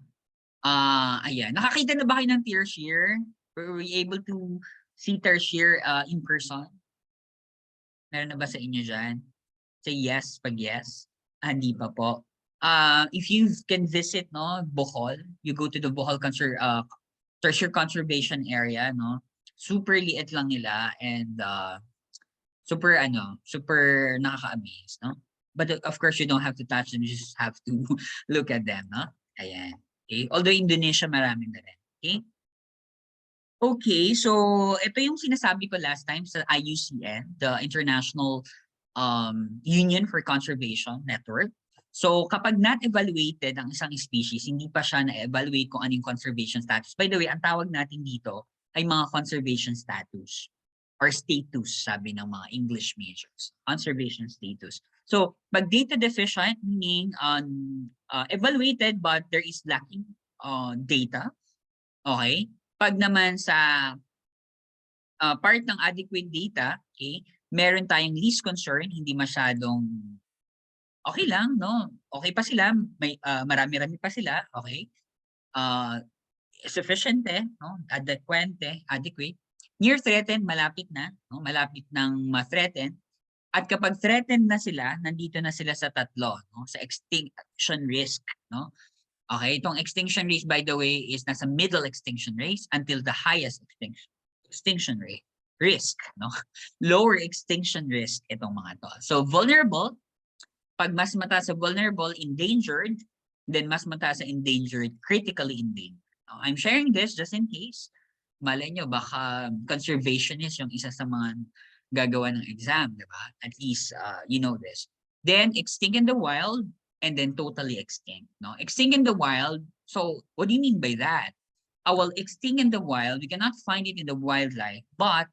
Ayan. Nakakita na ba kayo ng tarsier? Were we able to see tarsier in person? Meron na ba sa inyo dyan? Say yes pag yes. Hindi pa po. If you can visit, no, Bohol, you go to the Bohol Treasure Conservation Area, no? Super liit lang nila, and super nakaka-amaze, no? But of course, you don't have to touch them, you just have to look at them, no? Ayan. Okay? Although Indonesia, marami na rin. Okay? Okay, so ito yung sinasabi ko last time sa IUCN, the International Union for Conservation Network. So kapag not evaluated ang isang species, hindi pa siya na-evaluate kung anong conservation status. By the way, ang tawag natin dito ay mga conservation status or status, sabi ng mga English majors. Conservation status. So pag data deficient, meaning evaluated but there is lacking data, okay? Pag naman sa part ng adequate data, okay, meron tayong least concern, hindi masyadong okay lang, no? Okay pa sila, may marami-rami pa sila, okay? Uh, Sufficiente, no? Adequate. Near threatened, malapit na, no? Malapit ng ma-threaten. At kapag threatened na sila, nandito na sila sa tatlo, no? Sa extinction risk, no? Okay, itong extinction risk, by the way, is nasa middle extinction risk until the highest extinction rate risk, no? Lower extinction risk itong mga to. So vulnerable, pag mas mataas sa vulnerable, endangered, then mas mataas sa endangered, critically endangered. I'm sharing this just in case. Malay nyo, baka conservationist yung isa sa mga gagawa ng exam, di ba? At least you know this. Then extinct in the wild, and then totally extinct. No, extinct in the wild. So what do you mean by that? Well, extinct in the wild, we cannot find it in the wildlife, but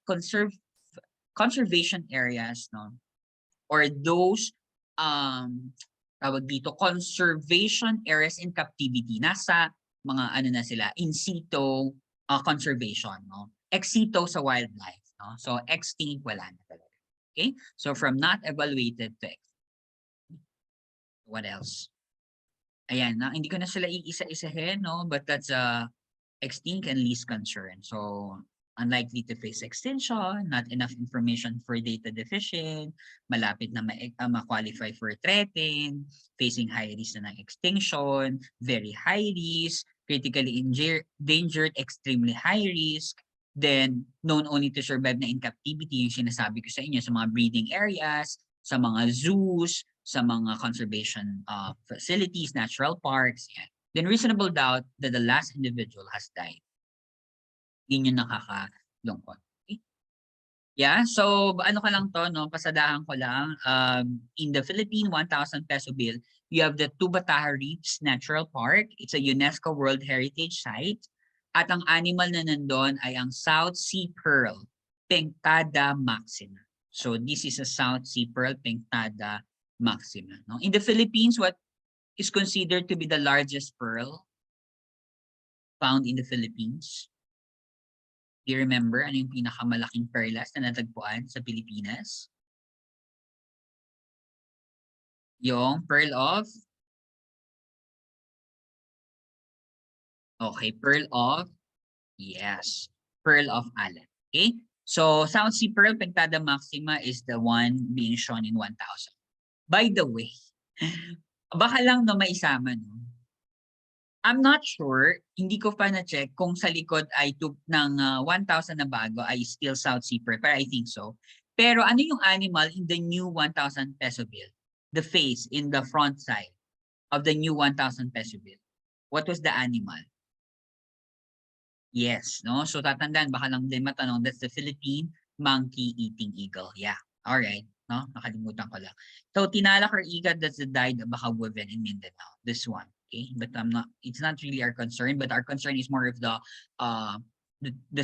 conservation areas, no, or those tawag dito, conservation areas in captivity. Nasa mga ano na sila, in situ conservation, no? Ex situ sa wildlife, no? So extinct wala na talaga. Okay? So from not evaluated to extinct. What else? Ayan, na, hindi ko na sila iisa-isahin, no? But that's extinct and least concern. So unlikely to face extinction, not enough information for data deficient, malapit na ma-qualify for threatened, facing high risk na ng extinction, very high risk, critically endangered, extremely high risk, then known only to survive na in captivity, yung sinasabi ko sa inyo, sa mga breeding areas, sa mga zoos, sa mga conservation facilities, natural parks, yan. Then reasonable doubt that the last individual has died. Yun yung nakakalungkot. Okay? Yeah, so ano ka lang to, no? Pasadahan ko lang. In the Philippine 1,000 peso bill, you have the Tubataha Reefs Natural Park. It's a UNESCO World Heritage Site. At ang animal na nandun ay ang South Sea Pearl, Pinctada maxima. So this is a South Sea Pearl, Pinctada maxima. No? In the Philippines, what is considered to be the largest pearl found in the Philippines? Do you remember ano yung pinakamalaking perlas na natagpuan sa Pilipinas? Yung pearl of? Okay, pearl of? Yes, pearl of Alan. Okay, so South Sea Pearl, Pinctada maxima is the one being shown in 1,000. By the way, baka lang no maisama, no? I'm not sure, hindi ko pa na-check kung sa likod ay ng 1,000 na bago ay still South Sea Pearl, but I think so. Pero ano yung animal in the new 1,000 peso bill? The face in the front side of the new 1,000 peso bill. What was the animal? Yes, no? So tatandaan, baka lang din matanong, that's the Philippine monkey-eating eagle. Yeah, all right. No? Nakalimutan ko lang. So tinalak or ikat, that's the died baka woven in Mindanao. This one. Okay, but it's not really our concern, but our concern is more of the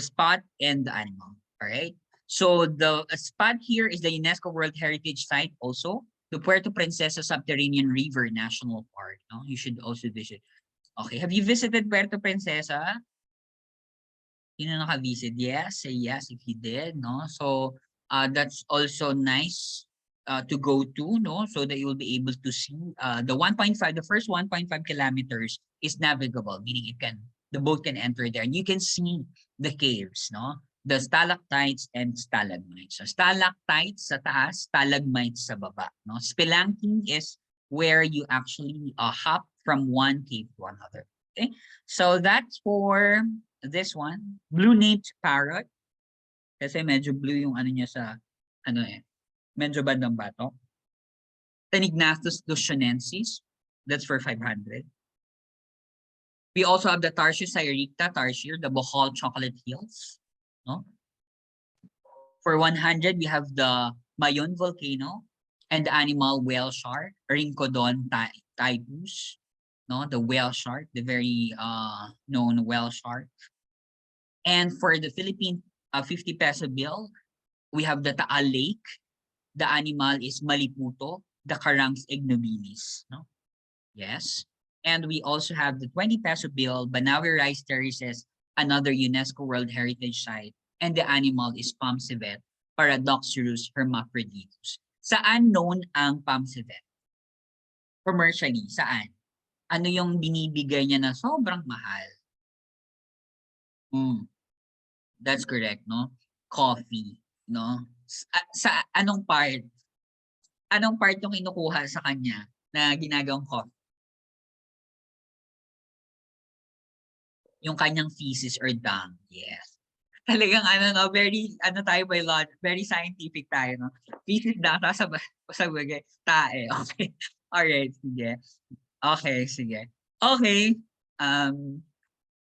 spot and the animal. All right. So the spot here is the UNESCO World Heritage Site also, the Puerto Princesa Subterranean River National Park. No? You should also visit. Okay, have you visited Puerto Princesa? Sino naka-visit? Yes, say yes if you did, no? So that's also nice to go to, no? So that you will be able to see the first 1.5 kilometers is navigable, meaning the boat can enter there and you can see the caves, no? The stalactites and stalagmites. So stalactites sa taas, stalagmites sa baba, no? Spelunking is where you actually hop from one cave to another. Okay, so that's for this one. Blue-naped parrot. Kasi medyo blue yung ano niya sa medyo bandang bato. Tenignathus luscionensis, that's for 500. We also have the Tarsius syricta, tarsier, the Bohol chocolate hills. No? For 100, we have the Mayon volcano and the animal whale shark, Rhincodon typus. No, the whale shark, the very known whale shark. And for the Philippine 50 peso bill, we have the Taal Lake. The animal is Maliputo, the Caranx ignobilis. No? Yes. And we also have the 20 peso bill, Banawe rice terraces, another UNESCO World Heritage Site, and the animal is palm civet, Paradoxurus hermaphroditus. Saan known ang palm civet? Commercially, saan? Ano yung binibigay niya na sobrang mahal? That's correct, no? Coffee, no? Sa anong part? Anong part yung kinukuha sa kanya na ginagawang coffee? Yung kanyang feces or dung, yes. Talagang ano 'no, very ano tayo very scientific tayo 'no. Feces, dung, sa bagay, tae, okey. Alright, sige. Okay, sige. Okay, um,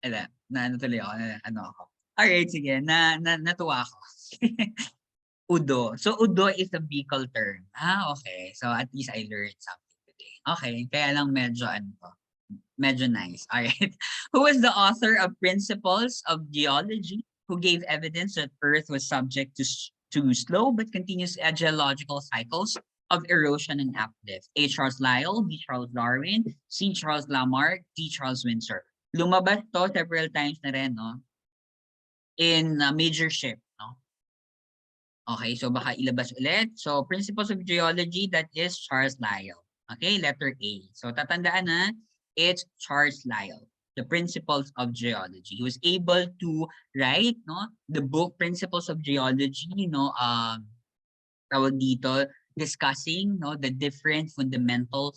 wala, naano tuloy ako, na ano ako. Alright, sige, natuwa ako. Udo. So, udo is a Bicol term. Okay. So, at least I learned something today. Okay, kaya lang medyo ano 'to, medyo nice. Alright. Who was the author of Principles of Geology, who gave evidence that Earth was subject to slow but continuous geological cycles of erosion and uplift? A. Charles Lyell, B. Charles Darwin, C. Charles Lamarck, D. Charles Windsor. Lumabas 'to several times na rin 'no, in Majorship 'no. Okay, so baka ilabas ulit. So, Principles of Geology, that is Charles Lyell. Okay, letter A. So, tatandaan na, it's Charles Lyell, the Principles of Geology. He was able to write, no, the book Principles of Geology, tawag dito, discussing, no, the different fundamental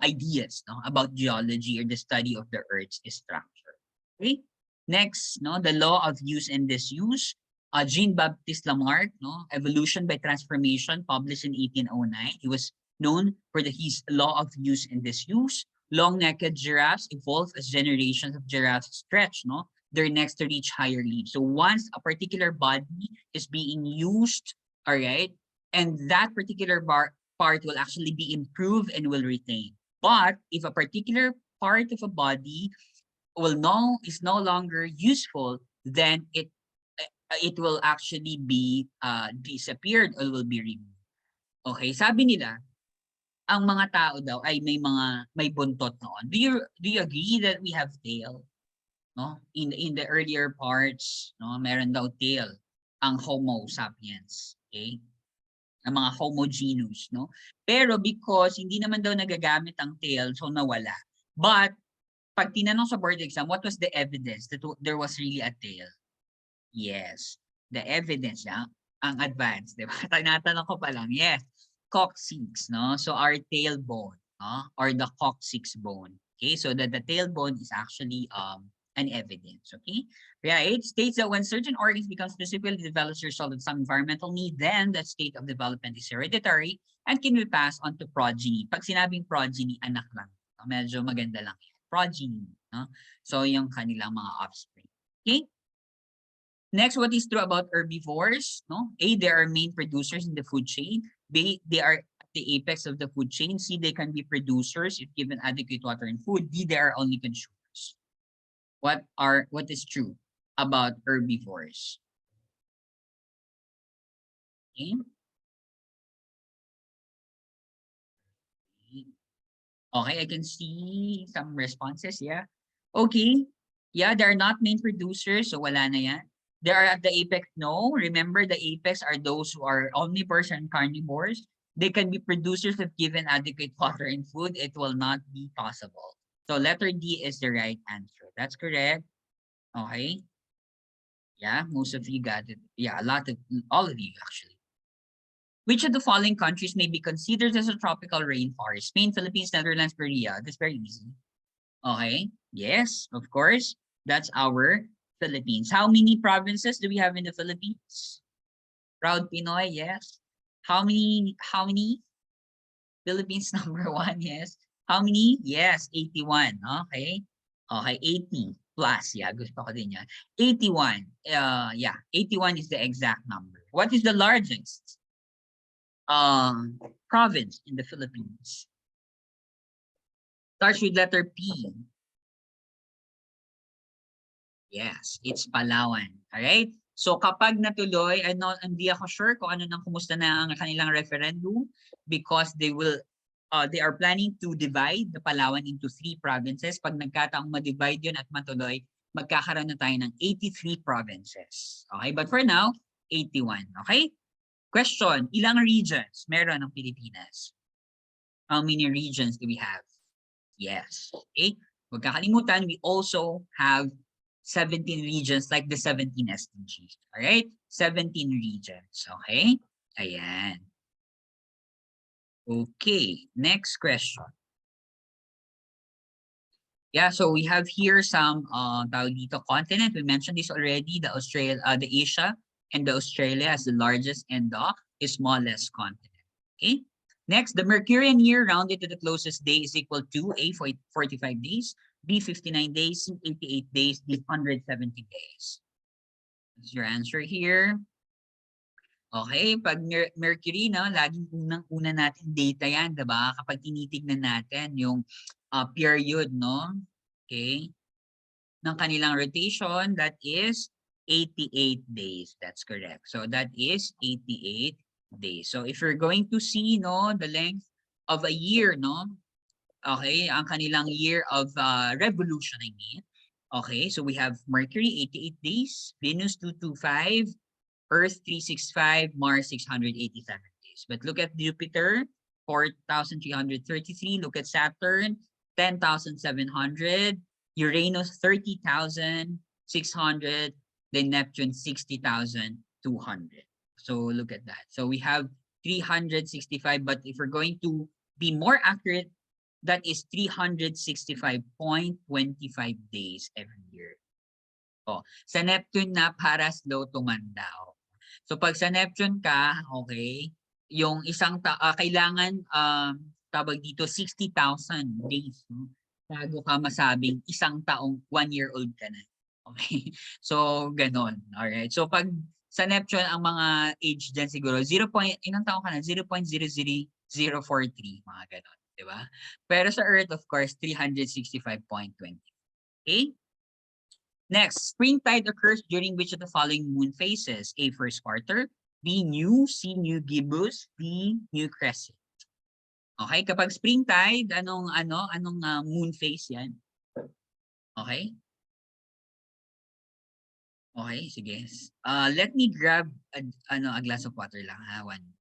ideas, no, about geology or the study of the Earth's structure. Okay, next, no, the law of use and disuse. Jean-Baptiste Lamarck, no, Evolution by Transformation, published in 1809. He was known for his law of use and disuse. Long-necked giraffes evolved as generations of giraffes stretch, no, their necks to reach higher leaves. So once a particular body is being used, all right, and that particular part will actually be improved and will retain. But if a particular part of a body is no longer useful, then it will actually be disappeared or will be removed. Okay, sabi nila, ang mga tao daw ay may buntot noon. Do you agree that we have tail? No? In the earlier parts, no, meron daw tail ang Homo sapiens. Okay? Ang mga Homo genus, no? Pero because hindi naman daw nagagamit ang tail, so nawala. But pag tinanong sa board exam, what was the evidence that there was really a tail? Yes, the evidence ang advance, 'di ba? Tinatanong ko pa lang, yes, coccyx, no? So our tailbone, no? Or the coccyx bone. Okay, so the tailbone is actually an evidence, okay? Yeah, it states that when certain organs become specifically developed as a result of some environmental need, then that state of development is hereditary and can be passed on to progeny. Pag sinabing progeny, anak lang. No? Medyo maganda lang. Progeny, no? So yung kanilang mga offspring. Okay? Next, what is true about herbivores? No? A, they are main producers in the food chain. B, they are at the apex of the food chain. C, they can be producers if given adequate water and food. D, they are only consumers. What is true about herbivores? Okay. Okay, I can see some responses. Yeah. Okay. Yeah, they're not main producers, so wala na yan. They are at the apex. No, remember the apex are those who are omnivores and carnivores. They can be producers if given adequate water and food. It will not be possible. So letter D is the right answer. That's correct. Okay. Yeah, most of you got it. Yeah, all of you actually. Which of the following countries may be considered as a tropical rainforest? Spain, Philippines, Netherlands, Korea. That's very easy. Okay. Yes, of course. That's our Philippines. How many provinces do we have in the Philippines? Proud Pinoy, yes. How many? Philippines number 1, yes. How many? Yes, 81. Okay. Okay, 80 plus. Yeah, gusto ko din yan. 81. Yeah, 81 is the exact number. What is the largest province in the Philippines? Starts with letter P. Yes, it's Palawan. Alright? So kapag natuloy, hindi ako sure kung ano nang kumusta na ang kanilang referendum because they are planning to divide the Palawan into 3 provinces. Pag nagkataong ma-divide yun at matuloy, magkakaroon na tayo ng 83 provinces. Okay, but for now, 81. Okay? Question, ilang regions meron ng Pilipinas? How many regions do we have? Yes. Okay? Huwag kakalimutan, we also have 17 regions like the 17 SDGs. Alright? 17 regions. Okay? Ayan. Okay. Next question. Yeah, so we have here some tawag dito continent. We mentioned this already, the Asia and the Australia as the largest and the smallest continent. Okay. Next, the Mercurian year rounded to the closest day is equal to A, 45 days, B, 59 days, C, 88 days, D, 170 days. That's your answer here. Okay, pag Mercury, no, laging unang-una natin data yan, diba? Kapag tinitignan natin yung period, no? Okay, ng kanilang rotation, that is 88 days. That's correct. So that is 88 days. So if you're going to see, no, the length of a year, no? Okay, ang kanilang year of revolution, I mean. Okay, so we have Mercury, 88 days, Venus, 225, Earth, 365, Mars, 687 days. But look at Jupiter, 4,333. Look at Saturn, 10,700. Uranus, 30,600. Then Neptune, 60,200. So look at that. So we have 365, but if we're going to be more accurate, that is 365.25 days every year. Oh, sa Neptune na para slow tumanda. So pag sa Neptune ka, okay, yung isang kailangan tawag dito 60,000 days, no? Bago ka masabing isang taong 1-year-old ka na. Okay? So ganon. All right. So pag sa Neptune ang mga age diyan siguro 0. Ilang taon ka na? 0.00043 mga ganon, di ba? Pero sa Earth of course 365.20. Okay? Next, spring tide occurs during which of the following moon phases? A, first quarter, B, new, C, new gibbous, D, new crescent. Okay, kapag spring tide, anong moon phase yan? Okay? Okay, sige. Let me grab a glass of water lang, ha? One.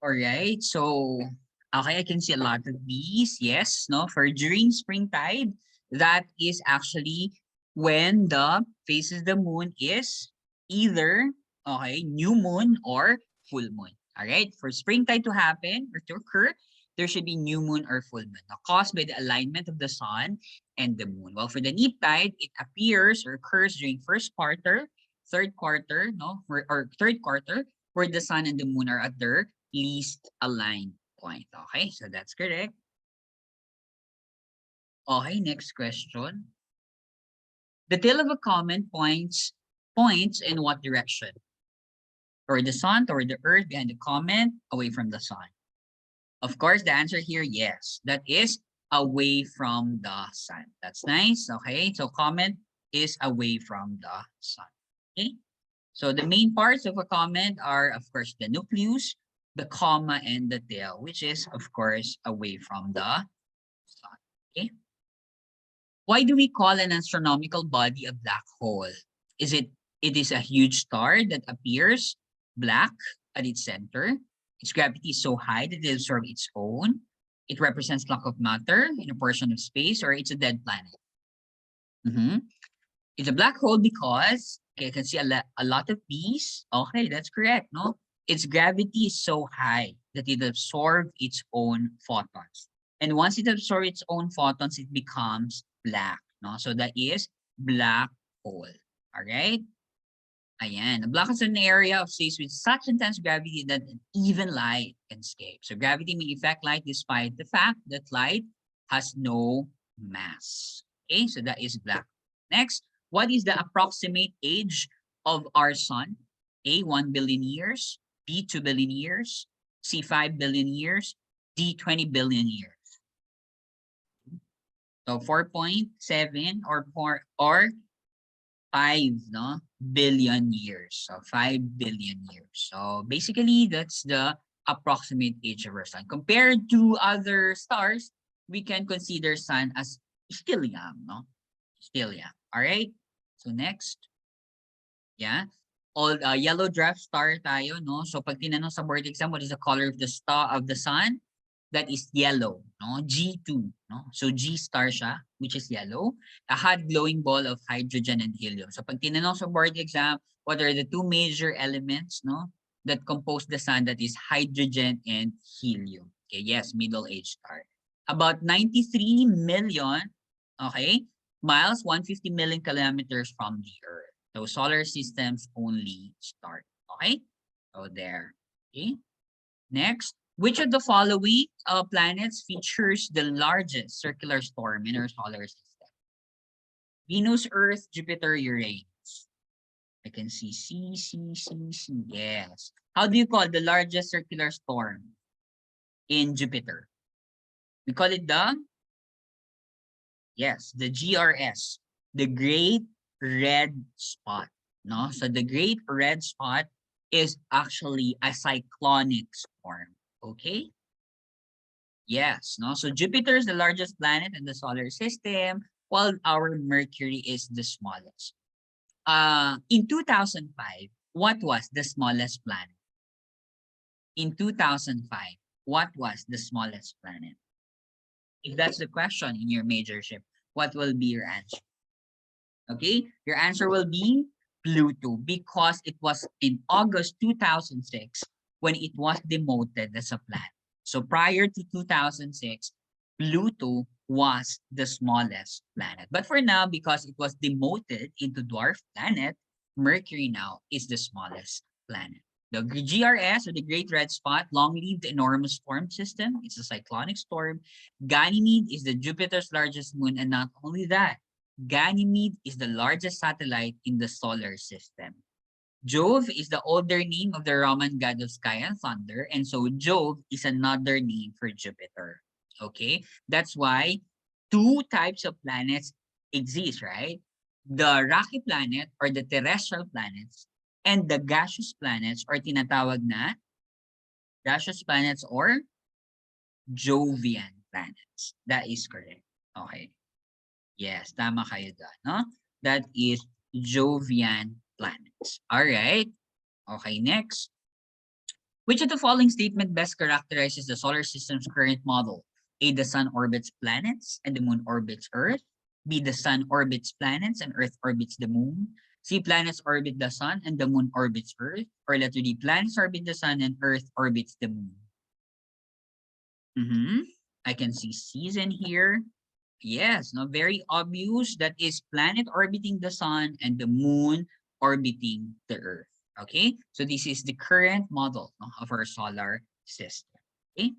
All right, so okay, I can see a lot of these. Yes, no, for during spring tide, that is actually when the phases the moon is either new moon or full moon. All right, for spring tide to happen or to occur, there should be new moon or full moon, caused by the alignment of the sun and the moon. Well, for the neap tide, it appears or occurs during first quarter, third quarter, no, or third quarter, where the sun and the moon are at their least aligned point. Okay, so that's correct. Okay, next question. The tail of a comet points in what direction? Toward the sun, toward the earth, behind the comet, away from the sun. Of course, the answer here, yes. That is away from the sun. That's nice. Okay, so comet is away from the sun. Okay, so the main parts of a comet are, of course, the nucleus, the coma, and the tail, which is, of course, away from the sun. Okay. Why do we call an astronomical body a black hole? It is a huge star that appears black at its center. Its gravity is so high that it absorbs its own. It represents lack of matter in a portion of space, or it's a dead planet. It's a black hole because, okay, I can see a lot of these. Okay, that's correct, no? Its gravity is so high that it absorbs its own photons. And once it absorbs its own photons, it becomes black, no? So that is black hole, all right? Ayan. A black is an area of space with such intense gravity that even light can escape. So gravity may affect light despite the fact that light has no mass. Okay, so that is black. Next, what is the approximate age of our sun? A, 1 billion years, B, 2 billion years, C, 5 billion years, D, 20 billion years. So 4.7 or 5 billion years. So 5 billion years. So basically, that's the approximate age of our sun. Compared to other stars, we can consider sun as still young, no? Still young. All right. So next. Yeah. All yellow dwarf star tayo, no? So pag tinanong sa board exam, what is the color of the star of the sun? That is yellow, no? G2, no? So G star siya, which is yellow. A hot glowing ball of hydrogen and helium. So pag tinanong sa board exam, what are the two major elements, no, that compose the sun? That is hydrogen and helium. Okay, yes, middle-aged star. About 93 million, okay, miles, 150 million kilometers from the Earth. So solar systems only start. Okay, so there. Okay, next. Which of the following planets features the largest circular storm in our solar system? Venus, Earth, Jupiter, Uranus. I can see C, C, C, C. Yes. How do you call the largest circular storm in Jupiter? We call it the GRS, the Great Red Spot. No? So the Great Red Spot is actually a cyclonic storm. Okay? Yes, no. So Jupiter is the largest planet in the solar system, while our Mercury is the smallest. In 2005, what was the smallest planet? In 2005, what was the smallest planet? If that's the question in your majorship, what will be your answer? Okay, your answer will be Pluto, because it was in August 2006 when it was demoted as a planet. So prior to 2006, Pluto was the smallest planet. But for now, because it was demoted into dwarf planet, Mercury now is the smallest planet. The GRS, or the Great Red Spot, long-lived enormous storm system. It's a cyclonic storm. Ganymede is the Jupiter's largest moon, and not only that, Ganymede is the largest satellite in the solar system. Jove is the older name of the Roman god of sky and thunder, and so Jove is another name for Jupiter. Okay, that's why two types of planets exist, right? The rocky planet, or the terrestrial planets, and the gaseous planets, or tinatawag na gaseous planets or Jovian planets. That is correct. Okay. Yes, tama kayo dyan, no? That is Jovian planets. All right. Okay, next. Which of the following statement best characterizes the solar system's current model? A, the sun orbits planets and the moon orbits Earth. B, the sun orbits planets and Earth orbits the moon. C, planets orbit the sun and the moon orbits Earth. Or letter D, planets orbit the sun and Earth orbits the moon. I can see C's in here. Yes, no, very obvious. That is planet orbiting the sun and the moon orbiting the Earth. Okay, so this is the current model, no, of our solar system. Okay.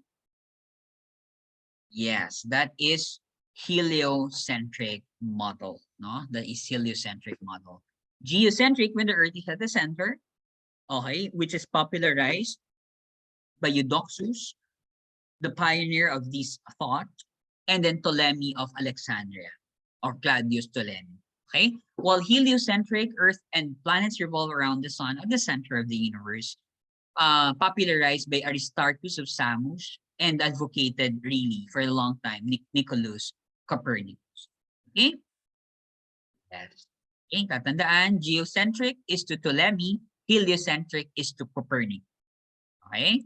Yes, that is heliocentric model. No, that is heliocentric model. Geocentric, when the Earth is at the center. Okay, which is popularized by Eudoxus, the pioneer of this thought, and then Ptolemy of Alexandria, or Claudius Ptolemy. Okay, while heliocentric, Earth and planets revolve around the sun at the center of the universe, popularized by Aristarchus of Samos and advocated really for a long time, Nicolaus Copernicus. Okay? Yes. Okay, tatandaan, geocentric is to Ptolemy, heliocentric is to Copernicus. Okay?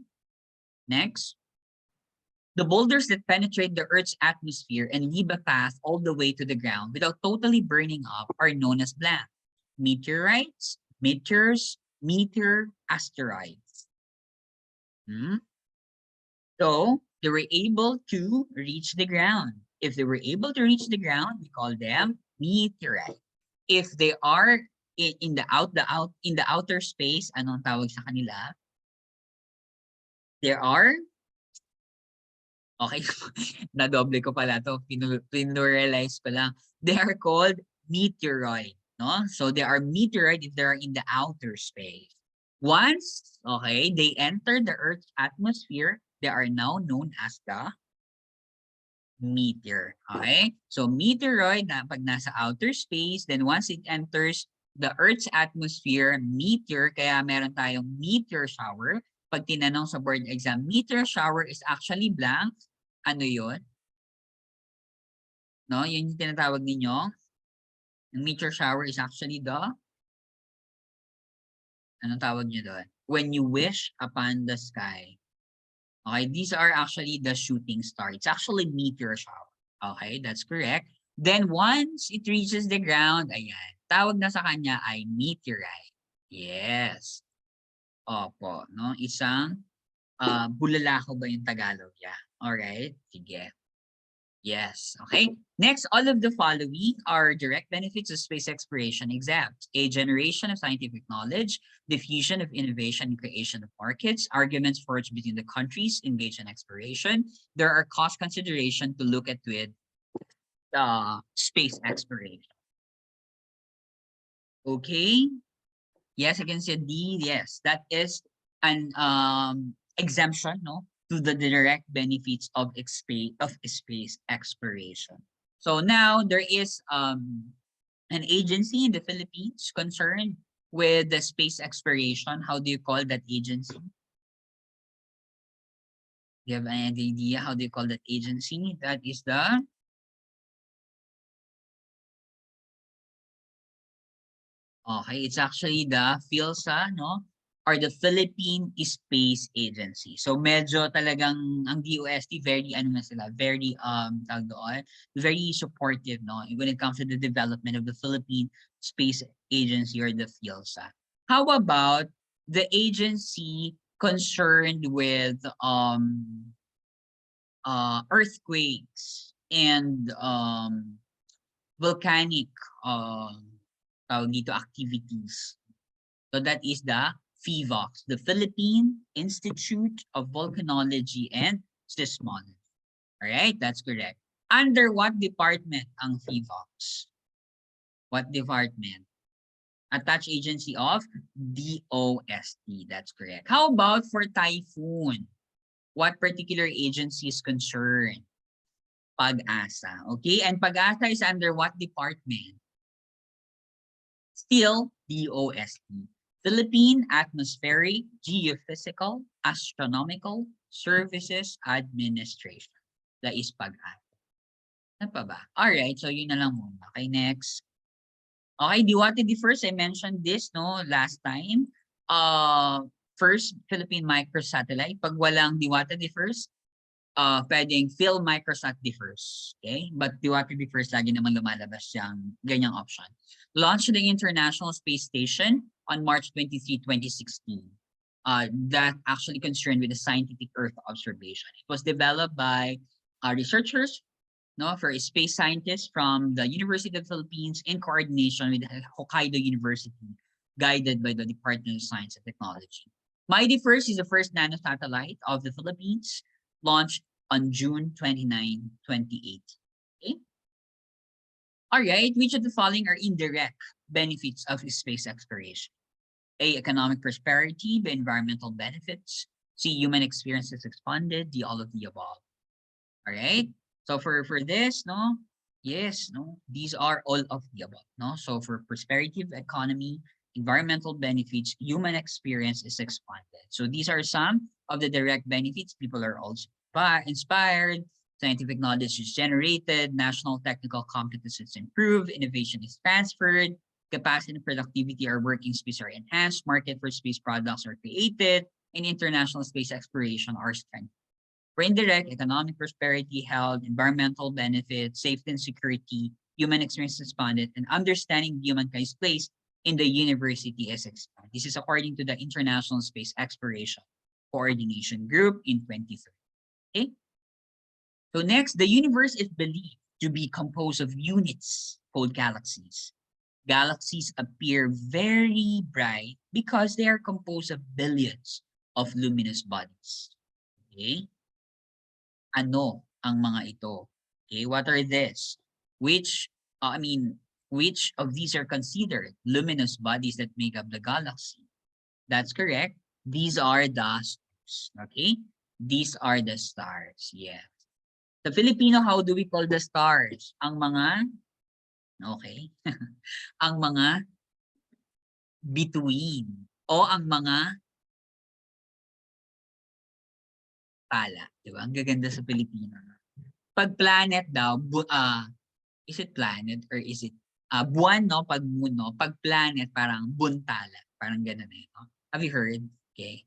Next. The boulders that penetrate the Earth's atmosphere and leave a path all the way to the ground without totally burning up are known as blank. Meteorites, meteors, asteroids. So they were able to reach the ground. If they were able to reach the ground, we call them meteorite. If they are in the outer space, anong tawag sa kanila? There are, okay, na-double ko pala to, pinuralize ko lang. They are called meteoroid, no? So they are meteoroid if they are in the outer space. Once, okay, they enter the Earth's atmosphere, they are now known as the meteor. Okay? So meteoroid na pag nasa outer space, then once it enters the Earth's atmosphere, meteor, kaya meron tayong meteor shower. Pag tinanong sa board exam, meteor shower is actually blank. Ano yun? No, yun yung tinatawag ninyo. Yung meteor shower is actually the, anong tawag nyo doon? When you wish upon the sky. Okay, these are actually the shooting star. It's actually meteor shower. Okay, that's correct. Then once it reaches the ground, ayan, tawag na sa kanya ay meteorite. Yes. Opo, no? Isang bulalakaw ba yung Tagalog? Yeah. Alright, sige. Yes, okay. Next, all of the following are direct benefits of space exploration except a generation of scientific knowledge, diffusion of innovation and creation of markets, arguments forged between the countries engaged in exploration. There are cost consideration to look at with space exploration. Okay. Yes, I can say D. Yes, that is an exemption, no, to the direct benefits of space exploration. So now there is an agency in the Philippines concerned with the space exploration. How do you call that agency? Do you have any idea how do you call that agency? That is the okay, it's actually the PhilSA, no? Or the Philippine Space Agency. So medyo talagang ang DOST very ano na sila, very tawag doon, very supportive, no, when it comes to the development of the Philippine Space Agency or the PhilSA. How about the agency concerned with earthquakes and volcanic tawag dito activities? So that is the PHIVOLCS, the Philippine Institute of Volcanology and Seismology. All right, that's correct. Under what department ang PHIVOLCS? What department? Attached agency of DOST. That's correct. How about for typhoon? What particular agency is concerned? Pag-asa. Okay, and Pag-asa is under what department? Still DOST. Philippine Atmospheric, Geophysical, Astronomical Services Administration. That is Pag-asa. Ano pa ba? Alright, so yun na lang muna. Okay, next. Okay, Diwata the first, I mentioned this, no, last time. First, Philippine Microsatellite. Pag walang Diwata the first, pwedeng Phil Microsat the first. Okay? But Diwata the first, lagi naman lumalabas yung ganyang option. Launched the International Space Station on March 23, 2016. That actually concerned with the scientific Earth observation. It was developed by researchers, no, for space scientists from the University of the Philippines in coordination with Hokkaido University, guided by the Department of Science and Technology. MIDI First is the first nanosatellite of the Philippines, launched on June 29, 2018. Okay? All right, which of the following are indirect benefits of space exploration? A, economic prosperity, B, environmental benefits, C, human experiences expanded, D, all of the above. All right, so for this, no, yes, no, these are all of the above, no. So for prosperity of economy, environmental benefits, human experience is expanded. So these are some of the direct benefits. People are also inspired, scientific knowledge is generated, national technical competencies improved, innovation is transferred, capacity and productivity are working space are enhanced, market for space products are created, and international space exploration are strengthened. For indirect, economic prosperity, health, environmental benefits, safety and security, human experience expanded, and understanding humankind's place in the university is expanded. This is according to the International Space Exploration Coordination Group in 2030. Okay? So next, the universe is believed to be composed of units called galaxies. Galaxies appear very bright because they are composed of billions of luminous bodies. Okay? Ano ang mga ito? Okay, what are this? Which of these are considered luminous bodies that make up the galaxy? That's correct. These are the stars. Okay? These are the stars. Yeah. Sa Filipino, how do we call the stars? Ang mga, okay, ang mga bituin o ang mga pala. Diba? Ang gaganda sa Filipino. Pag planet daw, is it planet or is it buwan, no? Pag moon, no? Pag planet, parang buntala. Parang ganun eh. No? Have you heard? Okay.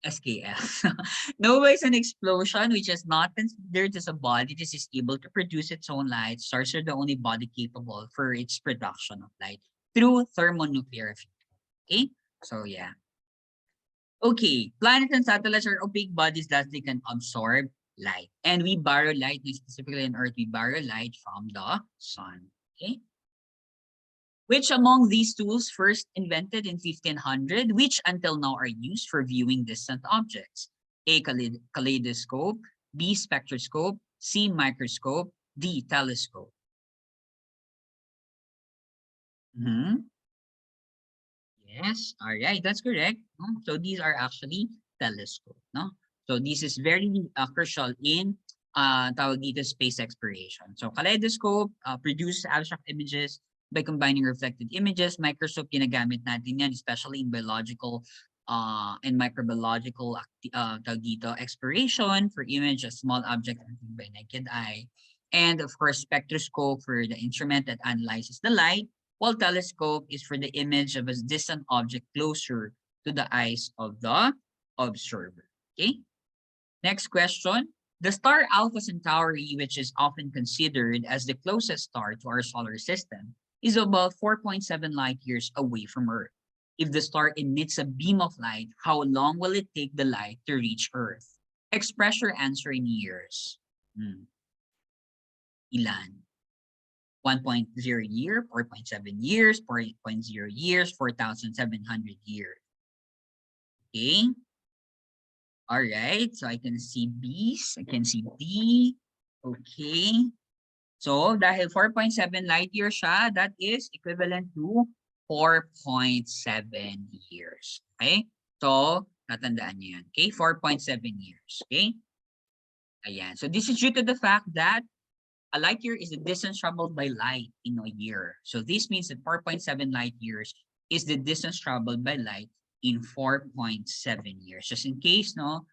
SKF. Nova is an explosion which is not considered as a body. This is able to produce its own light. Stars are the only body capable for its production of light through thermonuclear fusion. Okay? So yeah. Okay, planets and satellites are opaque bodies that they can absorb light. And we borrow light, specifically on Earth, we borrow light from the sun. Okay? Which among these tools first invented in 1500, which until now are used for viewing distant objects? A, kaleidoscope, B, spectroscope, C, microscope, D, telescope. Yes, all right, that's correct. No? So these are actually telescope. No? So this is very crucial in tawag dito space exploration. So kaleidoscope produces abstract images by combining reflected images. Microscope, ginagamit natin yan, especially in biological and microbiological tawag dito, exploration for image of small objects by naked eye. And of course, spectroscope for the instrument that analyzes the light, while telescope is for the image of a distant object closer to the eyes of the observer. Okay. Next question. The star Alpha Centauri, which is often considered as the closest star to our solar system, is about 4.7 light years away from Earth. If the star emits a beam of light, how long will it take the light to reach Earth? Express your answer in years. Ilan? 1.0 year, 4.7 years, 4.0 years, 4,700 years. Okay. All right. So I can see B's. I can see D. Okay. So dahil 4.7 light years siya, that is equivalent to 4.7 years. Okay. So tatandaan niyo yan. Okay. 4.7 years. Okay. Ayan. So this is due to the fact that a light year is the distance traveled by light in a year. So this means that 4.7 light years is the distance traveled by light in 4.7 years. Just in case, no,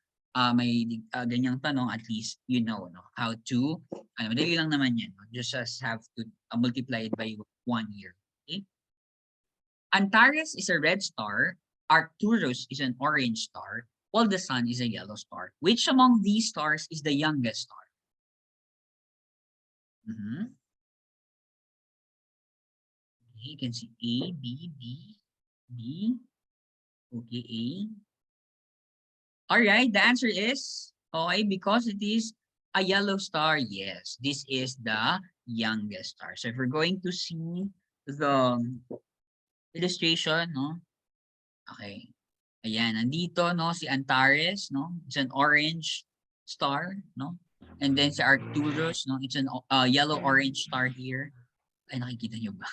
may ganyang tanong, at least you know, no, how to, madali lang naman yan, no? Just have to multiply it by 1 year. Okay? Antares is a red star, Arcturus is an orange star, while the sun is a yellow star. Which among these stars is the youngest star? Okay, you can see A, B, B, B. Okay, A. All right, the answer is, okay, because it is a yellow star, yes, this is the youngest star. So if we're going to see the illustration, no? Okay. Ayan, nandito, no, si Antares, no? It's an orange star, no? And then si Arcturus, no? It's an yellow-orange star here. Ay, nakikita nyo ba?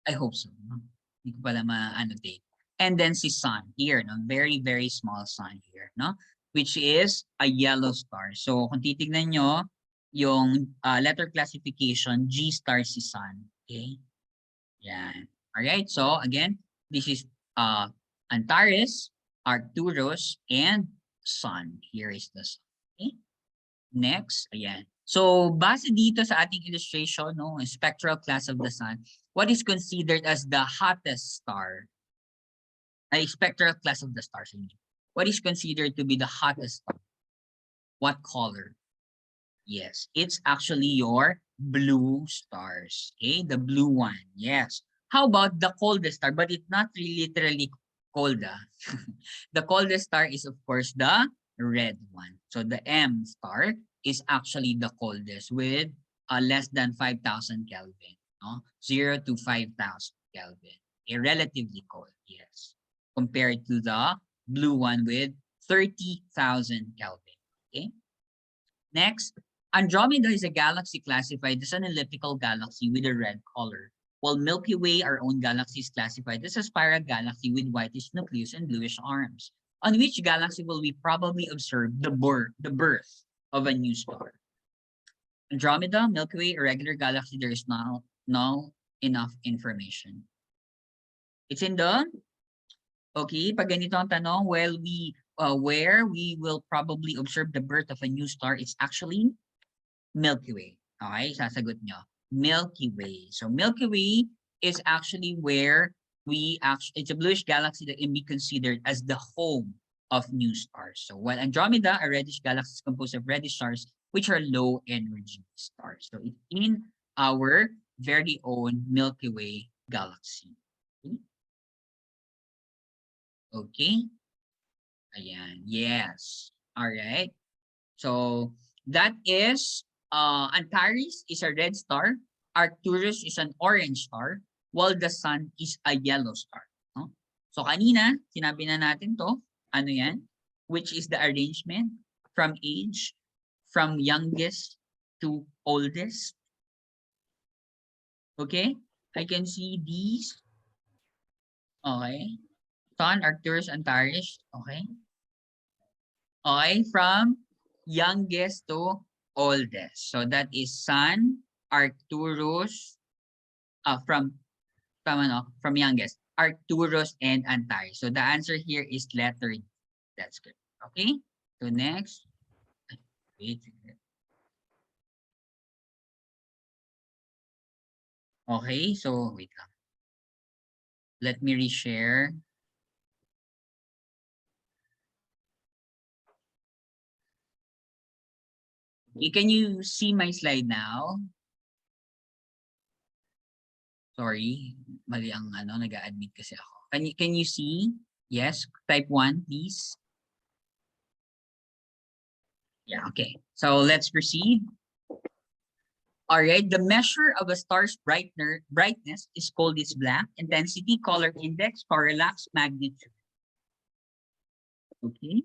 I hope so. No? Hindi ko pala ma-annotate. And then si sun here, no? Very, very small sun here, no? Which is a yellow star. So kung titignan nyo, yung letter classification, G star si sun. Okay? Yan. Alright, so again, this is Antares, Arcturus, and sun. Here is the sun. Okay? Next, ayan. So, base dito sa ating illustration, no, spectral class of the sun, what is considered as the hottest star? Ay, spectral class of the stars. What is considered to be the hottest star? What color? Yes, it's actually your blue stars. Okay, the blue one. Yes. How about the coldest star? But it's not really literally cold. The coldest star is, of course, the red one. So the M star is actually the coldest with less than 5,000 Kelvin. No? 0 to 5,000 Kelvin. A relatively cold, yes. Compared to the blue one with 30,000 Kelvin. Okay. Next, Andromeda is a galaxy classified as an elliptical galaxy with a red color, while Milky Way, our own galaxy, is classified as a spiral galaxy with whitish nucleus and bluish arms. On which galaxy will we probably observe the birth of a new star? Andromeda, Milky Way, irregular galaxy, there is no enough information. It's in the, okay, pag ganito ang tanong, well, where we will probably observe the birth of a new star, it's actually Milky Way. Okay, sasagot nyo. Milky Way. So Milky Way is actually where it's a bluish galaxy that can be considered as the home of new stars. So while Andromeda, a reddish galaxy, is composed of reddish stars, which are low energy stars. So it's in our very own Milky Way galaxy. Okay. Ayan. Yes. All right. So that is Antares is a red star, Arcturus is an orange star, while the sun is a yellow star. No? So kanina, sinabi na natin to, ano yan? Which is the arrangement from age, from youngest to oldest. Okay? I can see these. Okay. Sun, Arcturus, Antares. Okay. Okay, from youngest to oldest. So that is Sun, Arcturus, from youngest, Arcturus and Antares. So the answer here is letter D. That's good. Okay. So next. Wait. Okay, so wait lang. Let me reshare. Can you see my slide now? Sorry, mali ang nag-a-admit kasi ako. Can you see? Yes, type 1, please. Yeah, okay. So let's proceed. All right, the measure of a star's brightness is called its black intensity, color index, parallax, magnitude. Okay.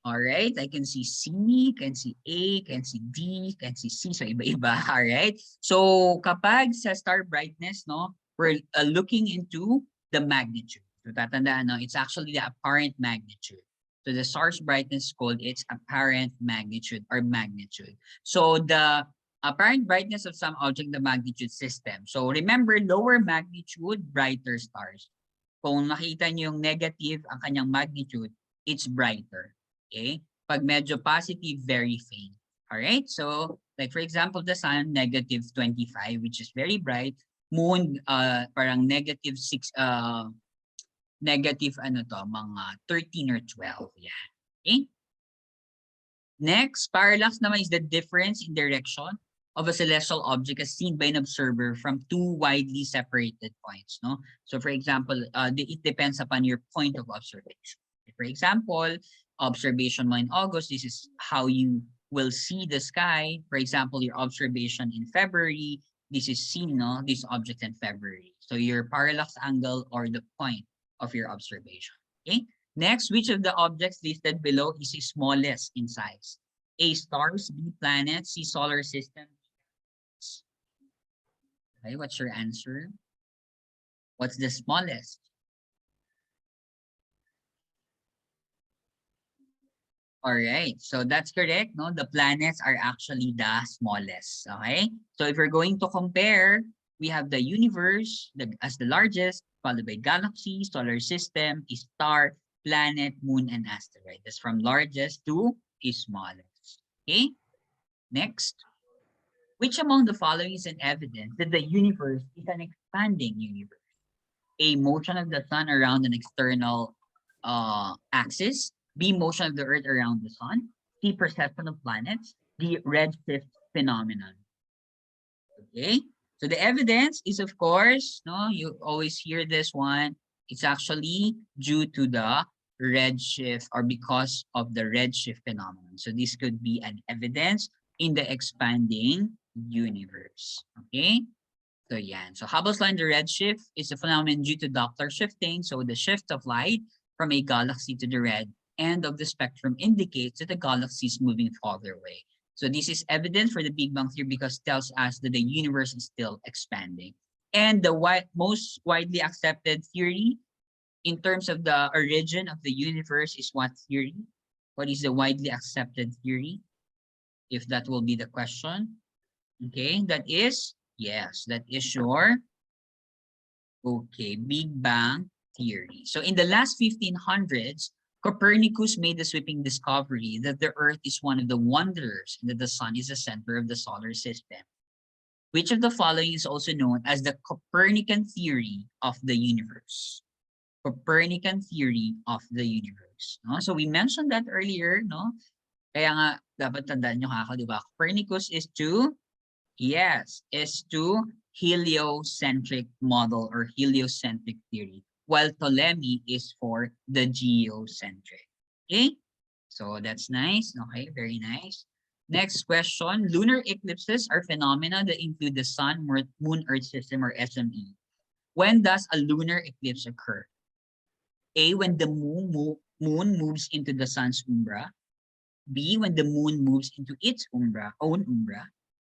All right, I can see C, can see A, can see D, can see C. So iba-iba. All right. So kapag sa star brightness, no, we're looking into the magnitude. So tatandaan, no, it's actually the apparent magnitude. So the star's brightness is called its apparent magnitude or magnitude. So the apparent brightness of some object, the magnitude system. So remember, lower magnitude, brighter stars. Kung nakita niyo yung negative ang kanyang magnitude, it's brighter. Okay? Pag medyo positive, very faint. Alright? So, like for example, the sun, negative 25, which is very bright. Moon, parang negative 6, negative mga 13 or 12. Yeah. Okay? Next, parallax naman is the difference in direction of a celestial object as seen by an observer from two widely separated points. No? So for example, it depends upon your point of observation. For example, observation mo in August, this is how you will see the sky. For example, your observation in February, this is seen, no? This object in February. So your parallax angle or the point of your observation. Okay. Next, which of the objects listed below is the smallest in size? A, stars, B, planets, C, solar system. Okay, what's your answer? What's the smallest? All right, so that's correct. No, the planets are actually the smallest. Okay, so if we're going to compare, we have the universe as the largest, followed by galaxy, solar system, a star, planet, moon, and asteroid. That's from largest to smallest. Okay, next. Which among the following is an evidence that the universe is an expanding universe? A, motion of the sun around an external axis. B, motion of the earth around the sun. C, perception of planets. D, redshift phenomenon. Okay, so the evidence is, of course, no, you always hear this one. It's actually due to the redshift, or because of the redshift phenomenon. So this could be an evidence in the expanding universe. Okay, so yeah. So Hubble's line, the redshift, is a phenomenon due to Doppler shifting. So the shift of light from a galaxy to the red end of the spectrum indicates that the galaxy is moving farther away. So this is evident for the Big Bang theory because it tells us that the universe is still expanding. And the most widely accepted theory in terms of the origin of the universe is what theory? What is the widely accepted theory? If that will be the question. Okay, that is, yes, that is your, okay, Big Bang theory. So in the last 1500s, Copernicus made the sweeping discovery that the Earth is one of the wonders and that the Sun is the center of the solar system. Which of the following is also known as the Copernican theory of the universe? Copernican theory of the universe. No? So we mentioned that earlier, no? Kaya nga, dapat tandaan nyo kako, di ba? Copernicus is to, yes, is to heliocentric model or heliocentric theory, while Ptolemy is for the geocentric. Okay, so that's nice. Okay, very nice. Next question. Lunar eclipses are phenomena that include the sun, moon, earth system, or SME. When does a lunar eclipse occur? A, when the moon moves into the sun's umbra. B, when the moon moves into its own umbra.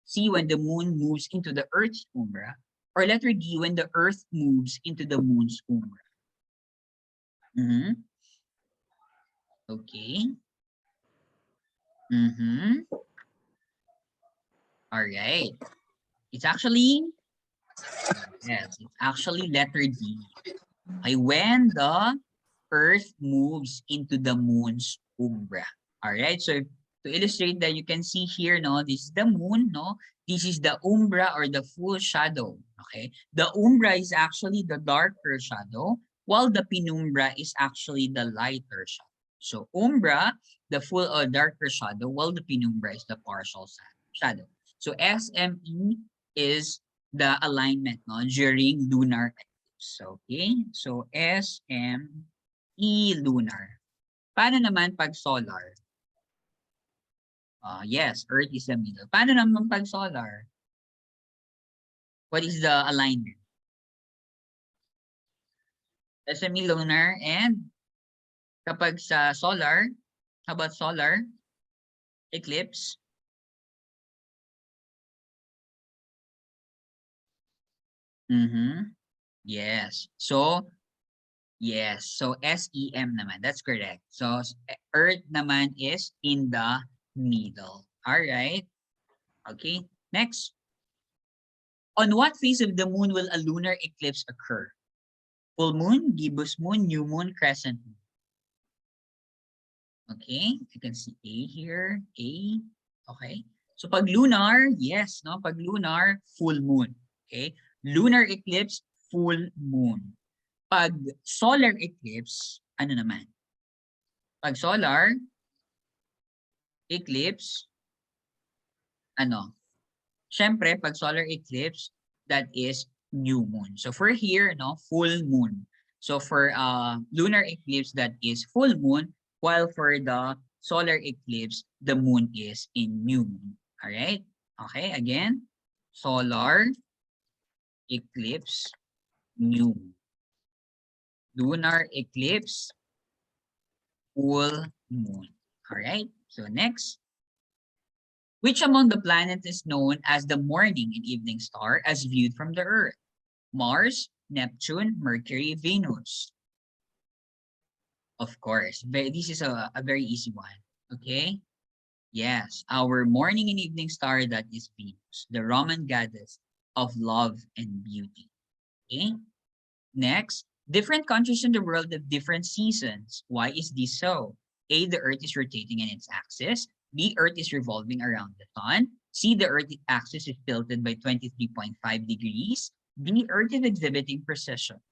C, when the moon moves into the earth's umbra. Or letter D, when the earth moves into the moon's umbra. Okay. All right. It's actually, yes, it's actually letter D. Okay, when the earth moves into the moon's umbra. All right, so to illustrate that, you can see here, no, this is the moon, no, this is the umbra or the full shadow. Okay, the umbra is actually the darker shadow, while the penumbra is actually the lighter shadow. So umbra, the full or darker shadow, while the penumbra is the partial shadow. So SME is the alignment, no, during lunar eclipse. Okay, so SME lunar. Paano naman pag solar? Yes, Earth is the middle. Paano naman pag solar? What is the alignment? SME lunar, and kapag sa solar, how about solar eclipse? Yes. So, yes. So, SEM naman. That's correct. So, Earth naman is in the middle. All right. Okay. Next. On what phase of the moon will a lunar eclipse occur? Full moon, gibbous moon, new moon, crescent moon. Okay, you can see A here, A. Okay, so pag lunar, yes, no? Pag lunar, full moon. Okay, lunar eclipse, full moon. Pag solar eclipse, ano naman? Pag solar eclipse, ano? Siyempre, pag solar eclipse, that is new moon. So for here, no, full moon. So for lunar eclipse, that is full moon, while for the solar eclipse, the moon is in new moon. All right? Okay, again, solar eclipse, new moon. Lunar eclipse, full moon. All right? So next. Which among the planets is known as the morning and evening star as viewed from the Earth? Mars, Neptune, Mercury, Venus. Of course, this is a very easy one. Okay? Yes, our morning and evening star, that is Venus, the Roman goddess of love and beauty. Okay? Next, different countries in the world have different seasons. Why is this so? A, the Earth is rotating in its axis. B, Earth is revolving around the sun. C, the Earth axis is tilted by 23.5 degrees. The Earth is exhibiting precession.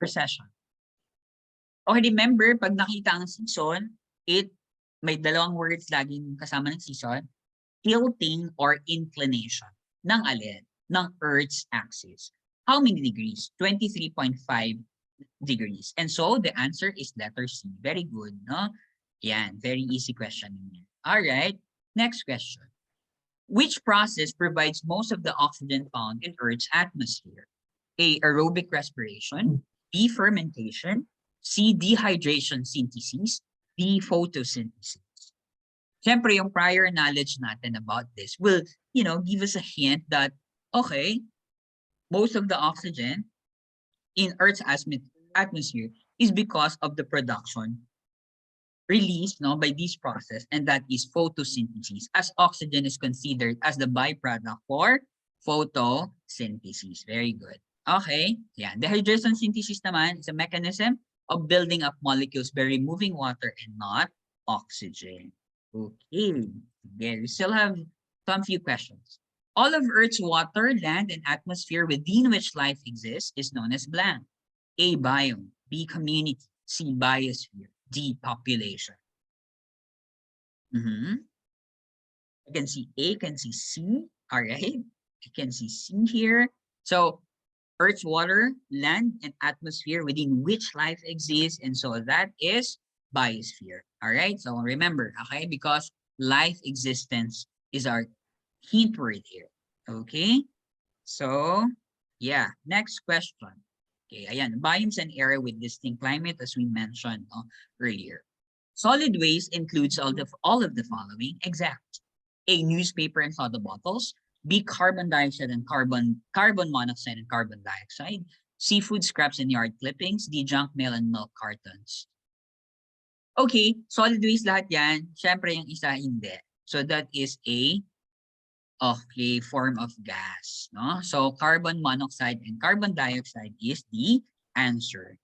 Okay, remember, pag nakita ang season, may dalawang words laging kasama ng season, tilting or inclination. Ng alin? Ng Earth's axis. How many degrees? 23.5 degrees. And so, the answer is letter C. Very good, no? Yan, very easy question. All right, next question. Which process provides most of the oxygen found in Earth's atmosphere? A, aerobic respiration, B, fermentation, C, dehydration synthesis, D, photosynthesis. Siyempre, yung prior knowledge natin about this will, give us a hint that, okay, most of the oxygen in Earth's atmosphere is because of the production released by this process, and that is photosynthesis, as oxygen is considered as the byproduct for photosynthesis. Very good. Okay, yeah. Dehydration synthesis naman is a mechanism of building up molecules by removing water and not oxygen. Okay, again, we still have some few questions. All of Earth's water, land, and atmosphere within which life exists is known as blank. A, biome, B, community, C, biosphere, D, population. I can see A, can see C. All right, I can see C here. So Earth's water, land, and atmosphere within which life exists, and so that is biosphere. All right, so remember, okay, because life existence is our hint word here. Okay, so yeah, next question. Okay, ayan, biomes an area with distinct climate, as we mentioned earlier. Solid waste includes all of the following. Exact. A, newspaper and soda bottles. B, carbon dioxide and carbon monoxide and carbon dioxide. C, food scraps and yard clippings. D, junk mail and milk cartons. Okay, solid waste lahat yan. Syempre yung isa hindi. So that is a form of gas. No? So carbon monoxide and carbon dioxide is the answer.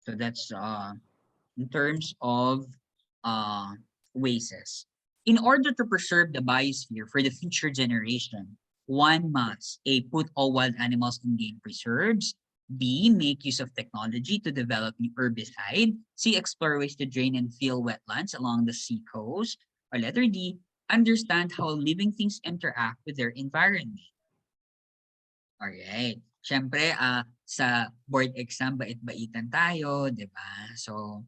So that's in terms of wastes. In order to preserve the biosphere for the future generation, one must A, put all wild animals in game preserves, B, make use of technology to develop new herbicide, C, explore ways to drain and fill wetlands along the sea coast, or letter D, understand how living things interact with their environment. Alright. Siyempre, sa board exam, bait-baitan tayo, di ba? So,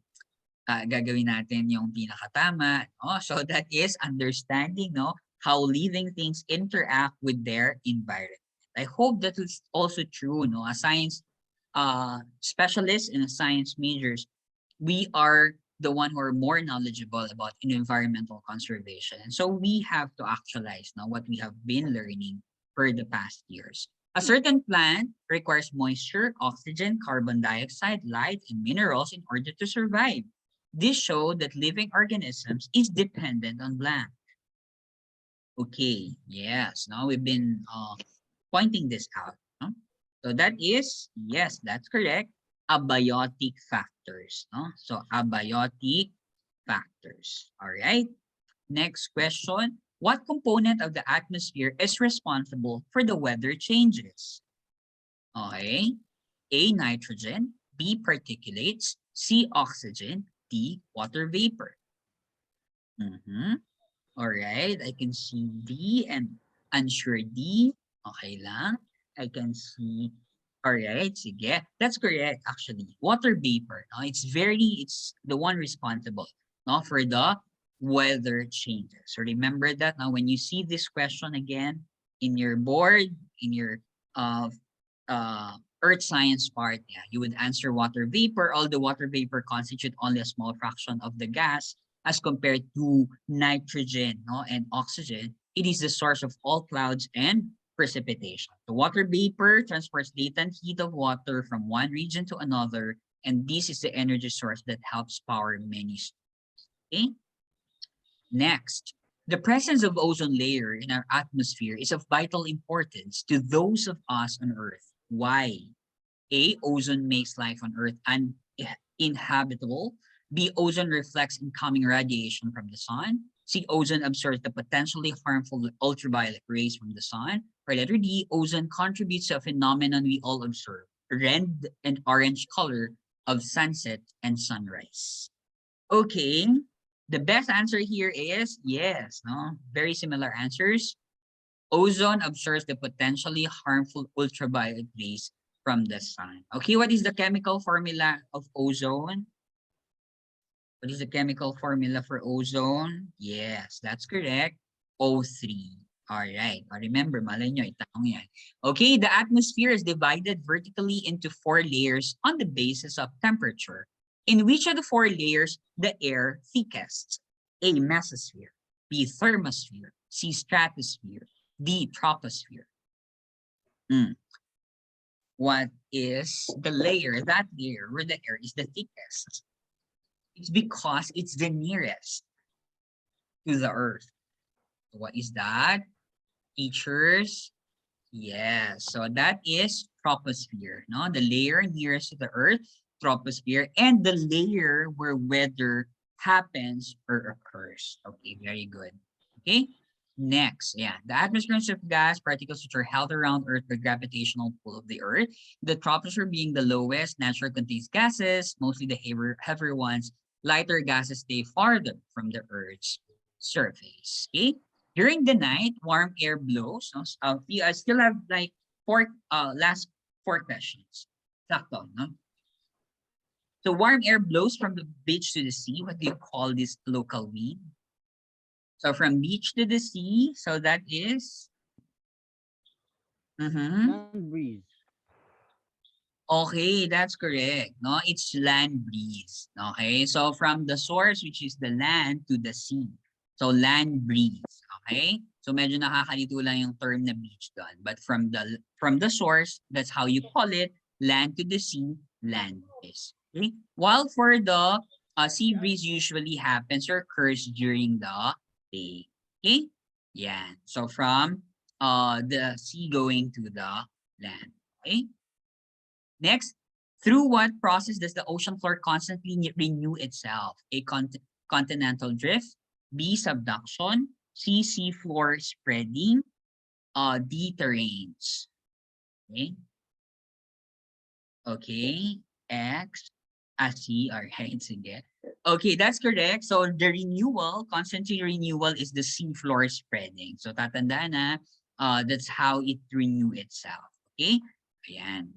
gagawin natin yung pinakatama. No? So that is understanding how living things interact with their environment. I hope that is also true. A science specialist and a science majors, we are the one who are more knowledgeable about environmental conservation. And so we have to actualize what we have been learning for the past years. A certain plant requires moisture, oxygen, carbon dioxide, light, and minerals in order to survive. This showed that living organisms is dependent on blank. Okay, yes, now we've been pointing this out. So that is, yes, that's correct, abiotic factors. So abiotic factors. All right, next question. What component of the atmosphere is responsible for the weather changes? Okay, A, nitrogen, B, particulates, C, oxygen, D, water vapor. All right, I can see D and unsure D. Okay lang. I can see, all right, sige. That's correct, actually. Water vapor, it's the one responsible for the weather changes. So remember that now when you see this question again in your board, in your earth science part, you would answer water vapor. Although water vapor constitute only a small fraction of the gas as compared to nitrogen and oxygen, it is the source of all clouds and precipitation. The water vapor transports latent heat of water from one region to another, and this is the energy source that helps power many systems. Okay? Next, the presence of ozone layer in our atmosphere is of vital importance to those of us on Earth. Why? A, ozone makes life on Earth uninhabitable. B, ozone reflects incoming radiation from the sun. C, ozone absorbs the potentially harmful ultraviolet rays from the sun. For letter D, ozone contributes to a phenomenon we all observe, red and orange color of sunset and sunrise. Okay, the best answer here is yes, no? Very similar answers. Ozone absorbs the potentially harmful ultraviolet rays from the sun. Okay, what is the chemical formula of ozone? What is the chemical formula for ozone? Yes, that's correct. O3. All right. Remember, malay nyo, itanong yan. Okay, the atmosphere is divided vertically into 4 layers on the basis of temperature. In which of the 4 layers the air thickest? A, mesosphere. B, thermosphere. C, stratosphere. D, troposphere. What is the layer, that layer where the air is the thickest? It's because it's the nearest to the earth. What is that? Teachers? Yes. So that is troposphere, no? The layer nearest to the earth, troposphere, and the layer where weather happens or occurs. Okay, very good. Okay. Next, yeah, the atmosphere consists of gas particles which are held around Earth by gravitational pull of the Earth. The troposphere being the lowest, naturally contains gases, mostly the heavier ones. Lighter gases stay farther from the Earth's surface. Okay. During the night, warm air blows. No? I still have like last 4 questions. Sakto, no? So warm air blows from the beach to the sea. What do you call this local wind? So from beach to the sea, so that is Land breeze. okay, that's correct. No, it's land breeze. Okay, so from the source, which is the land, to the sea. So land breeze. Okay, so medyo nakakalito lang yung term na beach doon. But from the source, that's how you call it. Land to the sea, land breeze. Okay, while for the sea breeze usually happens or occurs during the day. Okay, yeah. So from the sea going to the land. Okay. Next, through what process does the ocean floor constantly renew itself? A, continental drift. B, subduction. C, sea floor spreading. D, terrains. Okay. Okay. X. C. All right. Sige. Okay, that's correct. So the renewal, constantly renewal is the sea floor spreading. So tatandaan na, that's how it renew itself. Okay. Ayan.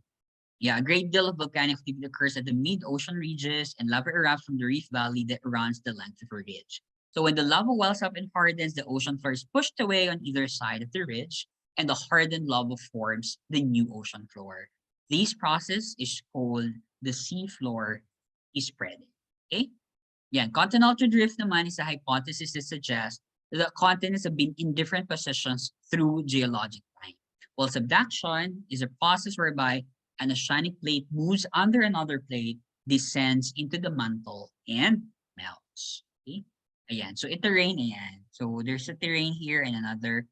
Yeah, a great deal of volcanic activity occurs at the mid-ocean ridges, and lava erupts from the reef valley that runs the length of a ridge. So when the lava wells up and hardens, the ocean floor is pushed away on either side of the ridge, and the hardened lava forms the new ocean floor. This process is called the sea floor spreading. Okay? Yeah, continental drift naman is a hypothesis that suggests that the continents have been in different positions through geologic time. While subduction is a process whereby an oceanic plate moves under another plate, descends into the mantle, and melts. Okay? Ayan. So, terrain, ayan. So, there's a terrain here and another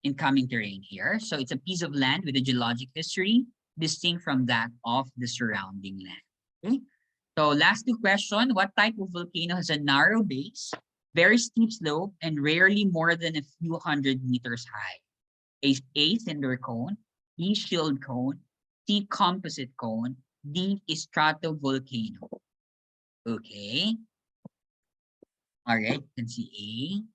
incoming terrain here. So, it's a piece of land with a geologic history distinct from that of the surrounding land. Okay? So, last 2 questions. What type of volcano has a narrow base, very steep slope, and rarely more than a few hundred meters high? A, cinder cone. B, shield cone. C, composite cone. D, stratovolcano. Okay. All right. Can see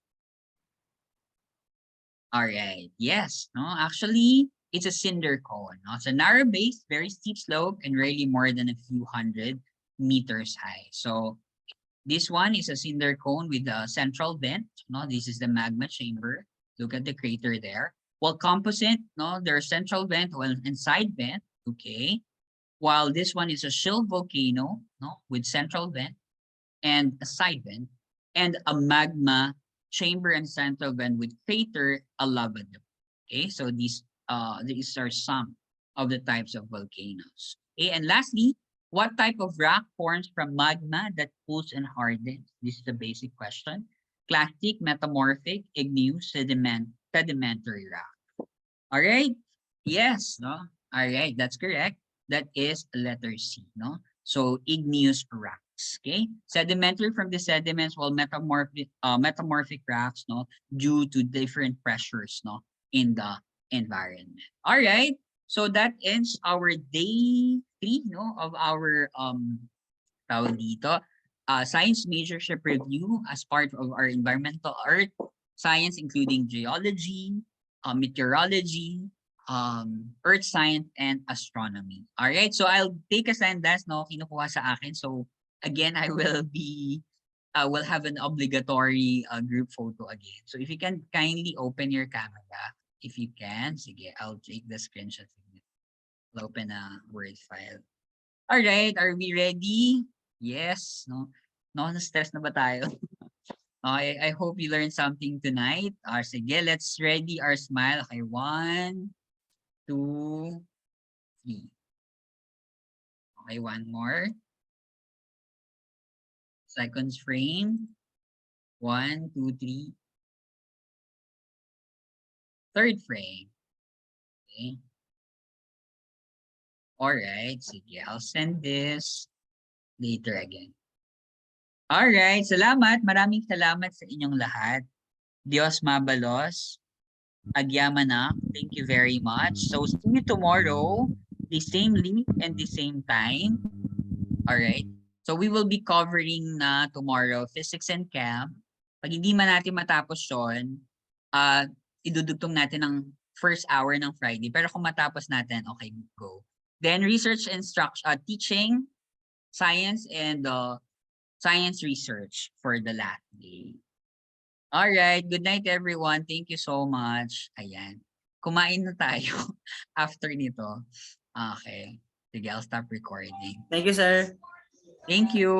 A. All right. Yes. No, actually, it's a cinder cone. No? It's a narrow base, very steep slope, and rarely more than a few hundred meters high. So this one is a cinder cone with a central vent. No, this is the magma chamber. Look at the crater there. While composite, no, there's central vent and side vent. Okay. While this one is a shield volcano, no, with central vent and a side vent, and a magma chamber and central vent with crater, a lava dome. Okay, so these are some of the types of volcanoes. Okay, and lastly, what type of rock forms from magma that cools and hardens? This is a basic question. Clastic, metamorphic, igneous, sedimentary rock. All right. Yes, no. All right, that's correct. That is letter C, no? So igneous rocks, okay? Sedimentary from the sediments, while metamorphic rocks, no, due to different pressures, no, in the environment. All right. So that ends our day 3, no, of our tawag dito, science majorship review as part of our environmental earth science, including geology, meteorology, earth science, and astronomy. All right. So I'll take a sentence, no, kinukuha sa akin. So again, I will be will have an obligatory group photo again. So if you can kindly open your camera, if you can, sige, I'll take the screenshot. I'll open a Word file. All right, are we ready? Yes, no? No, na-stress na ba tayo? I hope you learned something tonight. Sige, let's ready our smile. Okay, 1, 2, 3. Okay, one more. Seconds frame. 1, 2, 3. Third frame. Okay. Alright, sige. I'll send this later again. Alright, salamat. Maraming salamat sa inyong lahat. Diyos mabalos. Agyamanak. Thank you very much. So see you tomorrow. The same link and the same time. Alright. So we will be covering na tomorrow physics and chem. Pag hindi man natin matapos yun, idudugtong natin ng first hour ng Friday. Pero kung matapos natin, okay, go. Then research and teaching, science, and science research for the last day. All right, good night everyone. Thank you so much. Ayan. Kumain na tayo after nito. Okay. Sige, I'll stop recording. Thank you, sir. Thank you.